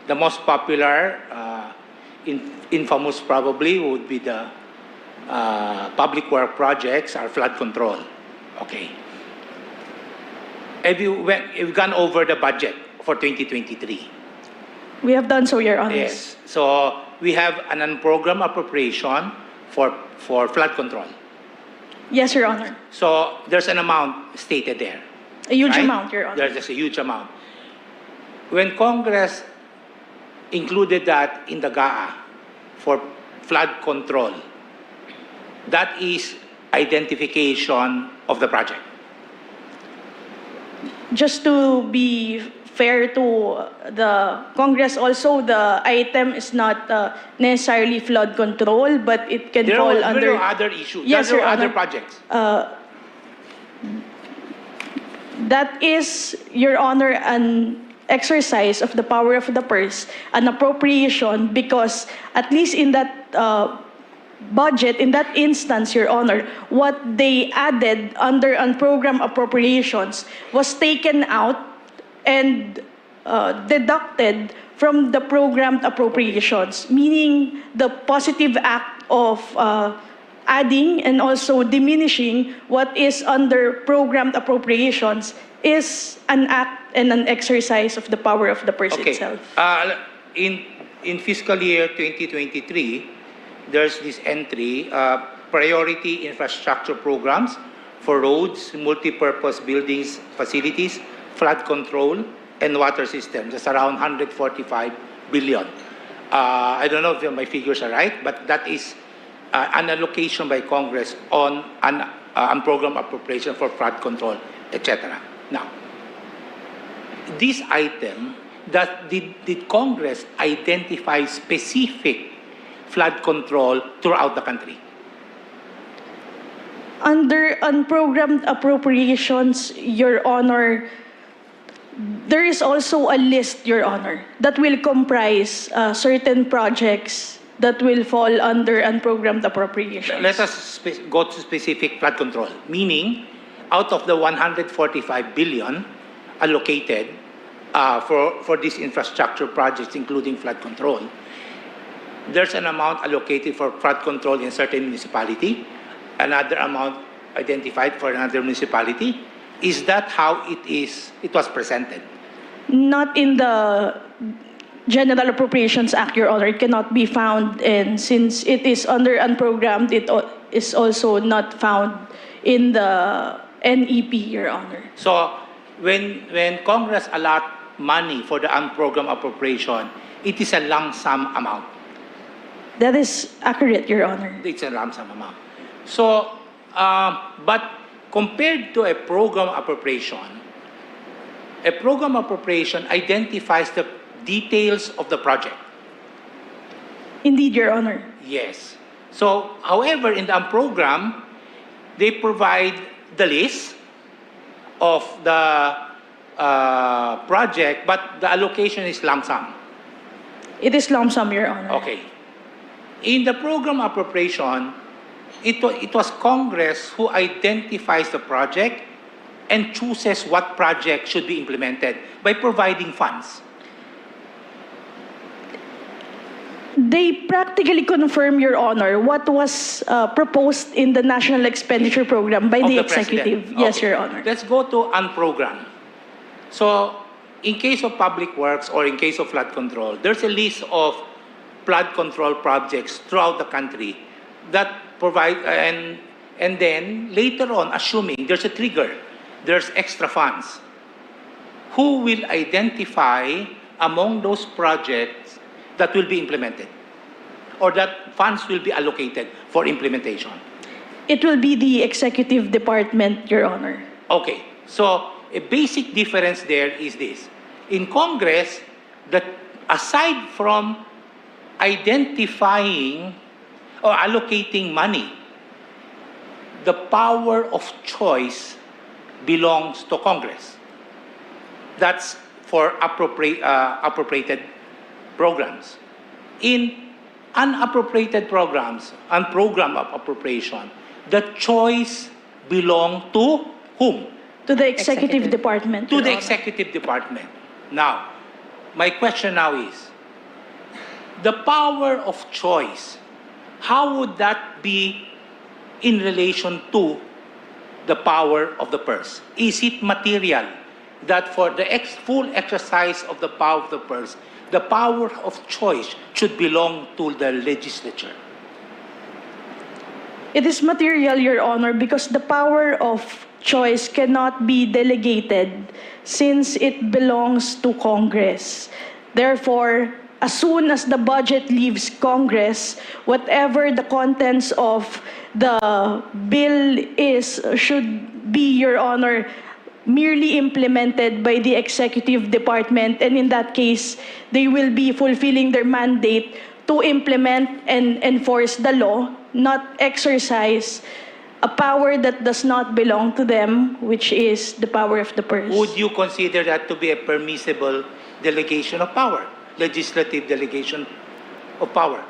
The most popular, infamous probably, would be the public work projects or flood control. Okay. Have you gone over the budget for 2023? We have done so, Your Honors. Yes. So we have an unprogrammed appropriation for flood control. Yes, Your Honor. So there's an amount stated there. A huge right? amount, Your Honor. There's just a huge amount. When Congress included that in the GAA for flood control, that is identification of the project. Just to be fair to the Congress also, the item is not necessarily flood control, but it can fall under... There are other issues. Yes, there Your are other Honor. projects. That is, Your Honor, an exercise of the power of the purse, an appropriation, because at least in that budget, in that instance, Your Honor, what they added under unprogrammed appropriations was taken out and deducted from the programmed appropriations, meaning the positive act of adding and also diminishing what is under programmed appropriations is an act and an exercise of the power of the purse itself. In fiscal year 2023, there's this entry, priority infrastructure programs for roads, multi-purpose buildings, facilities, flood control, and water systems. That's around 145 billion. I don't know if my figures are right, but that is an allocation by Congress on program appropriation for flood control, etc. Now, this item, did Congress identify specific flood control throughout the country? Under unprogrammed appropriations, Your Honor, there is also a list, Your Honor, that will comprise certain projects that will fall under unprogrammed appropriations. Let us go to specific flood control, meaning out of the 145 billion allocated for these infrastructure projects, including flood control, there's an amount allocated for flood control in certain municipality, another amount identified for another municipality. Is that how it was presented? Not in the General Appropriations Act, Your Honor. It cannot be found, and since it is under unprogrammed, it is also not found in the NEP, Your Honor. So when Congress allot money for the unprogrammed appropriation, it is a lump sum amount. That is accurate, Your Honor. It's a lump sum amount. So, but compared to a program appropriation identifies the details of the project. Indeed, Your Honor. Yes. So, however, in the program, they provide the list of the project, but the allocation is lump sum. It is lump sum, Your Honor. Okay. In the program appropriation, it was Congress who identifies the project and chooses what project should be implemented by providing funds. They practically confirm, Your Honor, what was proposed in the National Expenditure Program by the Executive. President. Yes, Okay. Your Honor. Let's go to unprogrammed. So, in case of public works or in case of flood control, there's a list of flood control projects throughout the country that provide and and then later on, assuming there's a trigger, there's extra funds, who will identify among those projects that will be implemented or that funds will be allocated for implementation? It will be the executive department, Your Honor. Okay, so a basic difference there is this. In Congress, that aside from identifying or allocating money, the power of choice belongs to Congress. That's for appropriated programs. In unappropriated programs and program of appropriation, the choice belongs to whom? To the executive department. To Your the Honor. executive department. Now, my question now is, the power of choice, how would that be in relation to the power of the purse? Is it material that for the full exercise of the power of the purse, the power of choice should belong to the legislature? It is material, Your Honor, because the power of choice cannot be delegated since it belongs to Congress. Therefore, as soon as the budget leaves Congress, whatever the contents of the bill is should be, Your Honor, merely implemented by the executive department, and in that case, they will be fulfilling their mandate to implement and enforce the law, not exercise a power that does not belong to them, which is the power of the purse. Would you consider that to be a permissible delegation of power, legislative delegation of power?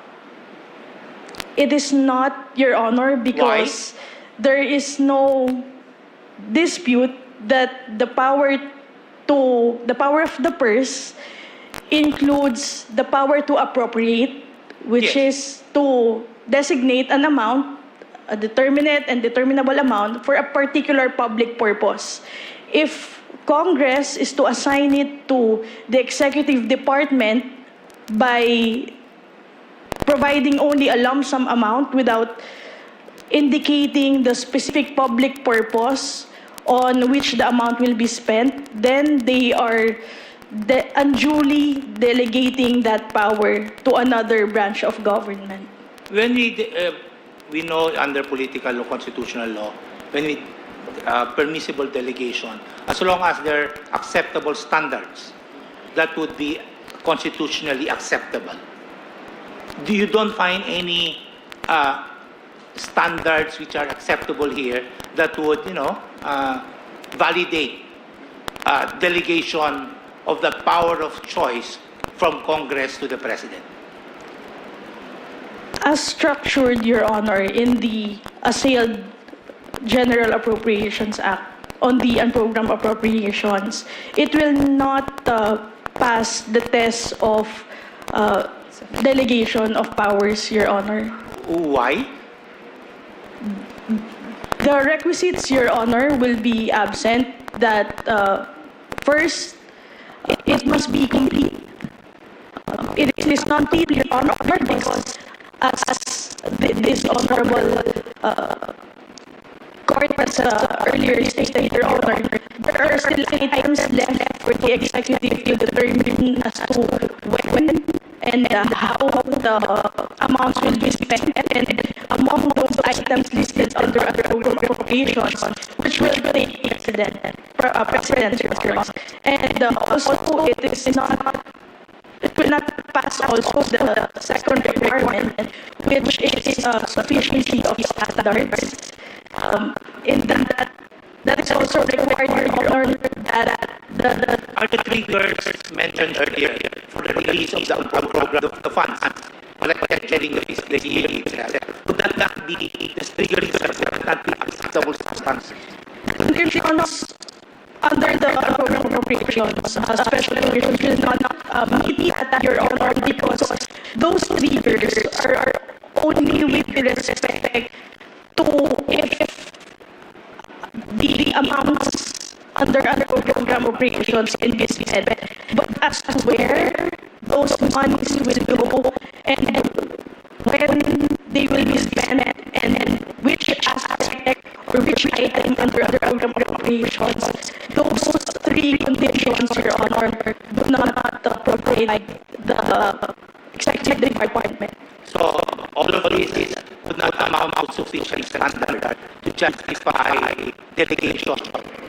It is not, Your Honor, because there is no dispute that the power of the purse includes the power to appropriate, which is to designate an amount, a determinate and determinable amount for a particular public purpose. If Congress is to assign it to the executive department by providing only a lump sum amount without indicating the specific public purpose on which the amount will be spent, then they are unduly delegating that power to another branch of government. When we know under political or constitutional law, when we permissible delegation, as long as there are acceptable standards, that would be constitutionally acceptable. You don't find any standards which are acceptable here that would, validate delegation of the power of choice from Congress to the President? As structured, Your Honor, in the assailed General Appropriations Act on the unprogrammed appropriations, it will not pass the test of delegation of powers, Your Honor. Why? The requisites, Your Honor, will be absent. That first, it must be complete. It is not complete, Your Honor, because as this honorable court has earlier stated, Your Honor, there are still items left for the executive to determine as to when and how the amounts will be spent, and among those items listed under appropriations, which will take precedence, Your Honor. And also, it will not pass also the second requirement, which is sufficiency of standards. In that is also required, Your Honor, that are the triggers mentioned earlier for the release of the program of the funds, like getting the year, would that not be the triggers that not be acceptable substance? Conditions under the program appropriations, special conditions will not meet that, Your Honor, because those triggers are only with respect to if the amounts under program appropriations can be spent, but as to where those monies will go and when they will be spent and which aspect appropriations, those three conditions, Your Honor, do not provide the executive department. So all of this would not amount to sufficient standard to justify delegation,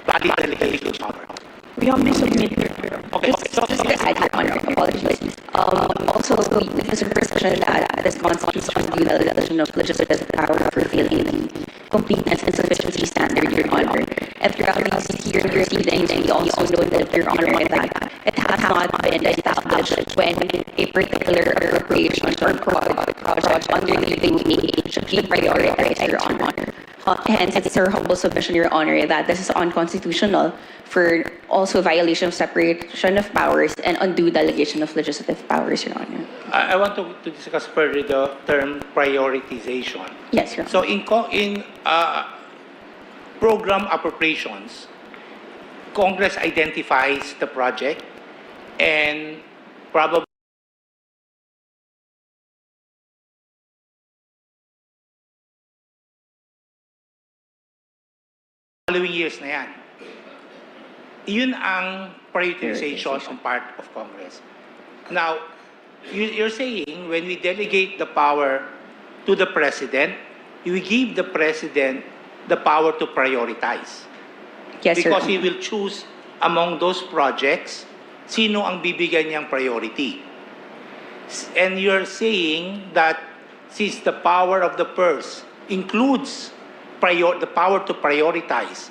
valid delegation power. We humbly submit. Okay. Just to add, Your Honor, apologies. Also, this is a perception that this constitutes undue delegation of legislative power for failing the completeness and sufficiency standard, Your Honor. And throughout these here proceedings, we also noted, Your Honor, that it has not been established when a particular appropriation or project under the UA should be prioritized, Your Honor. Hence, it's our humble submission, Your Honor, that this is unconstitutional for also violation of separation of powers and undue delegation of legislative powers, Your Honor. I want to discuss further the term prioritization. Yes, Your Honor. So in program appropriations, Congress identifies the project and probably following years na yan. Yun ang prioritization on part of Congress. Now, you're saying when we delegate the power to the President, we give the President the power to prioritize. Yes, because Your he will choose among those projects sino ang bibigyan niyang priority. And you're saying that since the power of the purse includes the power to prioritize,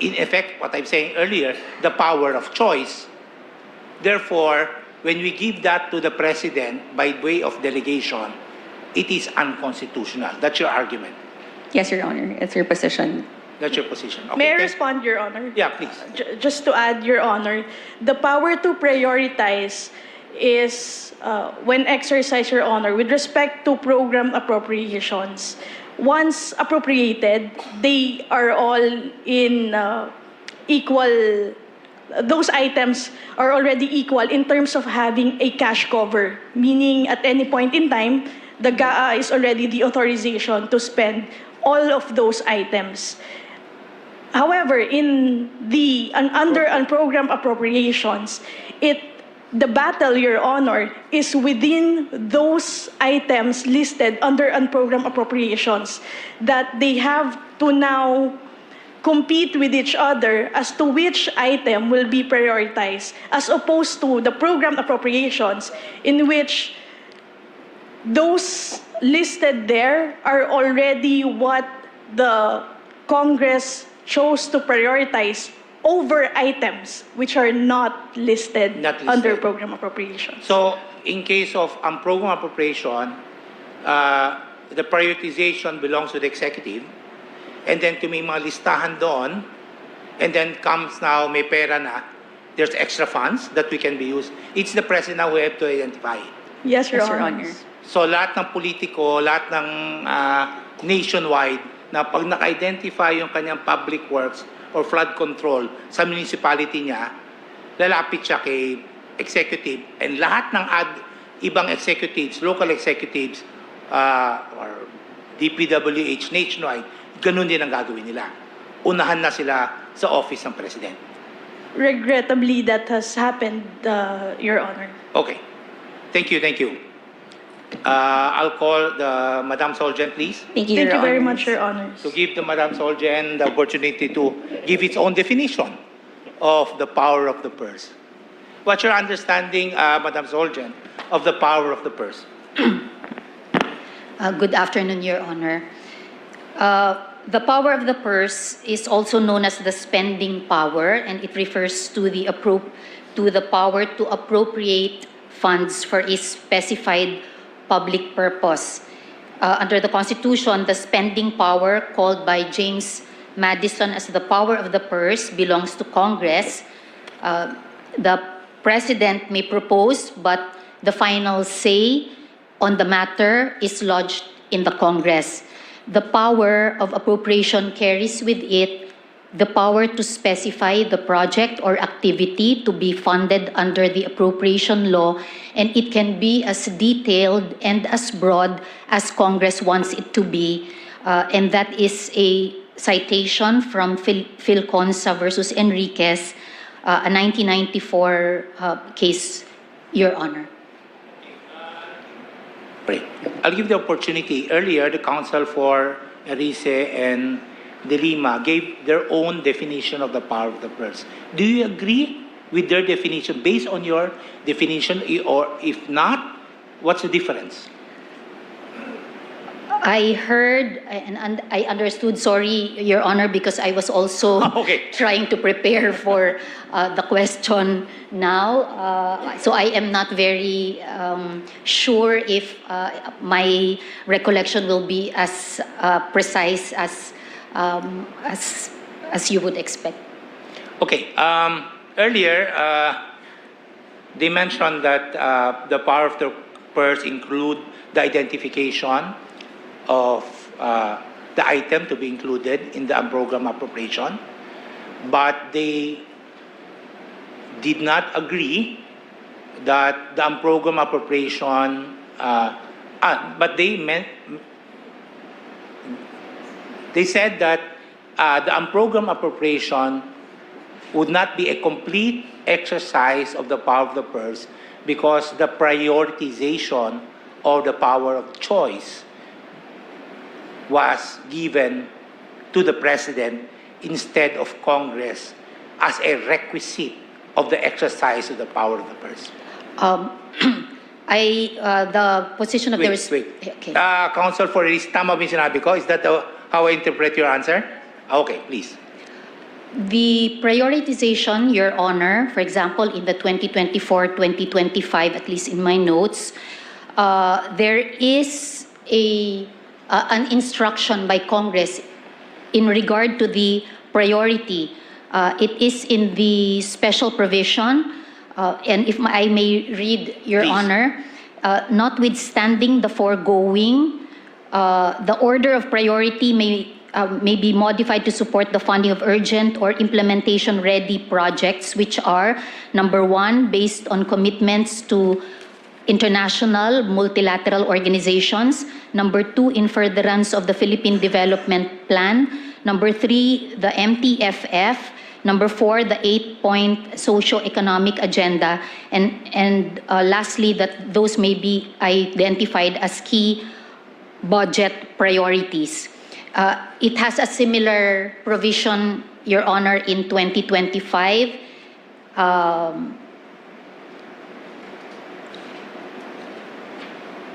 in effect, what I'm saying earlier, the power of choice, therefore, when we give that to the President by way of delegation, it is unconstitutional. That's your argument. Yes, Your Honor. It's your position. That's your position. Okay, May I respond, Your Honor? Yeah, please. Just to add, Your Honor, the power to prioritize is when exercised, Your Honor, with respect to program appropriations. Once appropriated, they are all in equal, those items are already equal in terms of having a cash cover, meaning at any point in time, the GAA is already the authorization to spend all of those items. However, under program appropriations, the battle, Your Honor, is within those items listed under program appropriations that they have to now compete with each other as to which item will be prioritized, as opposed to the program appropriations in which those listed there are already what the Congress chose to prioritize over items which are not listed under program appropriations. So, in case of program appropriation, the prioritization belongs to the executive, and then kung may mga listahan doon, and then comes now, may pera na, there's extra funds that we can be used. It's the President now who have to identify it. Yes, Your Honor. So, lahat ng politiko, lahat ng nationwide, na pag naka-identify yung kanyang public works or flood control sa municipality niya, lalapit siya kay executive, and lahat ng ibang executives, local executives, or DPWH nationwide, ganun din ang gagawin nila. Unahan na sila sa office ng President. Regrettably, that has happened, Your Honor. Okay. Thank you, thank you. I'll call the Madam Solgen, please. Thank you, Thank you very Honors. much, Your Honors. To give the Madam Solgen the opportunity to give its own definition of the power of the purse. What's your understanding, Madam Solgen, of the power of the purse? Good afternoon, Your Honor. The power of the purse is also known as the spending power, and it refers to the power to appropriate funds for a specified public purpose. Under the Constitution, the spending power, called by James Madison as the power of the purse, belongs to Congress. The President may propose, but the final say on the matter is lodged in the Congress. The power of appropriation carries with it the power to specify the project or activity to be funded under the appropriation law, and it can be as detailed and as broad as Congress wants it to be, and that is a citation from Philconsa versus Enriquez, a 1994 case, Your Honor. Right. I'll give the opportunity. Earlier, the counsel for Erice and De Lima gave their own definition of the power of the purse. Do you agree with their definition based on your definition, or if not, what's the difference? I heard and I understood, sorry, Your Honor, because I was also trying to prepare for the question now. So I am not very sure if my recollection will be as precise as you would expect. Okay. Earlier, they mentioned that the power of the purse include the identification of the item to be included in the unprogrammed appropriation, but they did not agree that the unprogrammed appropriation, but they said that the unprogrammed appropriation would not be a complete exercise of the power of the purse because the prioritization of the power of choice was given to the President instead of Congress as a requisite of the exercise of the power of the purse. The position of Wait. Okay. Counsel for Erice, tama ba yung sinabi ko? Is that how I interpret your answer? Okay, please. The prioritization, Your Honor, for example, in the 2024-2025, at least in my notes, there is an instruction by Congress in regard to the priority. It is in the special provision, and if I may read, Your Please. Honor, notwithstanding the foregoing, the order of priority may be modified to support the funding of urgent or implementation-ready projects, which are, number one, based on commitments to international multilateral organizations. Number two, in furtherance of the Philippine Development Plan. Number three, the MTFF. Number four, the 8-point socio-economic agenda. And lastly, that those may be identified as key budget priorities. It has a similar provision, Your Honor, in 2025.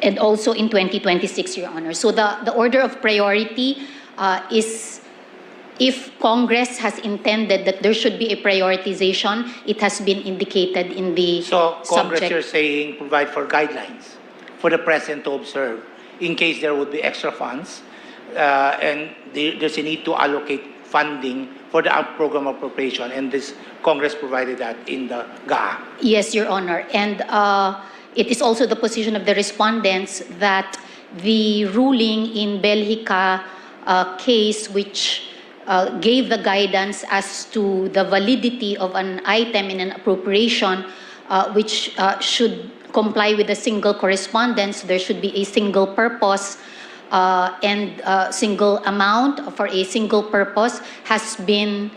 And also in 2026, Your Honor. So the order of priority is, if Congress has intended that there should be a prioritization, it has been indicated in the So Congress, subject. you're saying, provide for guidelines for the President to observe in case there would be extra funds and there's a need to allocate funding for the program appropriation, and this Congress provided that in the GA. Yes, Your Honor. And it is also the position of the respondents that the ruling in Belgica case, which gave the guidance as to the validity of an item in an appropriation, which should comply with a single correspondence, there should be a single purpose and single amount for a single purpose, has been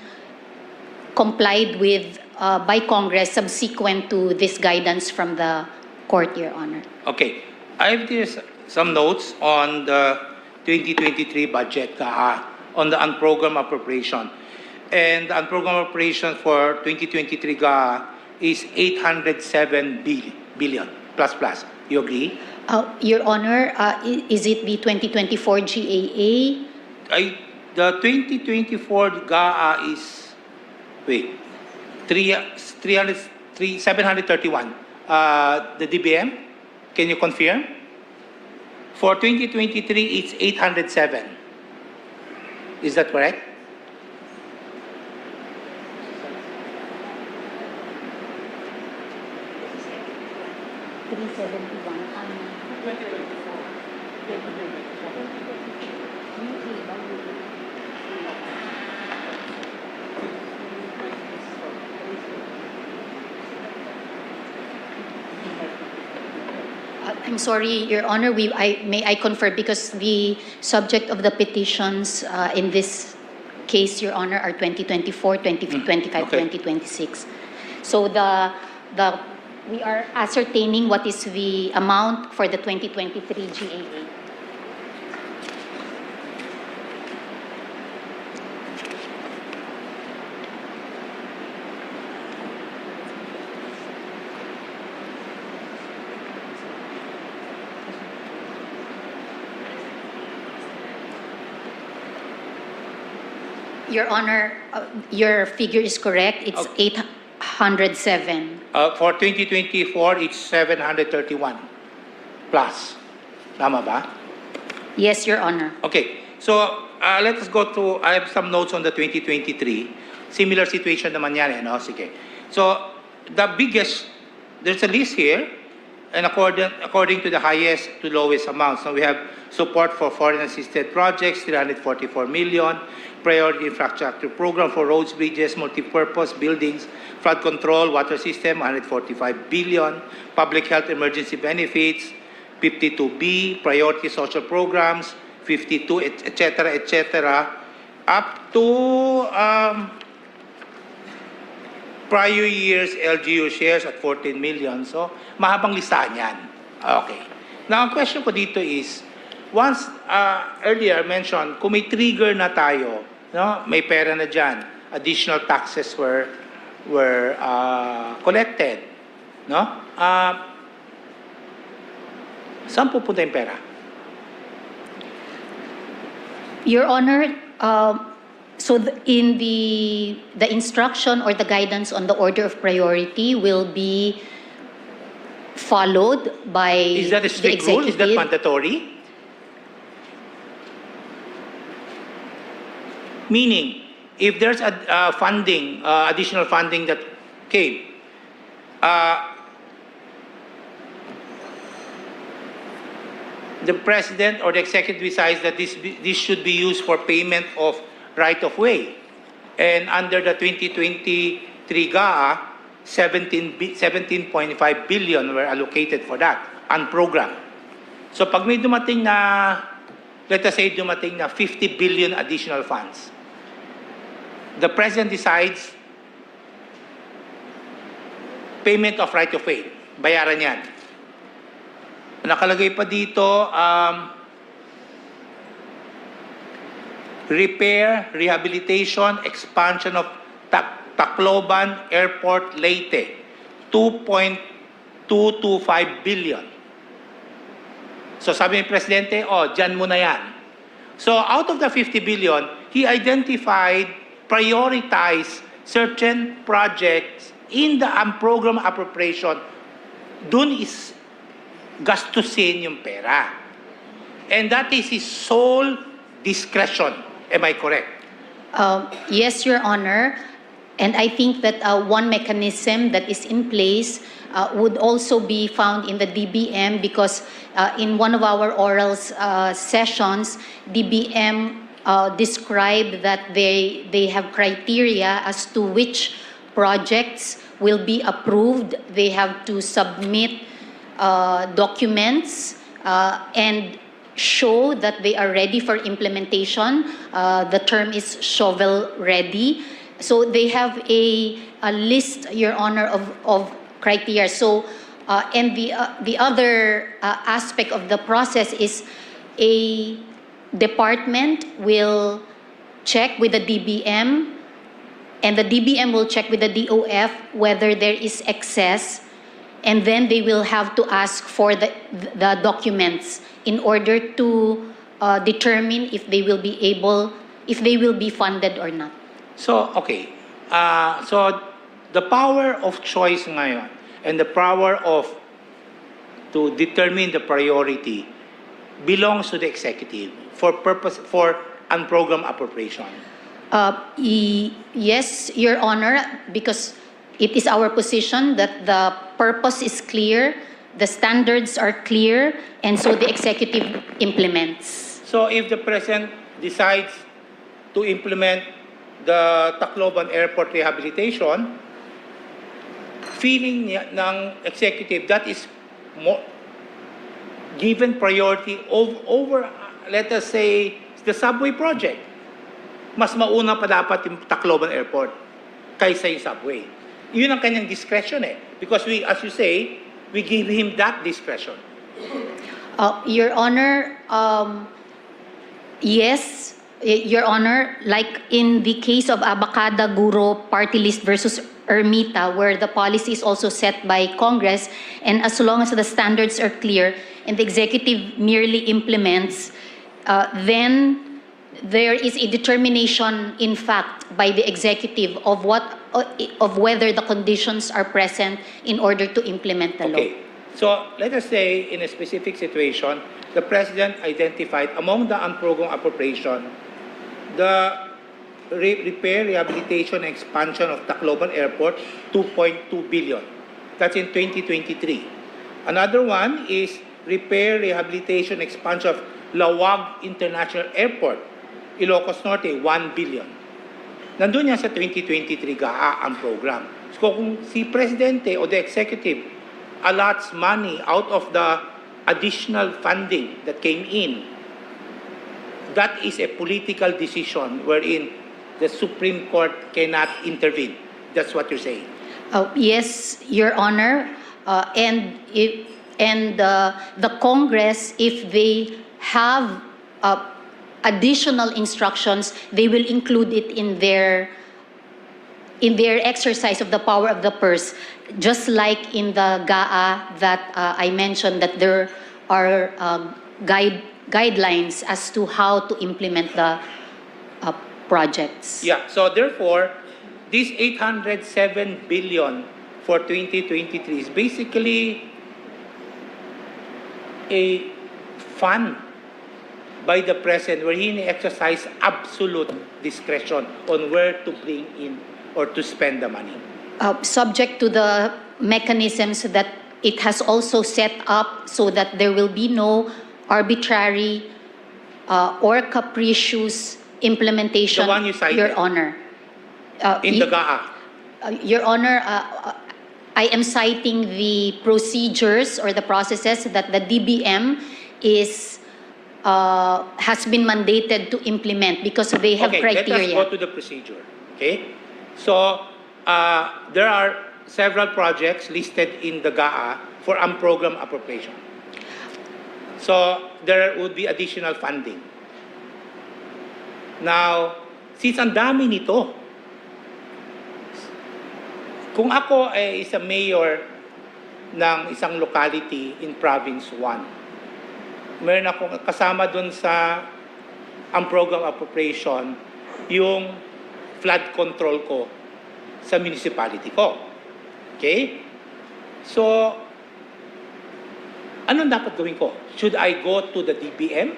complied with by Congress subsequent to this guidance from the court, Your Honor. Okay. I have this, some notes on the 2023 budget on the unprogrammed appropriation. And the unprogrammed appropriation for 2023 GA is 807 billion plus. You agree? Your Honor, is it the 2024 GAA? The 2024 GAA is, wait, 731. The DBM, can you confirm? For 2023, it's 807. Is that correct? I'm sorry, Your Honor, may I confirm, because the subject of the petitions in this case, Your Honor, are 2024, 2025, Okay. 2026. So we are ascertaining what is the amount for the 2023 GAA. Your Honor, your figure is correct. It's 807. For 2024, it's 731 plus. Tama ba? Yes, Your Honor. Okay. So, let us go to, I have some notes on the 2023. Similar situation naman yan, no? Sige. So, the biggest, there's a list here, and according to the highest to lowest amounts. So, we have support for foreign assisted projects, 344 million, priority infrastructure program for roads, bridges, multi-purpose buildings, flood control, water system, 145 billion, public health emergency benefits, 52B, priority social programs, 52, etc., up to prior years LGU shares at 14 million. So, mahabang listahan yan. Okay. Now, ang question ko dito is, once earlier mentioned, kung may trigger na tayo, no, may pera na dyan, additional taxes were collected, no? Saan pupunta yung pera? Your Honor, in the instruction or the guidance on the order of priority will be followed by Is that a the strict rule? Is that executive. mandatory? Meaning, if there's additional funding that came, the president or the executive decides that this should be used for payment of right-of-way. And under the 2023 GAA, 17.5 billion were allocated for that, unprogrammed. So pag may dumating na, let us say dumating na 50 billion additional funds, the president decides payment of right-of-way, bayaran yan. Nakalagay pa dito, repair, rehabilitation, expansion of Tacloban Airport Leyte, 2.225 billion. So sabi ni Presidente, dyan mo na yan. So out of the 50 billion, he identified, prioritized certain projects in the program appropriation. Dun is gastusin yung pera. And that is his sole discretion. Am I correct? Yes, Your Honor. And I think that one mechanism that is in place would also be found in the DBM because in one of our oral sessions, DBM described that they have criteria as to which projects will be approved. They have to submit documents and show that they are ready for implementation. The term is shovel ready. So they have a list, Your Honor, of criteria. So, and the other aspect of the process is a department will check with the DBM, and the DBM will check with the DOF whether there is excess, and then they will have to ask for the documents in order to determine if they will be funded or not. So, okay. So, the power of choice ngayon and the power to determine the priority belongs to the executive for unprogrammed appropriation. Yes, Your Honor, because it is our position that the purpose is clear, the standards are clear, and so the executive implements. So, if the president decides to implement the Tacloban Airport rehabilitation, feeling ng executive that is more given priority over let us say, the subway project. mas mauna pa dapat yung Tacloban Airport kaysa yung subway. Yun ang kanyang discretion eh. Because we, as you say, we give him that discretion. Your Honor, yes, Your Honor, like in the case of Abacada Guro Party List versus Ermita, where the policy is also set by Congress, and as long as the standards are clear and the executive merely implements, then there is a determination, in fact, by the executive of whether the conditions are present in order to implement the law. Okay. So let us say in a specific situation, the President identified among the unprogrammed appropriation the repair, rehabilitation, and expansion of Tacloban Airport, 2.2 billion. That's in 2023. Another one is repair, rehabilitation, expansion of Lawag International Airport, Ilocos Norte, 1 billion. Nandun yan sa 2023 GAA ang program. So kung si Presidente o the Executive allots money out of the additional funding that came in, that is a political decision wherein the Supreme Court cannot intervene. That's what you're saying. Yes, Your Honor, and the Congress, if they have additional instructions, they will include it in their exercise of the power of the purse, just like in the GAA that I mentioned, that there are guidelines as to how to implement the projects. Yeah, so therefore, this 807 billion for 2023 is basically a fund by the President where he exercise absolute discretion on where to bring in or to spend the money. Subject to the mechanisms that it has also set up so that there will be no arbitrary or capricious implementation. The one you cited. Your Honor. In the GAA. Your Honor, I am citing the procedures or the processes that the DBM has been mandated to implement because they have criteria. Let us go to the procedure. Okay, so there are several projects listed in the GAA for unprogrammed appropriation. So there would be additional funding. Now, since ang dami nito, kung ako ay isang mayor ng isang locality in Province 1, meron akong kasama dun sa unprogrammed appropriation yung flood control ko sa municipality ko. Okay? So, anong dapat gawin ko? Should I go to the DBM?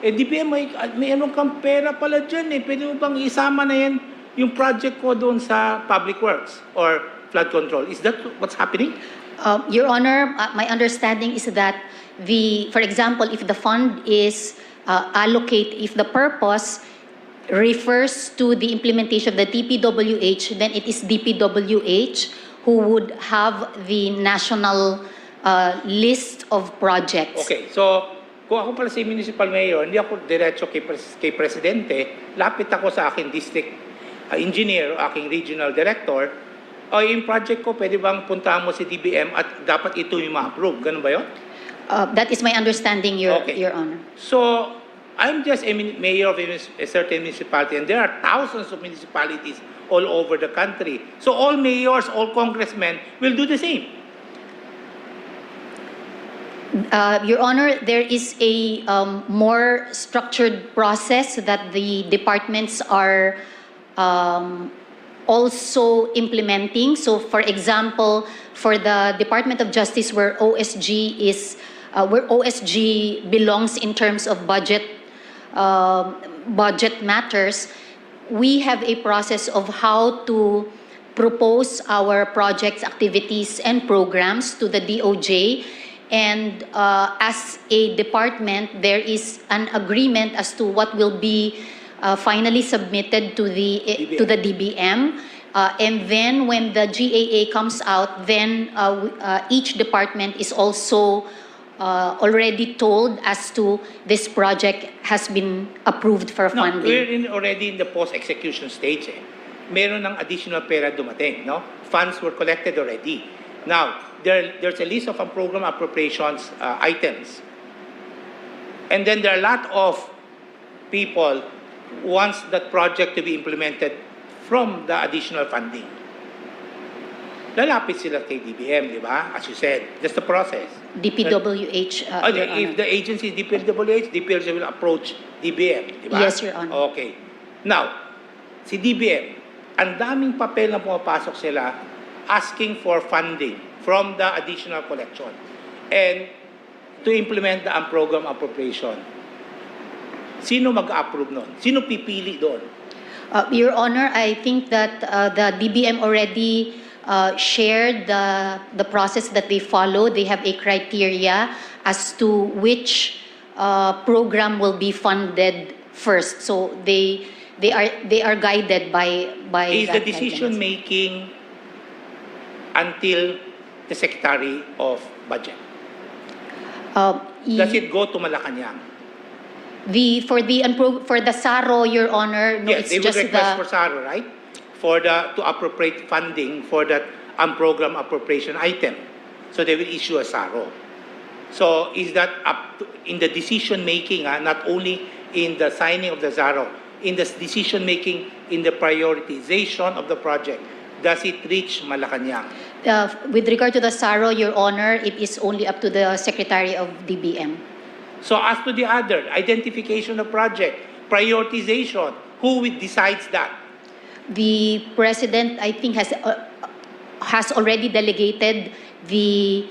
DBM, may anong kang pera pala dyan eh. Pwede mo bang isama na yan yung project ko doon sa public works or flood control? Is that what's happening? Your Honor, my understanding is that for example, if the fund is if the purpose refers to the implementation of the DPWH, then it is DPWH who would have the national list of projects. Okay, so kung ako pala si municipal mayor, hindi ako diretso kay presidente, lapit ako sa aking district engineer o aking regional director, o yung project ko, pwede bang puntahan mo si DBM at dapat ito yung ma-approve? Ganun ba yun? That is my understanding, Your Honor. So, I'm just a mayor of a certain municipality, and there are thousands of municipalities all over the country. So all mayors, all congressmen will do the same. Your Honor, there is a more structured process that the departments are also implementing. So, for example, for the Department of Justice, where OSG belongs in terms of budget matters, we have a process of how to propose our projects, activities, and programs to the DOJ. And as a department, there is an agreement as to what will be finally submitted to the DBM. And then when the GAA comes out, then each department is also already told as to this project has been approved for No, funding? we're already in the post-execution stage. Meron ng additional pera dumating, no? Funds were collected already. Now, there's a list of program appropriations items. And then there are a lot of people who wants that project to be implemented from the additional funding. Lalapit sila kay DBM, di ba? As you said, that's the process. DPWH, Your If Honor. the agency is DPWH, DPWH will approach DBM, di ba? Yes, Your Honor. Okay. Now, si DBM, ang daming papel na pumapasok sila asking for funding from the additional collection and to implement the program appropriation. Sino mag-approve nun? Sino pipili doon? Your Honor, I think that the DBM already shared the process that they follow. They have a criteria as to which program will be funded first. So they are guided by Is that the decision guidance. making until the Secretary of Budget? Does it go to Malacanang? For the SARO, Your Honor, no, Yes, it's they will just request for the SARO, right? To appropriate funding for that program appropriation item. So they will issue a SARO. So is that up to, in the decision making, not only in the signing of the SARO, in the decision making, in the prioritization of the project, does it reach Malacanang? with regard to the SARO, Your Honor, it is only up to the Secretary of DBM. So as to the other, identification of project, prioritization, who decides that? The President, I think, has already delegated the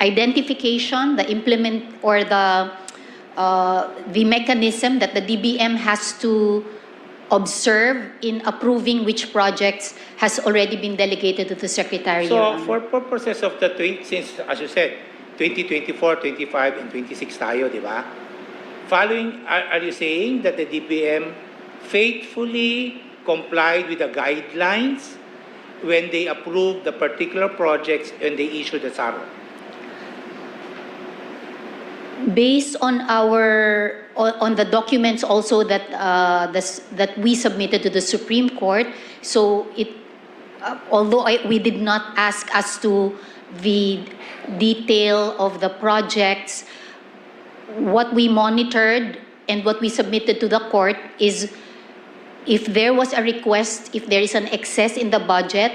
identification, the implement, or the mechanism that the DBM has to observe in approving which projects has already been delegated to the Secretary. Your So Honor. for purposes of the since, as you said, 2024, 25, and 26 tayo, di ba? Following, are you saying that the DBM faithfully complied with the guidelines when they approved the particular projects and they issued the SARO? Based on on the documents also that that we submitted to the Supreme Court, so although we did not ask as to the detail of the projects, what we monitored and what we submitted to the court is if there was a request, if there is an excess in the budget,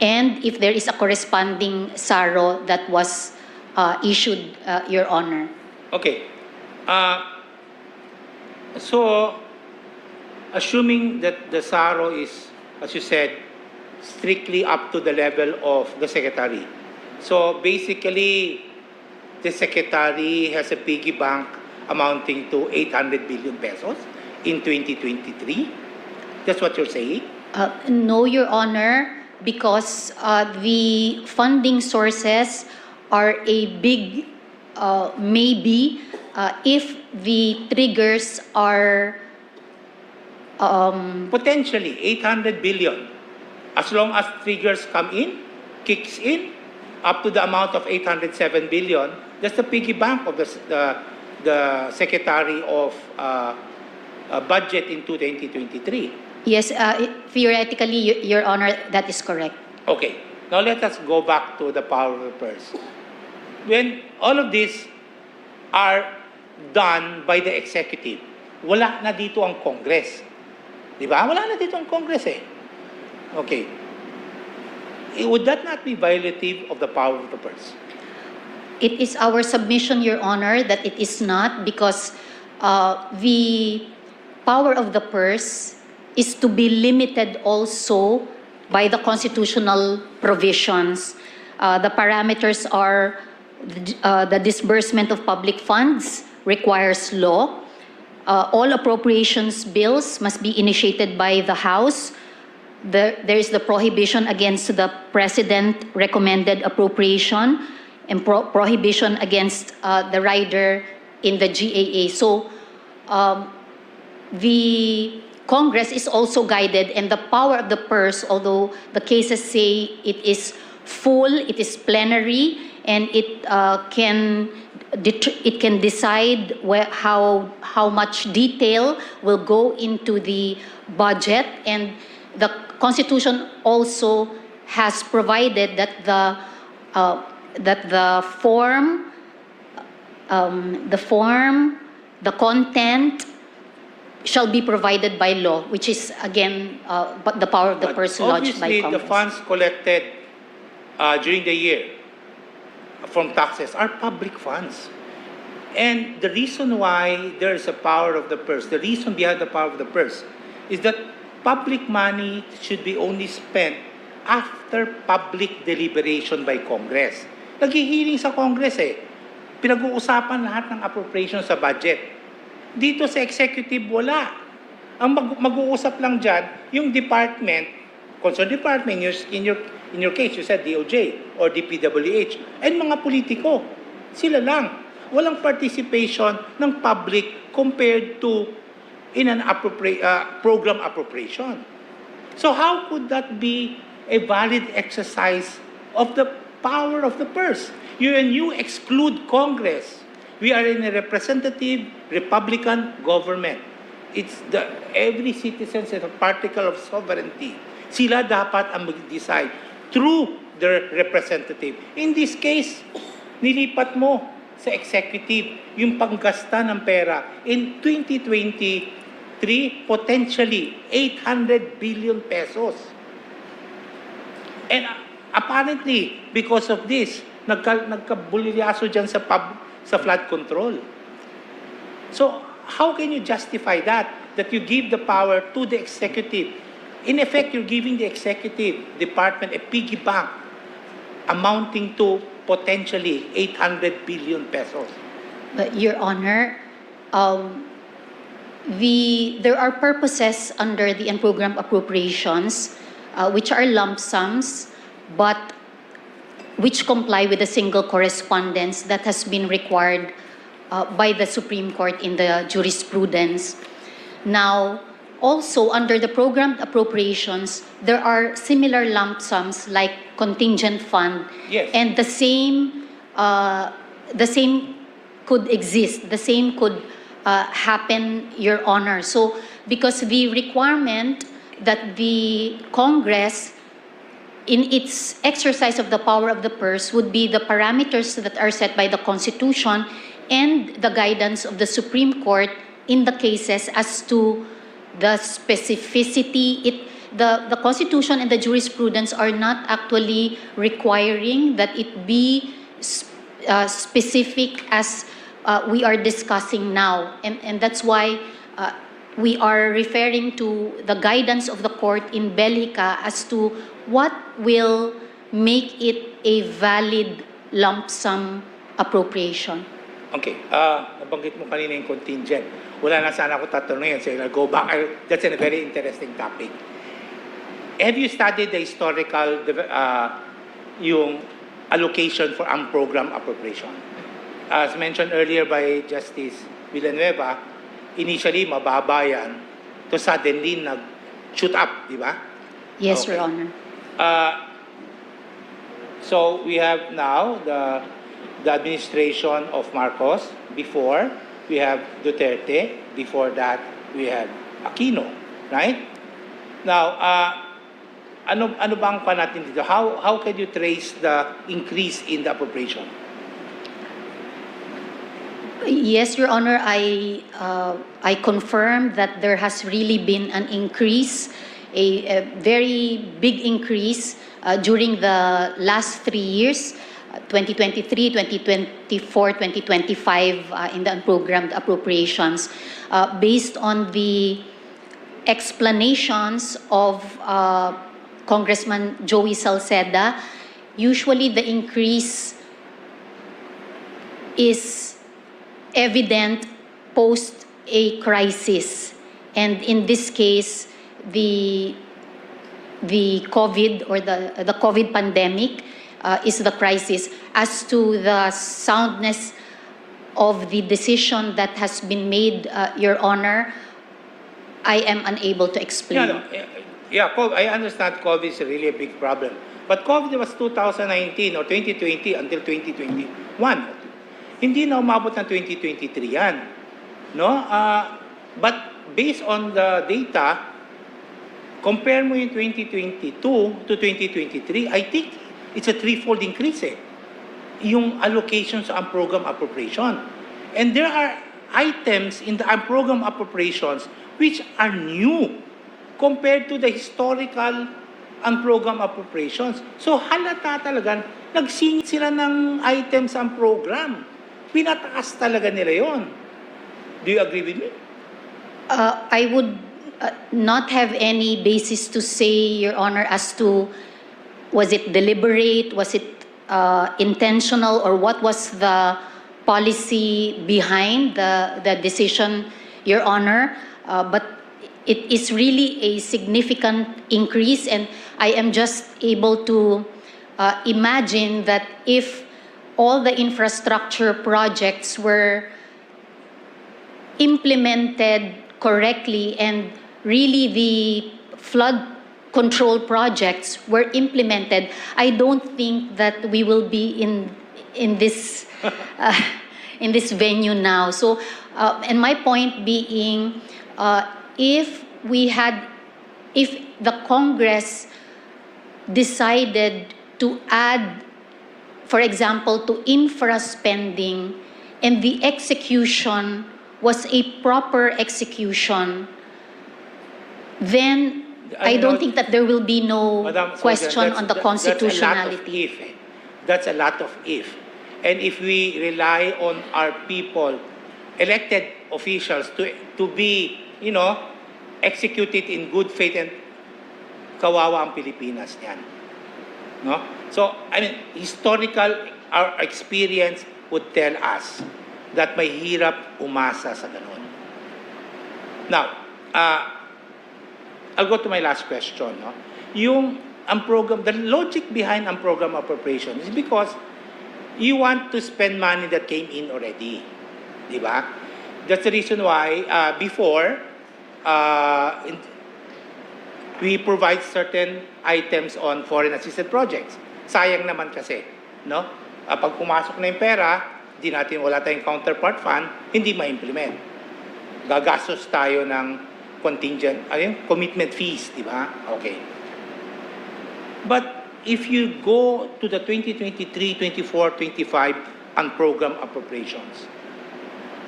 and if there is a corresponding SARO that was issued, Your Honor. Okay. So, assuming that the SARO is, as you said, strictly up to the level of the Secretary. So, basically, the Secretary has a piggy bank amounting to 800 billion pesos in 2023. That's what you're saying? No, Your Honor, because the funding sources are a big maybe if the triggers are potentially 800 billion. As long as triggers come in, kicks in, up to the amount of 807 billion, that's the piggy bank of the Secretary of Budget in 2023. Yes, theoretically, Your Honor, that is correct. Okay, now let us go back to the power of the purse. When all of these are done by the executive, wala na dito ang Congress. Di ba? Wala na dito ang Congress eh. Okay. Would that not be violative of the power of the purse? It is our submission, Your Honor, that it is not because the power of the purse is to be limited also by the constitutional provisions. The parameters are the disbursement of public funds requires law. All appropriations bills must be initiated by the House. There is the prohibition against the President recommended appropriation and prohibition against the rider in the GAA. So the Congress is also guided, and the power of the purse, although the cases say it is full, it is plenary, and it can decide how much detail will go into the budget, and the Constitution also has provided that the form, the content shall be provided by law, which is again but the power of the purse lodged by Obviously, Congress. the funds collected during the year from taxes are public funds. And the reason why there is a power of the purse, the reason behind the power of the purse, is that public money should be only spent after public deliberation by Congress. Naghihiling sa Congress Pinag-uusapan lahat ng appropriation sa budget. Dito sa executive, wala. Ang mag-uusap lang dyan, yung department, concerned department, in your case, you said DOJ or DPWH, and mga politiko. Sila lang. Walang participation ng public compared to in an program appropriation. So how could that be a valid exercise of the power of the purse? When you exclude Congress, we are in a representative Republican government. It's every citizen has a particle of sovereignty. Sila dapat ang mag-decide through their representative. In this case, nilipat mo sa executive yung panggasta ng pera in 2023, potentially 800 billion pesos. And apparently, because of this, nagkabulilyaso dyan sa flood control. So, how can you justify that you give the power to the executive? In effect, you're giving the executive department a piggy bank amounting to potentially 800 billion pesos. But Your Honor, there are purposes under the unprogrammed appropriations which are lump sums, but which comply with a single correspondence that has been required by the Supreme Court in the jurisprudence. Now, also under the programmed appropriations, there are similar lump sums like contingent fund, Yes. and the same could exist, the same could happen, Your Honor. So, because the requirement that the Congress in its exercise of the power of the purse would be the parameters that are set by the Constitution and the guidance of the Supreme Court in the cases as to the specificity. The Constitution and the jurisprudence are not actually requiring that it be specific as we are discussing now. And that's why we are referring to the guidance of the court in Bellica as to what will make it a valid lump sum appropriation. Okay, nabanggit mo kanina yung contingent. Wala na sana ako tatanungin, so I'll go back. That's a very interesting topic. Have you studied the historical yung allocation for unprogrammed appropriation? As mentioned earlier by Justice Villanueva, initially mababa yan, to suddenly nag-shoot up, di ba? Yes, Okay. Your Honor. So we have now the administration of Marcos. Before, we have Duterte. Before that, we have Aquino, right? Now, ano bang pa natin dito? How can you trace the increase in the appropriation? Yes, Your Honor, I confirm that there has really been an increase, a very big increase during the last 3 years, 2023, 2024, 2025 in the unprogrammed appropriations, based on the explanations of Congressman Joey Salceda. Usually the increase is evident post a crisis, and in this case the COVID or the COVID pandemic is the crisis. As to the soundness of the decision that has been made, Your Honor, I am unable to explain. Yeah, I understand COVID is really a big problem. But COVID was 2019 or 2020 until 2021. Hindi na umabot ng 2023 yan. No? But based on the data, compare mo yung 2022 to 2023, I think it's a threefold increase yung allocation sa program appropriation. And there are items in the program appropriations which are new compared to the historical program appropriations. So halata talaga, nagsingit sila ng items ang program. Pinataas talaga nila yon. Do you agree with me? I would not have any basis to say, Your Honor, as to was it deliberate, was it intentional, or what was the policy behind the decision, Your Honor. But it is really a significant increase, and I am just able to imagine that if all the infrastructure projects were implemented correctly and really the flood control projects were implemented, I don't think that we will be in this in this venue now. So, and my point being, if the Congress decided to add, for example, to infra spending, and the execution was a proper execution, then I don't think that there will be no question on the constitutionality. That's a lot of if. And if we rely on our people, elected officials, to be, executed in good faith, and kawawa ang Pilipinas niyan. No? So, our experience would tell us that may hirap umasa sa ganun. Now, I'll go to my last question. No? The logic behind ang program appropriation is because you want to spend money that came in already. Diba? That's the reason why before, we provide certain items on foreign assisted projects. Sayang naman kasi, no? Pag pumasok na yung pera, wala tayong counterpart fund, hindi ma-implement. Gagastos tayo ng contingent, commitment fees, di ba? Okay. But if you go to the 2023, 24, 25 ang program appropriations,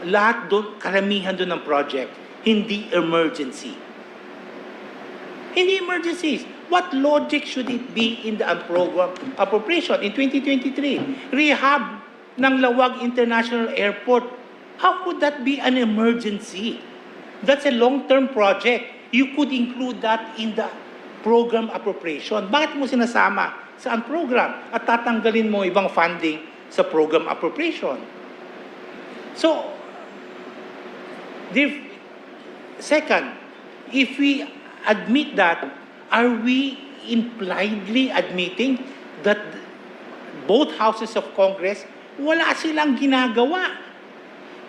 lahat doon, karamihan doon ng project, hindi emergency. Hindi emergencies. What logic should it be in the program appropriation in 2023? Rehab ng Lawag International Airport. How could that be an emergency? That's a long-term project. You could include that in the program appropriation. Bakit mo sinasama sa program at tatanggalin mo ibang funding sa program appropriation? So, second, if we admit that, are we impliedly admitting that both houses of Congress, wala silang ginagawa?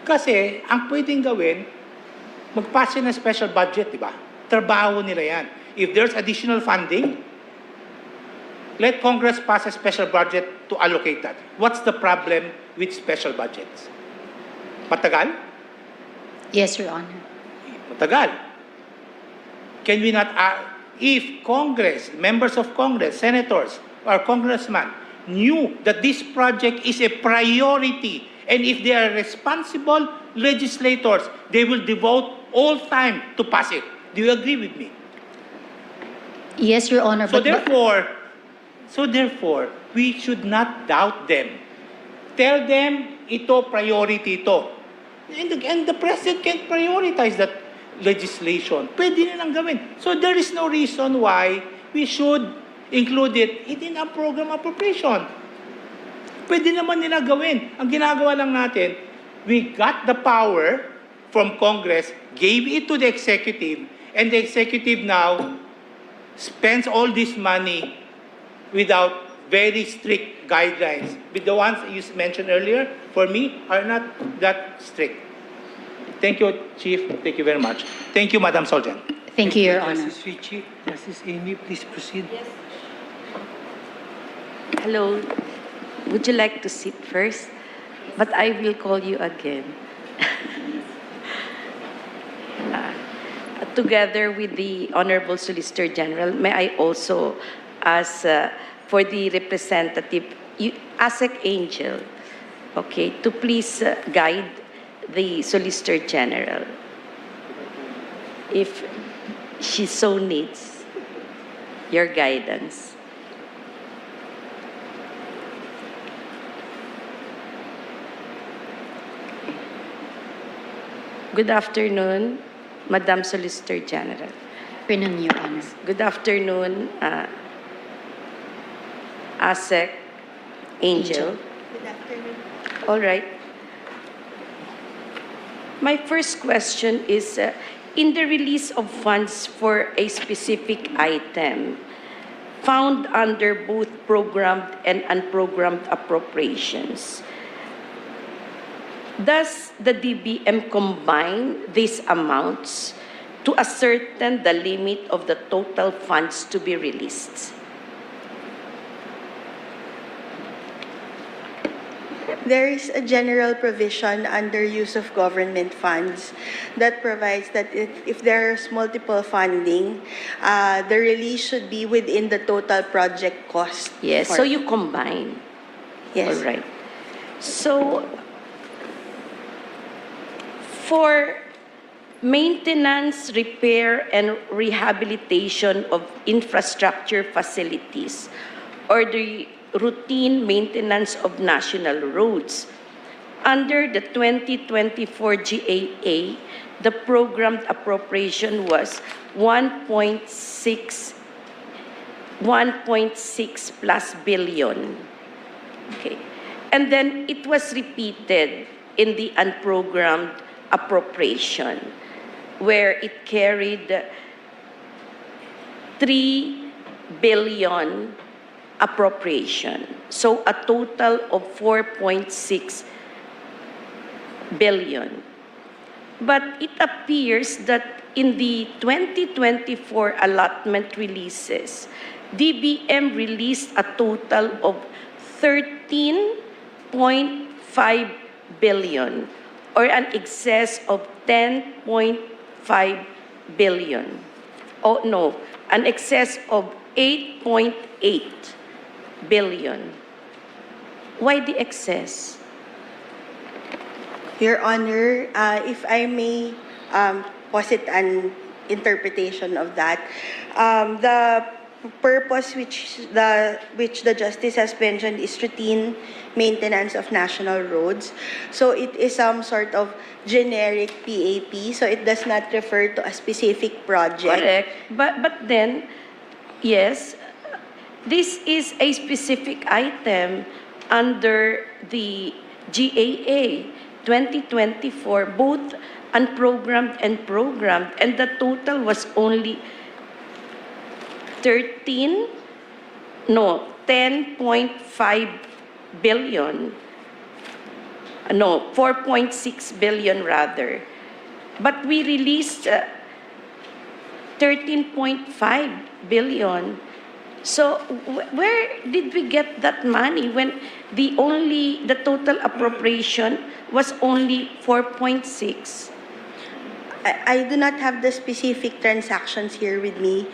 Kasi, ang pwedeng gawin, mag-pass ng special budget, di ba? Trabaho nila yan. If there's additional funding, let Congress pass a special budget to allocate that. What's the problem with special budgets? Matagal? Yes, Your Honor. Matagal. Can we not, if Congress, members of Congress, senators, or congressmen knew that this project is a priority, and if they are responsible legislators, they will devote all time to pass it. Do you agree with me? Yes, Your Honor. So therefore, we should not doubt them. Tell them, ito priority ito. And the President can prioritize that legislation. Pwede nilang gawin. So there is no reason why we should include it in a program appropriation. Pwede naman nila gawin. Ang ginagawa lang natin, we got the power from Congress, gave it to the executive, and the executive now spends all this money without very strict guidelines. But the ones you mentioned earlier, for me, are not that strict. Thank you, Chief. Thank you very much. Thank you, Madam Soljan. Thank you, Your Honor. Justice Ritchie, Justice Amy, please proceed. Yes. Hello. Would you like to sit first? But I will call you again. Together with the Honorable Solicitor General, may I also ask for the representative, ASEC Angel, okay, to please guide the Solicitor General if she so needs your guidance. Good afternoon, Madam Solicitor General. Afternoon, Your Honor. Good afternoon, ASEC Angel. Good afternoon. All right. My first question is, in the release of funds for a specific item found under both programmed and unprogrammed appropriations, does the DBM combine these amounts to ascertain the limit of the total funds to be released? There is a general provision under use of government funds that provides that if there's multiple funding, the release should be within the total project cost. Yes, so you combine. Yes. All right. So, for maintenance, repair, and rehabilitation of infrastructure facilities, or the routine maintenance of national roads, under the 2024 GAA, the programmed appropriation was 1.6 plus billion. Okay. And then it was repeated in the unprogrammed appropriation, where it carried 3 billion appropriation. So a total of 4.6 billion. But it appears that in the 2024 allotment releases, DBM released a total of 13.5 billion, or an excess of 10.5 billion. Oh no, an excess of 8.8 billion. Why the excess? Your Honor, if I may posit an interpretation of that, the purpose which the Justice has mentioned is routine maintenance of national roads. So it is some sort of generic PAP, so it does not refer to a specific project. Correct. But then, yes, this is a specific item under the GAA 2024, both unprogrammed and programmed, and the total was only 10.5 billion. No, 4.6 billion rather. But we released 13.5 billion. So where did we get that money when the total appropriation was only 4.6? I do not have the specific transactions here with me,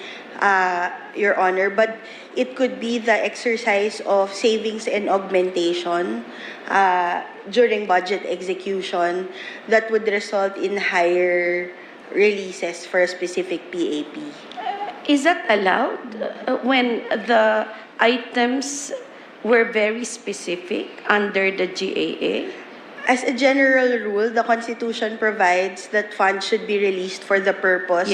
Your Honor, but it could be the exercise of savings and augmentation during budget execution that would result in higher releases for a specific PAP. Is that allowed when the items were very specific under the GAA? As a general rule, the Constitution provides that funds should be released for the purpose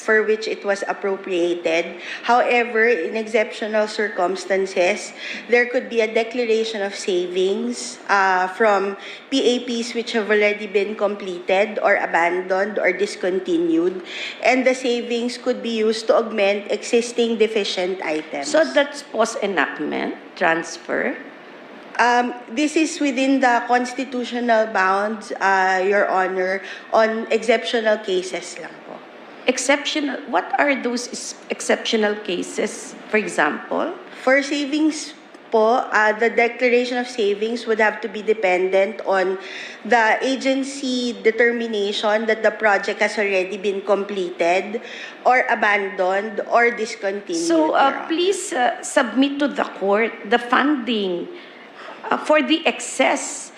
for which it was appropriated. However, in exceptional circumstances, there could be a declaration of savings from PAPs which have already been completed or abandoned or discontinued, and the savings could be used to augment existing deficient items. So that's post-enactment transfer? This is within the constitutional bounds, Your Honor, on exceptional cases lang po. Exceptional? What are those exceptional cases, for example? For savings po, the declaration of savings would have to be dependent on the agency determination that the project has already been completed or abandoned or discontinued. So Your Honor. please submit to the court the funding for the excess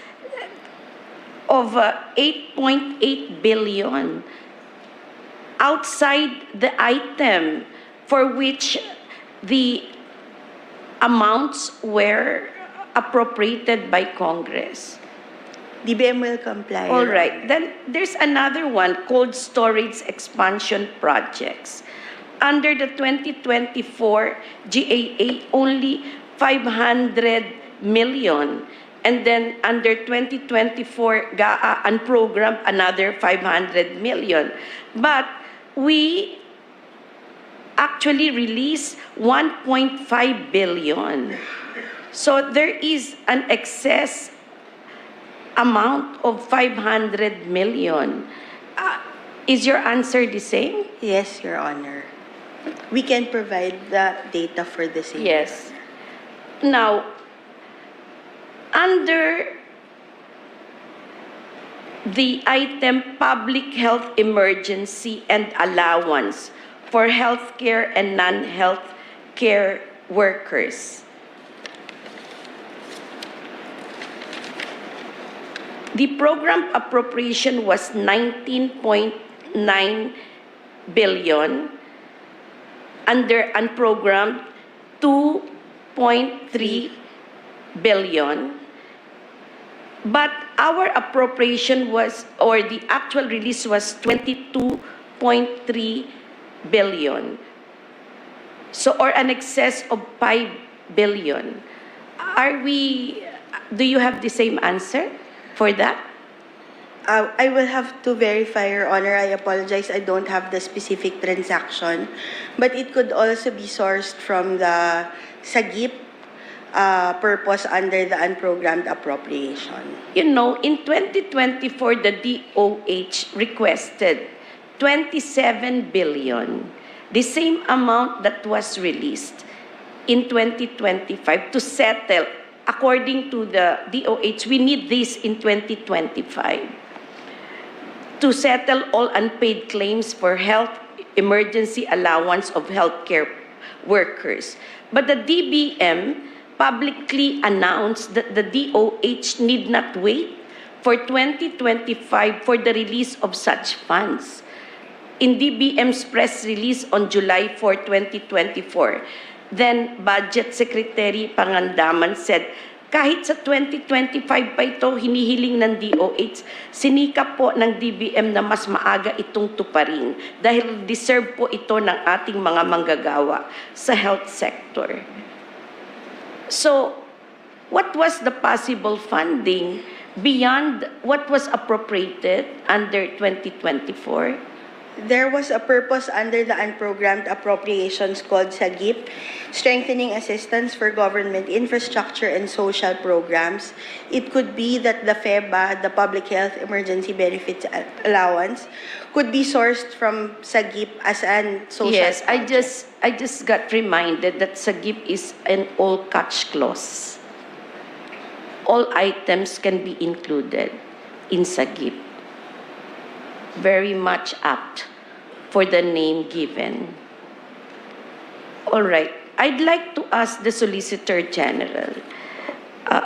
of 8.8 billion outside the item for which the amounts were appropriated by Congress. DBM will comply. All Your right. Honor. Then there's another one, cold storage expansion projects. Under the 2024 GAA, only 500 million. And then under 2024 GAA unprogrammed, another 500 million. But we actually released 1.5 billion. So there is an excess amount of 500 million. Is your answer the same? Yes, Your Honor. We can provide the data for the same. Yes. Now, under the item public health emergency and allowance for healthcare and non-health care workers, the program appropriation was 19.9 billion. Under unprogrammed, 2.3 billion. But our appropriation was, or the actual release was 22.3 billion. So, or an excess of 5 billion. Do you have the same answer for that? I will have to verify, Your Honor. I apologize. I don't have the specific transaction. But it could also be sourced from the SAGIP purpose under the unprogrammed appropriation. You know, in 2024, the DOH requested 27 billion, the same amount that was released in 2025 to settle. According to the DOH, we need this in 2025 to settle all unpaid claims for health emergency allowance of healthcare workers. But the DBM publicly announced that the DOH need not wait for 2025 for the release of such funds. In DBM's press release on July 4, 2024, then Budget Secretary Pangandaman said, kahit sa 2025 pa ito hinihiling ng DOH, sinikap po ng DBM na mas maaga itong tuparin dahil deserve po ito ng ating mga manggagawa sa health sector. So, what was the possible funding beyond what was appropriated under 2024? There was a purpose under the unprogrammed appropriations called SAGIP, strengthening assistance for government infrastructure and social programs. It could be that the FEBA, the Public Health Emergency Benefits Allowance, could be sourced from SAGIP as an social Yes, project. I just got reminded that SAGIP is an all-catch clause. All items can be included in SAGIP. Very much apt for the name given. All right. I'd like to ask the Solicitor General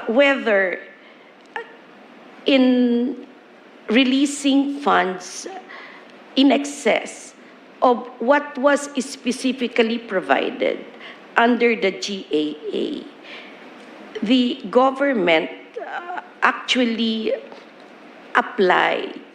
whether in releasing funds in excess of what was specifically provided under the GAA, the government actually applied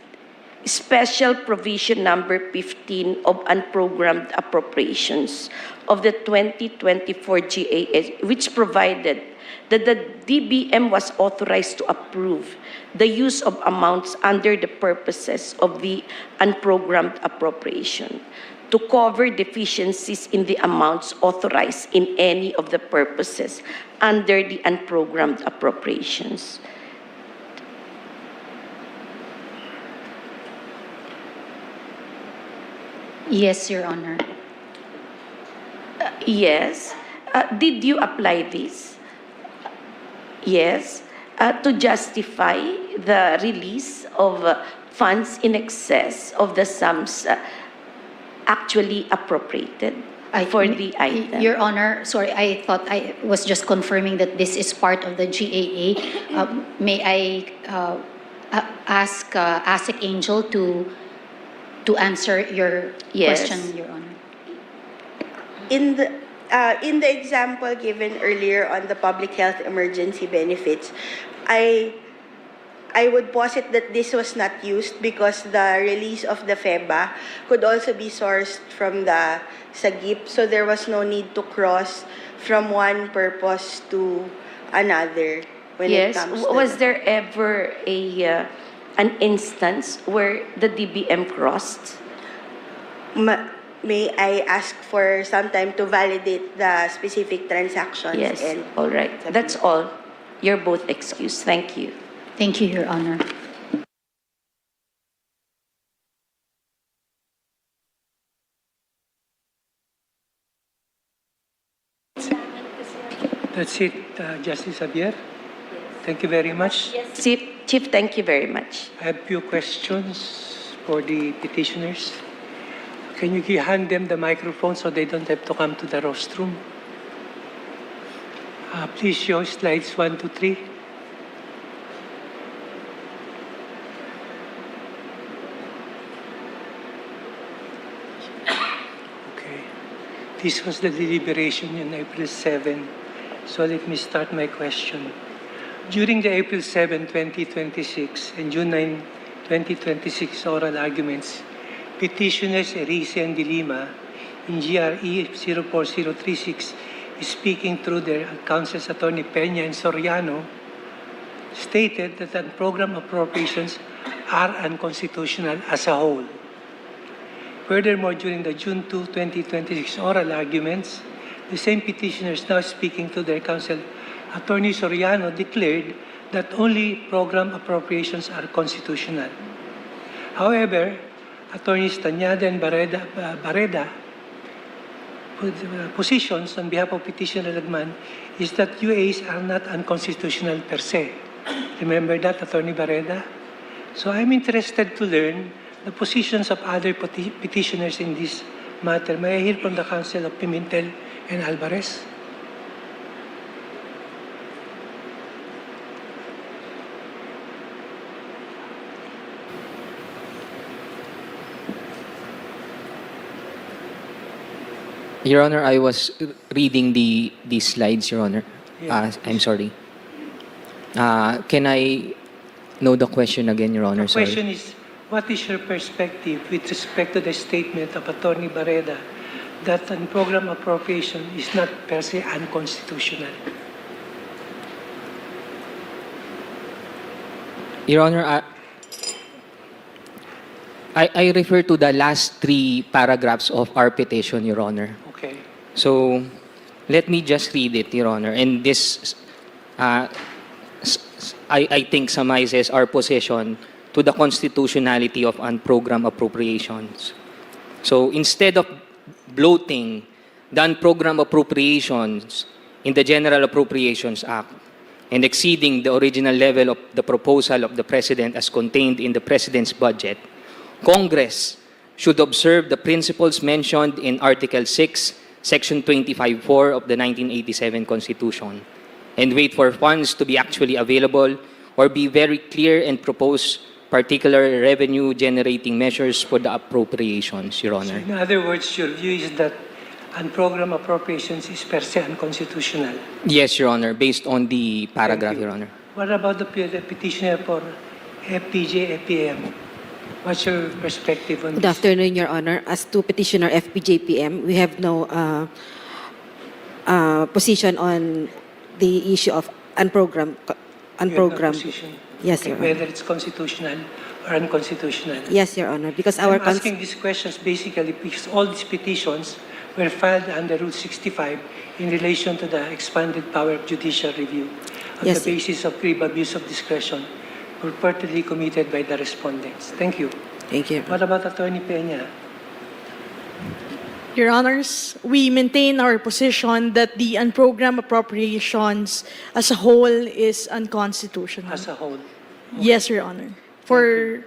Special Provision Number 15 of Unprogrammed Appropriations of the 2024 GAA, which provided that the DBM was authorized to approve the use of amounts under the purposes of the unprogrammed appropriation to cover deficiencies in the amounts authorized in any of the purposes under the unprogrammed appropriations. Yes, Your Honor. Yes. Did you apply this? Yes, to justify the release of funds in excess of the sums actually appropriated for the item. Your Honor, sorry, I thought I was just confirming that this is part of the GAA. May I ask ASIC Angel to answer your Yes. question, Your Honor? In the example given earlier on the public health emergency benefits, I would posit that this was not used because the release of the FEBA could also be sourced from the SAGIP, so there was no need to cross from one purpose to another when it Yes, comes to was there ever an instance where the DBM crossed? May I ask for some time to validate the specific transactions? Yes, And all right. That's all. You're both excused. Thank you. Thank you, Your Honor. That's it, Justice Javier. Thank you very much. Chief, thank you very much. I have few questions for the petitioners. Can you hand them the microphone so they don't have to come to the rostrum? Please show slides 1 to 3. Okay. This was the deliberation on April 7. So let me start my question. During the April 7, 2026 and June 9, 2026 oral arguments, petitioners Erice and De Lima in GRE 04036 speaking through their counsel's attorney Peña and Soriano stated that the program appropriations are unconstitutional as a whole. Furthermore, during the June 2, 2026 oral arguments, the same petitioners now speaking to their counsel, Attorney Soriano declared that only program appropriations are constitutional. However, Attorneys Tanyada and Barreda positions on behalf of Petitioner Lagman is that UAs are not unconstitutional per se. Remember that, Attorney Barreda? So I'm interested to learn the positions of other petitioners in this matter. May I hear from the counsel of Pimentel and Alvarez? Your Honor, I was reading the slides, Your Honor. Yes. I'm sorry. Can I know the question again, Your Honor? The question is, what is your perspective with respect to the statement of Attorney Barreda that an program appropriation is not per se unconstitutional? Your Honor, I refer to the last 3 paragraphs of our petition, Your Honor. Okay. So, let me just read it, Your Honor. And this, I think, summarizes our position to the constitutionality of unprogrammed appropriations. So, instead of bloating the unprogrammed appropriations in the General Appropriations Act and exceeding the original level of the proposal of the President as contained in the President's budget, Congress should observe the principles mentioned in Article 6, Section 25(4) of the 1987 Constitution and wait for funds to be actually available or be very clear and propose particular revenue-generating measures for the appropriations, Your Honor. So in other words, your view is that unprogrammed appropriations is per se unconstitutional? Yes, Your Honor, based on the paragraph, Your Honor. What about the petitioner for FPJ, FPM? What's your perspective on Good this? afternoon, Your Honor. As to petitioner FPJPM, we have no position on the issue of unprogrammed. You have no position? Yes, Okay, Your Honor. whether it's constitutional or unconstitutional? Yes, Your Honor. Because our I'm asking these questions basically because all these petitions were filed under Rule 65 in relation to the expanded power of judicial review on Yes, the basis of grave abuse of discretion purportedly committed by the respondents. Thank you. Thank you. What about Attorney Peña? Your Honors, we maintain our position that the unprogrammed appropriations as a whole is unconstitutional. As a whole. Yes, Your Honor. For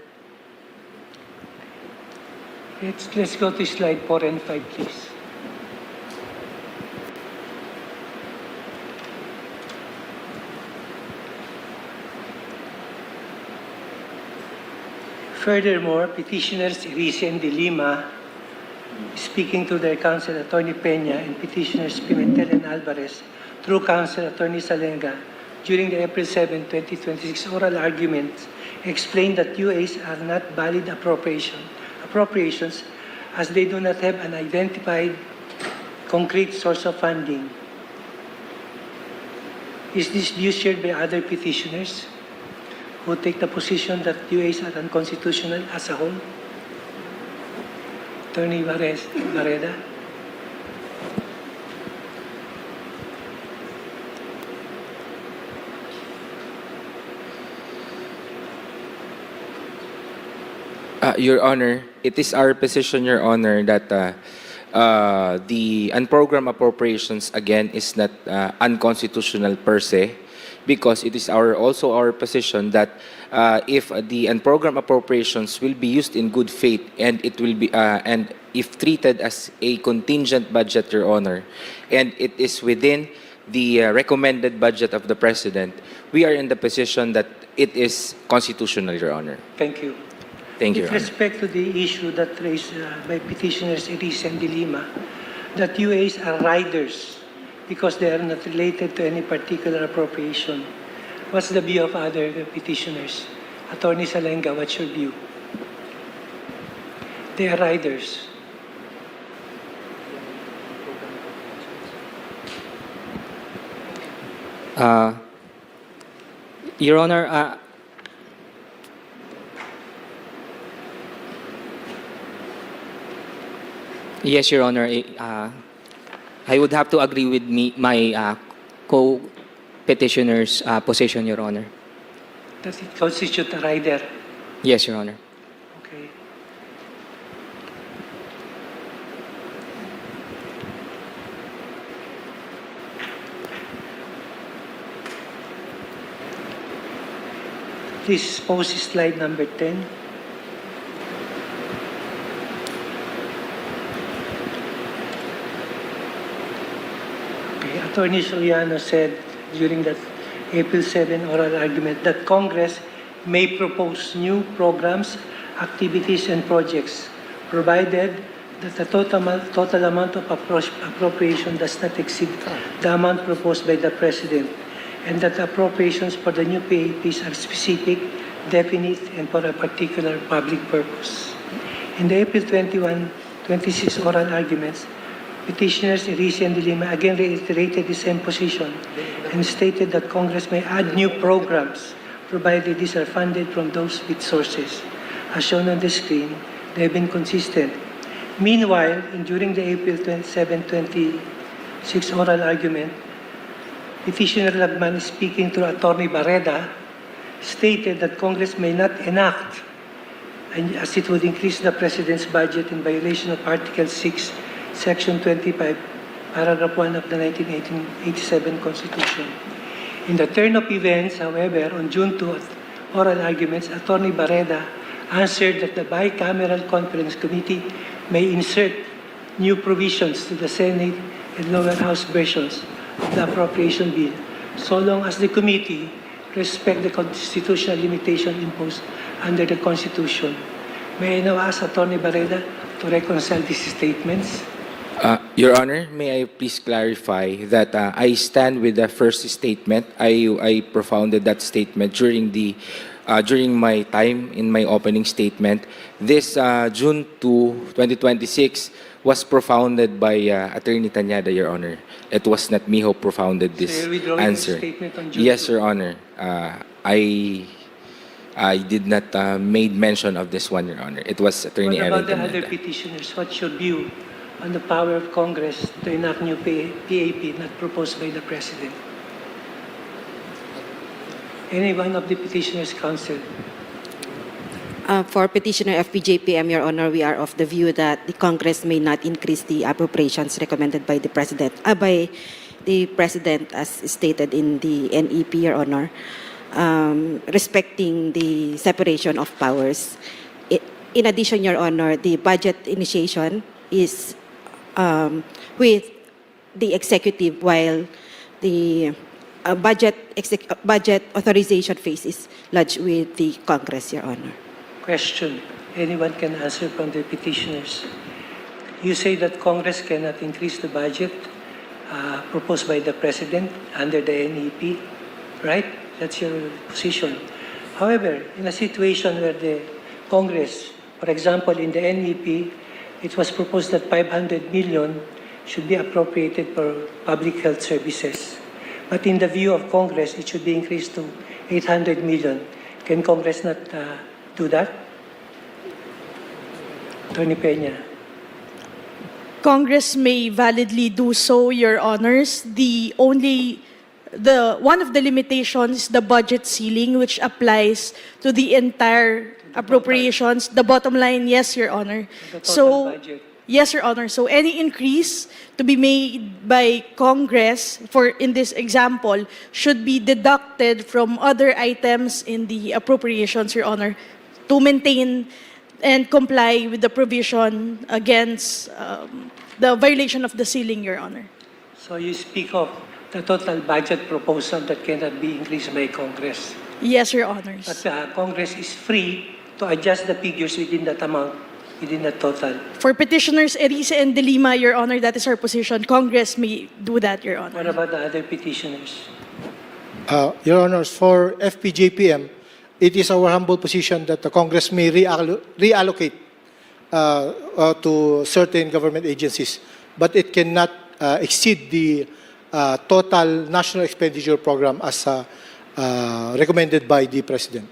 Let's go to slide 4 and 5, please. Furthermore, petitioners Irice and De Lima, speaking to their counsel, Attorney Peña, and petitioners Pimentel and Alvarez, through counsel, Attorney Salenga, during the April 7, 2026 oral arguments, explained that UAs are not valid appropriations as they do not have an identified concrete source of funding. Is this view shared by other petitioners who take the position that UAs are unconstitutional as a whole? Attorney Barreda? Your Honor, it is our position, Your Honor, that the unprogrammed appropriations, again, is not unconstitutional per se, because it is also our position that if the unprogrammed appropriations will be used in good faith and it will be and if treated as a contingent budget, Your Honor, and it is within the recommended budget of the President, we are in the position that it is constitutional, Your Honor. Thank you. Thank you, With Your Honor. respect to the issue that raised by petitioners Irice and De Lima, that UAs are riders because they are not related to any particular appropriation. What's the view of other petitioners? Attorney Salenga, what's your view? They are riders. Your Honor, yes, Your Honor. I would have to agree with my co-petitioner's position, Your Honor. Does it constitute a rider? Yes, Your Honor. Okay. Please pose slide number 10. Okay, Attorney Soriano said during that April 7 oral argument that Congress may propose new programs, activities, and projects, provided that the total amount of appropriation does not exceed the amount proposed by the President, and that appropriations for the new PAPs are specific, definite, and for a particular public purpose. In the April 26 oral arguments, petitioners Irice and De Lima again reiterated the same position and stated that Congress may add new programs provided these are funded from those with sources. As shown on the screen, they have been consistent. Meanwhile, during the April 27, 26 oral argument, Petitioner Lagman, speaking to Attorney Barreda, stated that Congress may not enact, as it would increase the President's budget in violation of Article 6, Section 25, Paragraph 1 of the 1987 Constitution. In the turn of events, however, on June 2 oral arguments, Attorney Barreda answered that the bicameral conference committee may insert new provisions to the Senate and lower house versions of the appropriation bill, so long as the committee respect the constitutional limitation imposed under the Constitution. May I now ask Attorney Barreda to reconcile these statements? Your Honor, may I please clarify that I stand with the first statement. I propounded that statement during my time in my opening statement. This June 2, 2026 was propounded by Attorney Tanyada, Your Honor. It was not me who propounded this So you're withdrawing answer. the statement on June Yes, 2? Your Honor. I did not made mention of this one, Your Honor. It was Attorney What about Erin the other Tanyada. petitioners? What's your view on the power of Congress to enact new PAP not proposed by the President? Any one of the petitioners' counsel? For petitioner FPJPM, Your Honor, we are of the view that the Congress may not increase the appropriations recommended by the President, as stated in the NEP, Your Honor, respecting the separation of powers. In addition, Your Honor, the budget initiation is with the executive, while the budget authorization phase is lodged with the Congress, Your Honor. Question. Anyone can answer from the petitioners. You say that Congress cannot increase the budget proposed by the President under the NEP, right? That's your position. However, in a situation where the Congress, for example, in the NEP, it was proposed that 500 million should be appropriated for public health services. But in the view of Congress, it should be increased to 800 million. Can Congress not do that? Attorney Peña. Congress may validly do so, Your Honors. One of the limitations is the budget ceiling, which applies to the entire appropriations. The bottom line, yes, Your Honor. Budget. Yes, Your Honor. So any increase to be made by Congress, in this example, should be deducted from other items in the appropriations, Your Honor, to maintain and comply with the provision against the violation of the ceiling, Your Honor. So you speak of the total budget proposal that cannot be increased by Congress. Yes, Your Honors. But Congress is free to adjust the figures within that amount, within that total. For petitioners Erice and De Lima, Your Honor, that is our position. Congress may do that, Your Honor. What about the other petitioners? Your Honors, for FPJPM, it is our humble position that the Congress may reallocate to certain government agencies, but it cannot exceed the total national expenditure program as recommended by the President.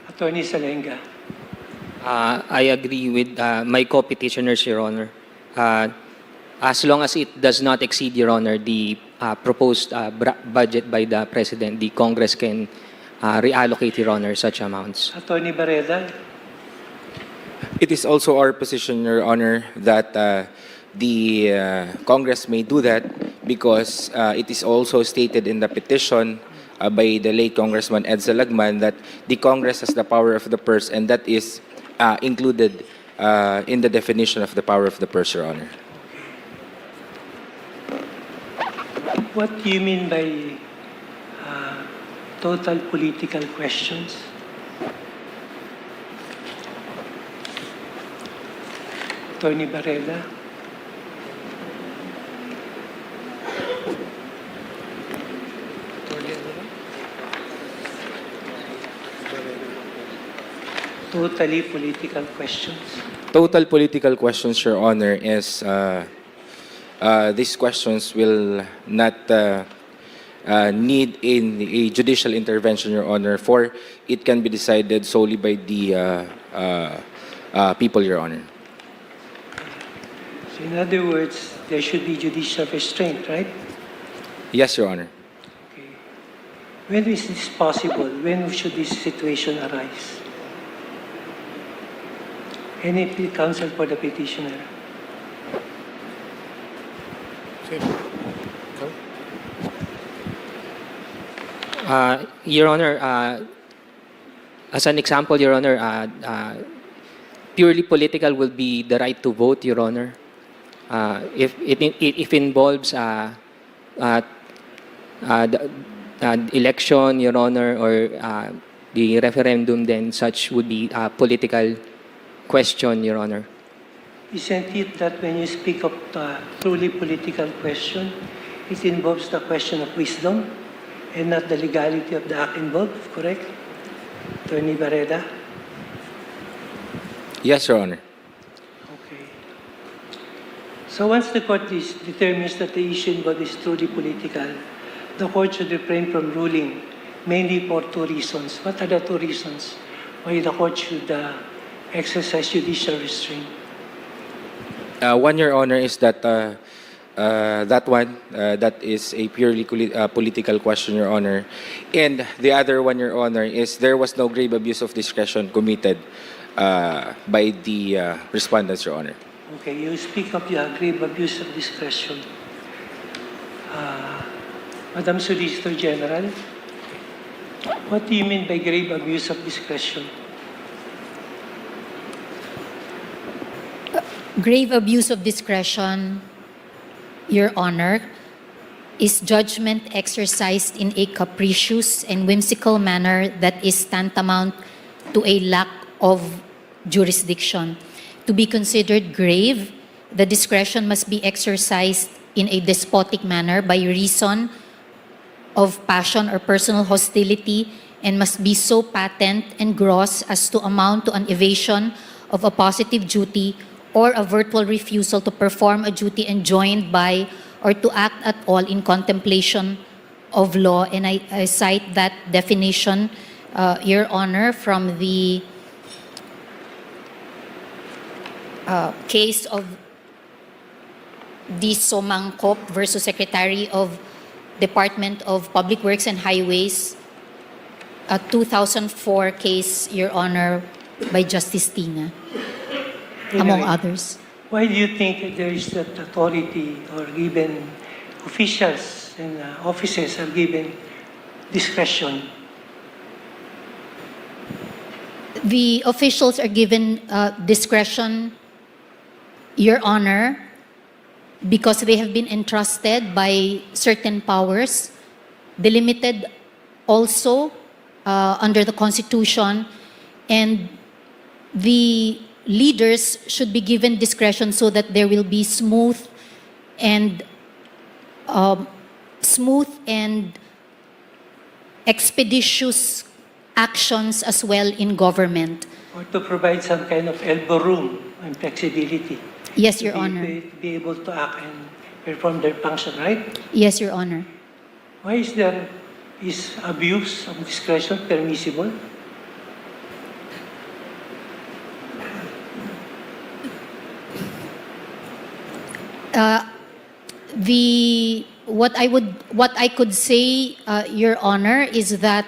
Attorney Salenga. I agree with my co-petitioners, Your Honor. As long as it does not exceed, Your Honor, the proposed budget by the President, the Congress can reallocate, Your Honor, such amounts. Attorney Barreda. It is also our position, Your Honor, that the Congress may do that because it is also stated in the petition by the late Congressman Edsel Lagman that the Congress has the power of the purse, and that is included in the definition of the power of the purse, Your Honor. What do you mean by total political questions? Attorney Barreda. Totally political questions. Total political questions, Your Honor, is these questions will not need a judicial intervention, Your Honor, for it can be decided solely by the people, Your Honor. So in other words, there should be judicial restraint, right? Yes, Your Honor. Okay. When is this possible? When should this situation arise? Any counsel for the petitioner? Your Honor, as an example, Your Honor, purely political will be the right to vote, Your Honor. If it involves the election, Your Honor, or the referendum, then such would be a political question, Your Honor. Isn't it that when you speak of the truly political question, it involves the question of wisdom and not the legality of the act involved, correct? Attorney Barreda? Yes, Your Honor. Okay. So once the court determines that the issue involved is truly political, the court should refrain from ruling mainly for two reasons. What are the two reasons why the court should exercise judicial restraint? One, Your Honor, is that that is a purely political question, Your Honor. And the other one, Your Honor, is there was no grave abuse of discretion committed by the respondents, Your Honor. Okay, you speak of the grave abuse of discretion. Madam Solicitor General, what do you mean by grave abuse of discretion? Grave abuse of discretion, Your Honor, is judgment exercised in a capricious and whimsical manner that is tantamount to a lack of jurisdiction. To be considered grave, the discretion must be exercised in a despotic manner by reason of passion or personal hostility and must be so patent and gross as to amount to an evasion of a positive duty or a virtual refusal to perform a duty enjoined by or to act at all in contemplation of law. And I cite that definition, Your Honor, from the case of D. Somangkop versus Secretary of Department of Public Works and Highways, a 2004 case, Your Honor, by Justice Tina, among others. Why do you think there is that authority or given officials and offices are given discretion? The officials are given discretion, Your Honor, because they have been entrusted by certain powers, delimited also under the Constitution, and the leaders should be given discretion so that there will be smooth and expeditious actions as well in government. Or to provide some kind of elbow room and flexibility. Yes, Your Honor. To be able to act and perform their function, right? Yes, Your Honor. Why is abuse of discretion permissible? What I could say, Your Honor, is that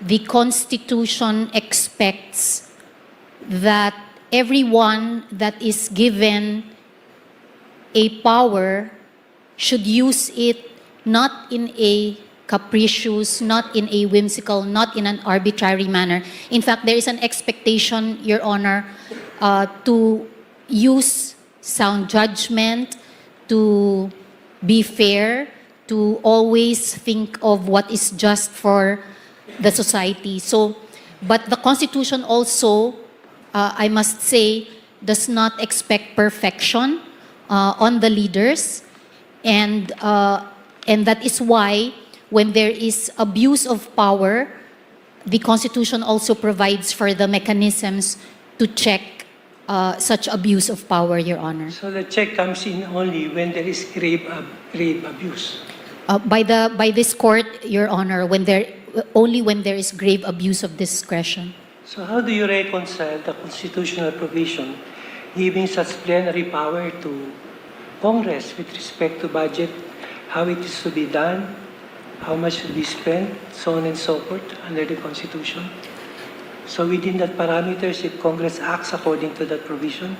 the Constitution expects that everyone that is given a power should use it not in a capricious, not in a whimsical, not in an arbitrary manner. In fact, there is an expectation, Your Honor, to use sound judgment, to be fair, to always think of what is just for the society. So, but the Constitution also, I must say, does not expect perfection on the leaders, and that is why when there is abuse of power, the Constitution also provides for the mechanisms to check such abuse of power, Your Honor. So the check comes in only when there is grave abuse. By this court, Your Honor, only when there is grave abuse of discretion. So how do you reconcile the constitutional provision giving such plenary power to Congress with respect to budget, how it is to be done, how much should be spent, so on and so forth under the Constitution? So within that parameters, if Congress acts according to that provision,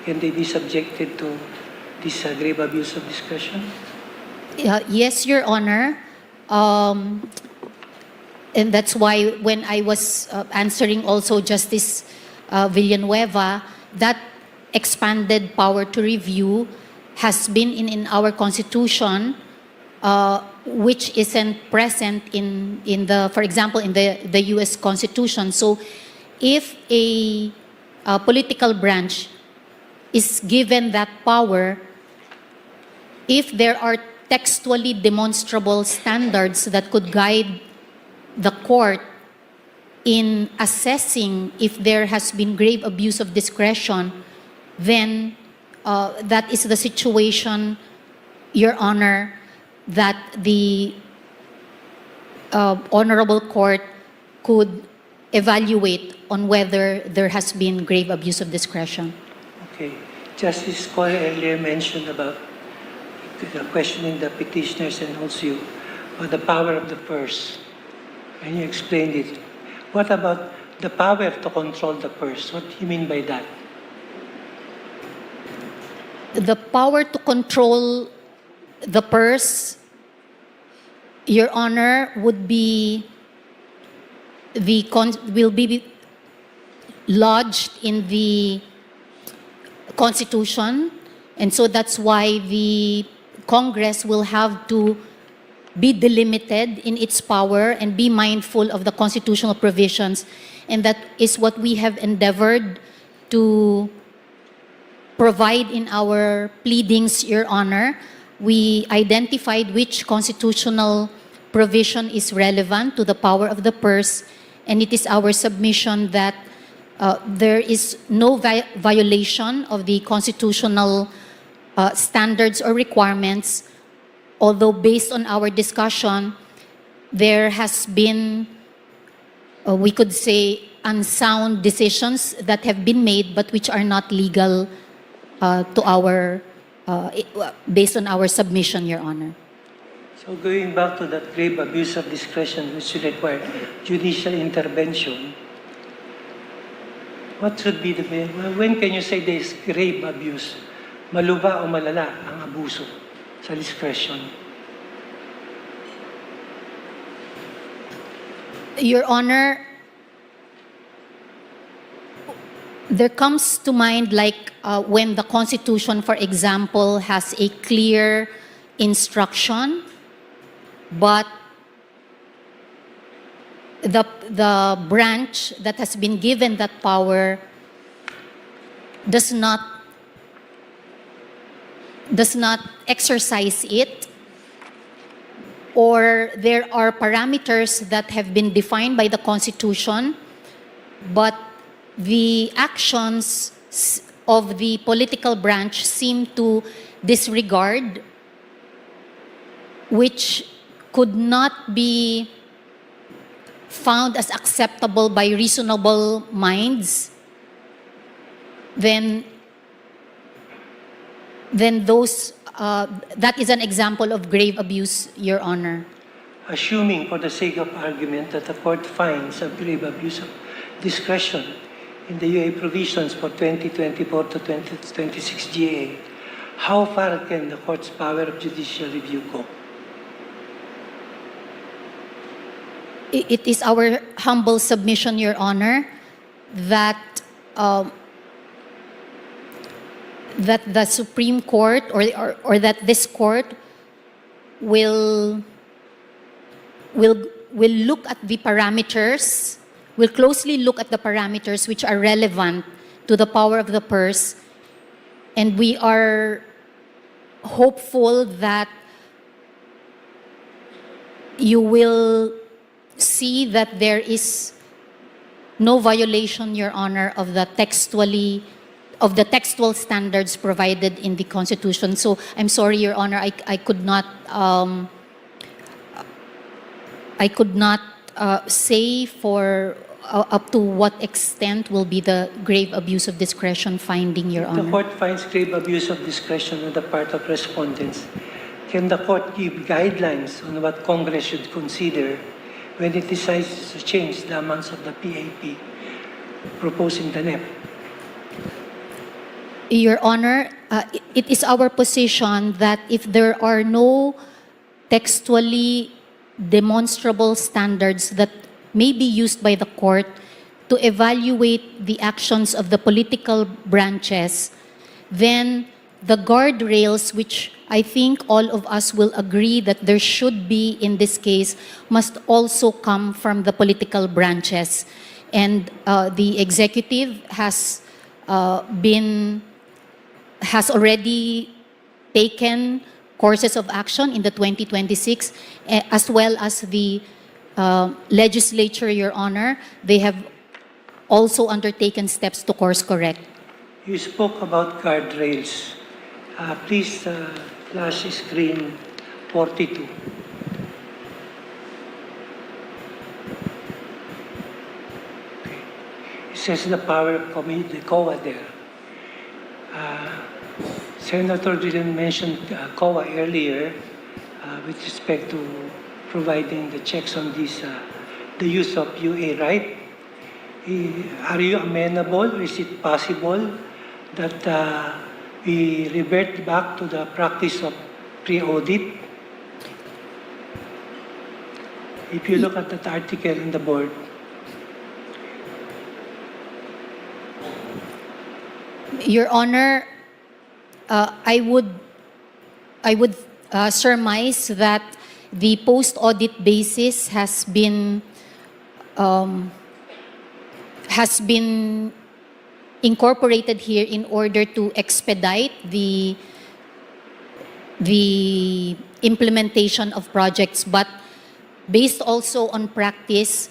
can they be subjected to this grave abuse of discretion? Yes, Your Honor. And that's why when I was answering also Justice Villanueva, that expanded power to review has been in our Constitution, which isn't present in the, for example, in the U.S. Constitution. So if a political branch is given that power, if there are textually demonstrable standards that could guide the court in assessing if there has been grave abuse of discretion, then that is the situation, Your Honor, that the honorable court could evaluate on whether there has been grave abuse of discretion. Okay. Justice Cole earlier mentioned about the questioning the petitioners and also you, the power of the purse, and you explained it. What about The power to control the purse. What do you mean by that? The power to control the purse, Your Honor, would be will be lodged in the Constitution, and so that's why the Congress will have to be delimited in its power and be mindful of the constitutional provisions, and that is what we have endeavored to provide in our pleadings, Your Honor. We identified which constitutional provision is relevant to the power of the purse, and it is our submission that there is no violation of the constitutional standards or requirements, although based on our discussion, there has been, we could say, unsound decisions that have been made but which are not legal to our, based on our submission, Your Honor. So going back to that grave abuse of discretion which should require judicial intervention, what should be the, when can you say there is grave abuse? Malubha o malala ang abuso sa discretion? Your Honor, there comes to mind like when the Constitution, for example, has a clear instruction, but the branch that has been given that power does not exercise it, or there are parameters that have been defined by the Constitution, but the actions of the political branch seem to disregard, which could not be found as acceptable by reasonable minds, then those that is an example of grave abuse, Your Honor. Assuming for the sake of argument that the court finds a grave abuse of discretion in the UA provisions for 2024 to 2026 GA, how far can the court's power of judicial review go? It is our humble submission, Your Honor, that that the Supreme Court or that this court will look at the parameters, will closely look at the parameters which are relevant to the power of the purse, and we are hopeful that you will see that there is no violation, Your Honor, of the textual standards provided in the Constitution. So I'm sorry, Your Honor, I could not say for up to what extent will be the grave abuse of discretion finding, Your Honor. The court finds grave abuse of discretion on the part of respondents. Can the court give guidelines on what Congress should consider when it decides to change the amounts of the PAP proposed in the NEP? Your Honor, it is our position that if there are no textually demonstrable standards that may be used by the court to evaluate the actions of the political branches, then the guardrails, which I think all of us will agree that there should be in this case, must also come from the political branches. And the executive has already taken courses of action in the 2026, as well as the legislature, Your Honor. They have also undertaken steps to course correct. You spoke about guardrails. Please flash screen 42. Okay. It says the power of the COA there. Senator didn't mention COA earlier with respect to providing the checks on this, the use of UA, right? Are you amenable, or is it possible that we revert back to the practice of pre-audit? If you look at that article in the board, Your Honor, I would surmise that the post-audit basis has been incorporated here in order to expedite the implementation of projects, but based also on practice,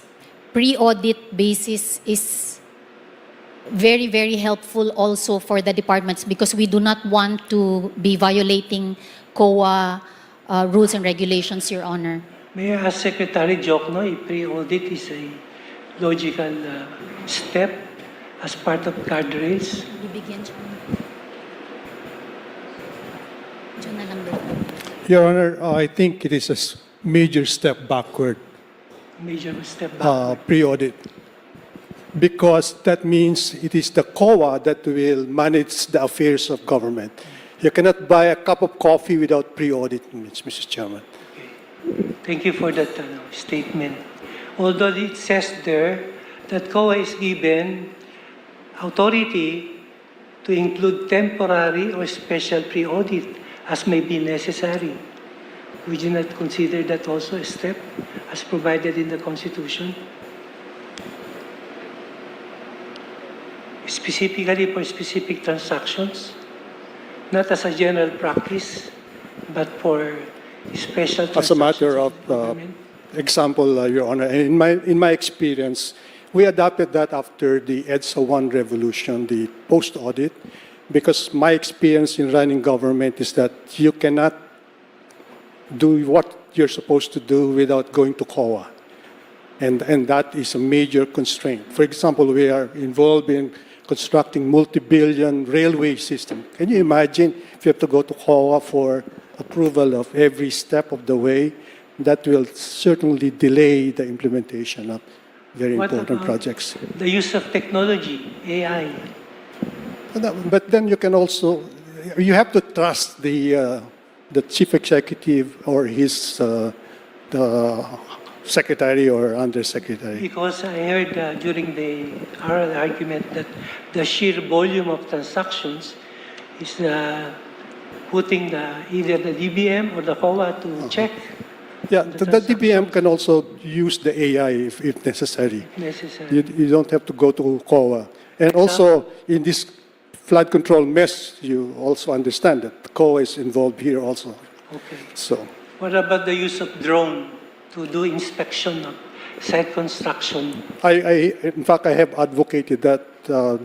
pre-audit basis is very, very helpful also for the departments because we do not want to be violating COA rules and regulations, Your Honor. may I ask Secretary Jokno if pre-audit is a logical step as part of guardrails? Your Honor, I think it is a major step backward, Major step back. pre-audit, because that means it is the COA that will manage the affairs of government. You cannot buy a cup of coffee without pre-audit, Mr. Chairman. Thank you for that statement. Although it says there that COA is given authority to include temporary or special pre-audit as may be necessary. Would you not consider that also a step as provided in the Constitution? Specifically for specific transactions, not as a general practice, but for special transactions. As a matter of example, Your Honor, in my experience, we adopted that after the EDSA 1 revolution, the post-audit, because my experience in running government is that you cannot do what you're supposed to do without going to COA. And that is a major constraint. For example, we are involved in constructing multi-billion railway system. Can you imagine if you have to go to COA for approval of every step of the way? That will certainly delay the implementation of very important projects. The use of technology, AI. But then you can also, you have to trust the chief executive or his the secretary or undersecretary. Because I heard during the oral argument that the sheer volume of transactions is putting either the DBM or the COA to check. Yeah, the DBM can also use the AI if necessary. You don't have to go to COA. And also, in this flood control mess, you also understand that COA is involved here also. Okay. So, What about the use of drone to do inspection of site construction? in fact, I have advocated that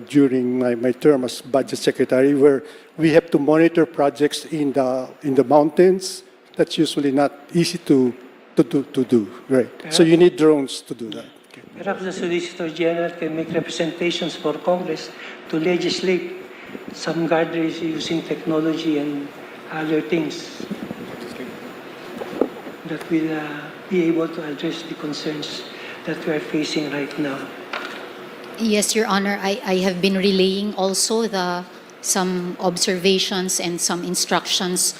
during my term as budget secretary, where we have to monitor projects in the mountains. That's usually not easy to do, right? So you need drones to do that. Perhaps the Solicitor General can make representations for Congress to legislate some guardrails using technology and other things that will be able to address the concerns that we are facing right now. Yes, Your Honor, I have been relaying also some observations and some instructions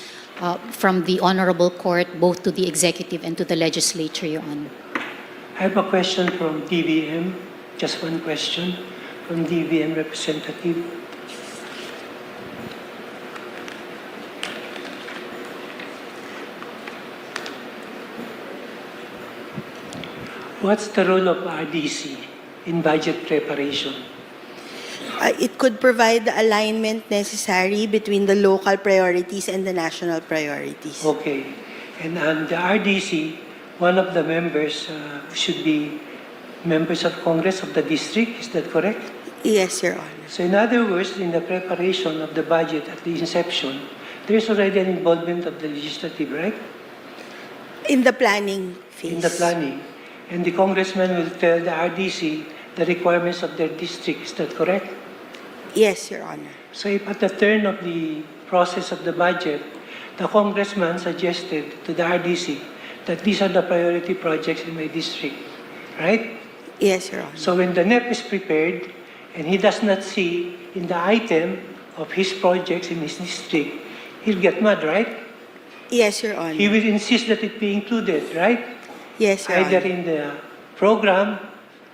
from the Honorable Court, both to the Executive and to the Legislature, Your Honor. I have a question from DBM, just one question from DBM representative. What's the role of RDC in budget preparation? It could provide the alignment necessary between the local priorities and the national priorities. Okay. And the RDC, one of the members should be members of Congress of the district, is that correct? Yes, Your Honor. So in other words, in the preparation of the budget at the inception, there's already an involvement of the legislative, right? In the planning phase. In the planning. And the congressman will tell the RDC the requirements of their district, is that correct? Yes, Your Honor. So if at the turn of the process of the budget, the congressman suggested to the RDC that these are the priority projects in my district, right? Yes, Your Honor. So when the NEP is prepared and he does not see in the item of his projects in his district, he'll get mad, right? Yes, Your Honor. He will insist that it be included, right? Yes, Your Either Honor. in the program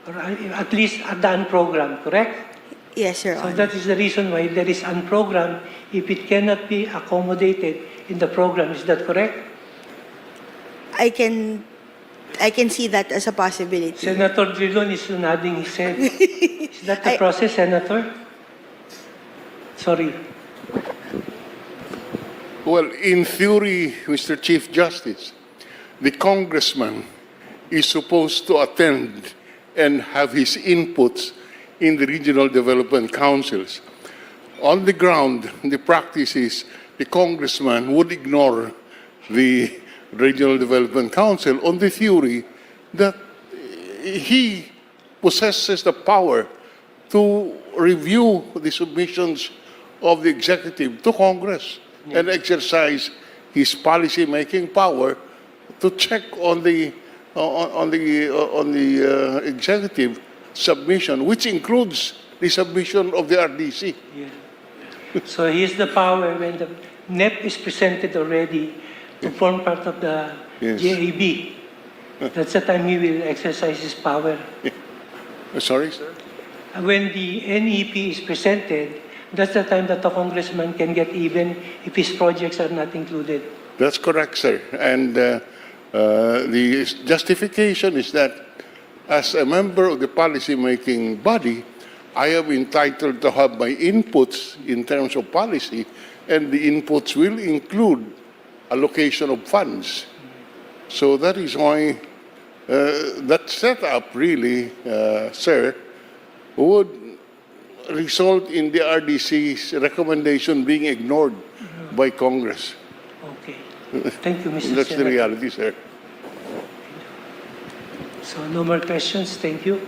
or at least a done program, correct? Yes, Your So Honor. that is the reason why there is unprogrammed if it cannot be accommodated in the program. Is that correct? I can see that as a possibility. Senator Drilon is nodding his head. Is that the process, Senator? Sorry. Well, in theory, Mr. Chief Justice, the congressman is supposed to attend and have his inputs in the regional development councils. On the ground, the practice is the congressman would ignore the regional development council on the theory that he possesses the power to review the submissions of the executive to Congress and exercise his policy-making power to check on the executive submission, which includes the submission of the RDC. Yeah. So he has the power when the NEP is presented already to form part of the Yes. JAB. That's the time he will exercise his power. Sorry, sir? When the NEP is presented, that's the time that the congressman can get even if his projects are not included. That's correct, sir. And the justification is that as a member of the policy-making body, I am entitled to have my inputs in terms of policy, and the inputs will include allocation of funds. So that is why that setup really, sir, would result in the RDC's recommendation being ignored by Congress. Okay. Thank you, Mr. That's the Senator. reality, sir. So no more questions. Thank you.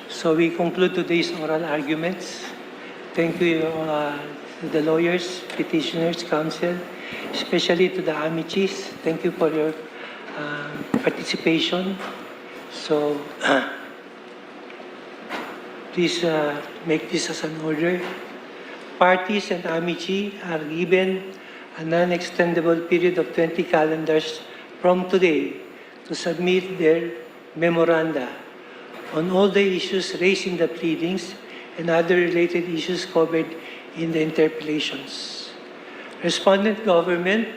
So we conclude today's oral arguments. Thank you to the lawyers, petitioners, counsel, especially to the amicis. Thank you for your participation. So please make this as an order. Parties and amici are given a non-extendable period of 20 calendars from today to submit their memoranda on all the issues raised in the pleadings and other related issues covered in the interpellations. Respondent government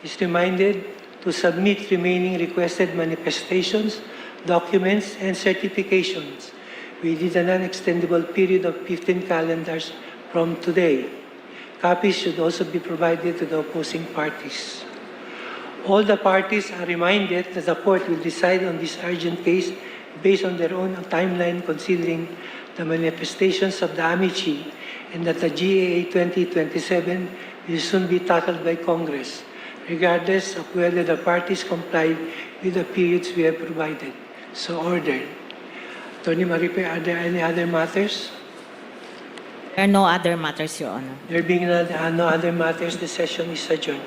is reminded to submit remaining requested manifestations, documents, and certifications within a non-extendable period of 15 calendars from today. Copies should also be provided to the opposing parties. All the parties are reminded that the court will decide on this urgent case based on their own timeline, considering the manifestations of the amici, and that the GAA 2027 will soon be tackled by Congress, regardless of whether the parties comply with the periods we have provided. So ordered. Attorney Maripe, are there any other matters? There are no other matters, Your Honor. There being no other matters, the session is adjourned.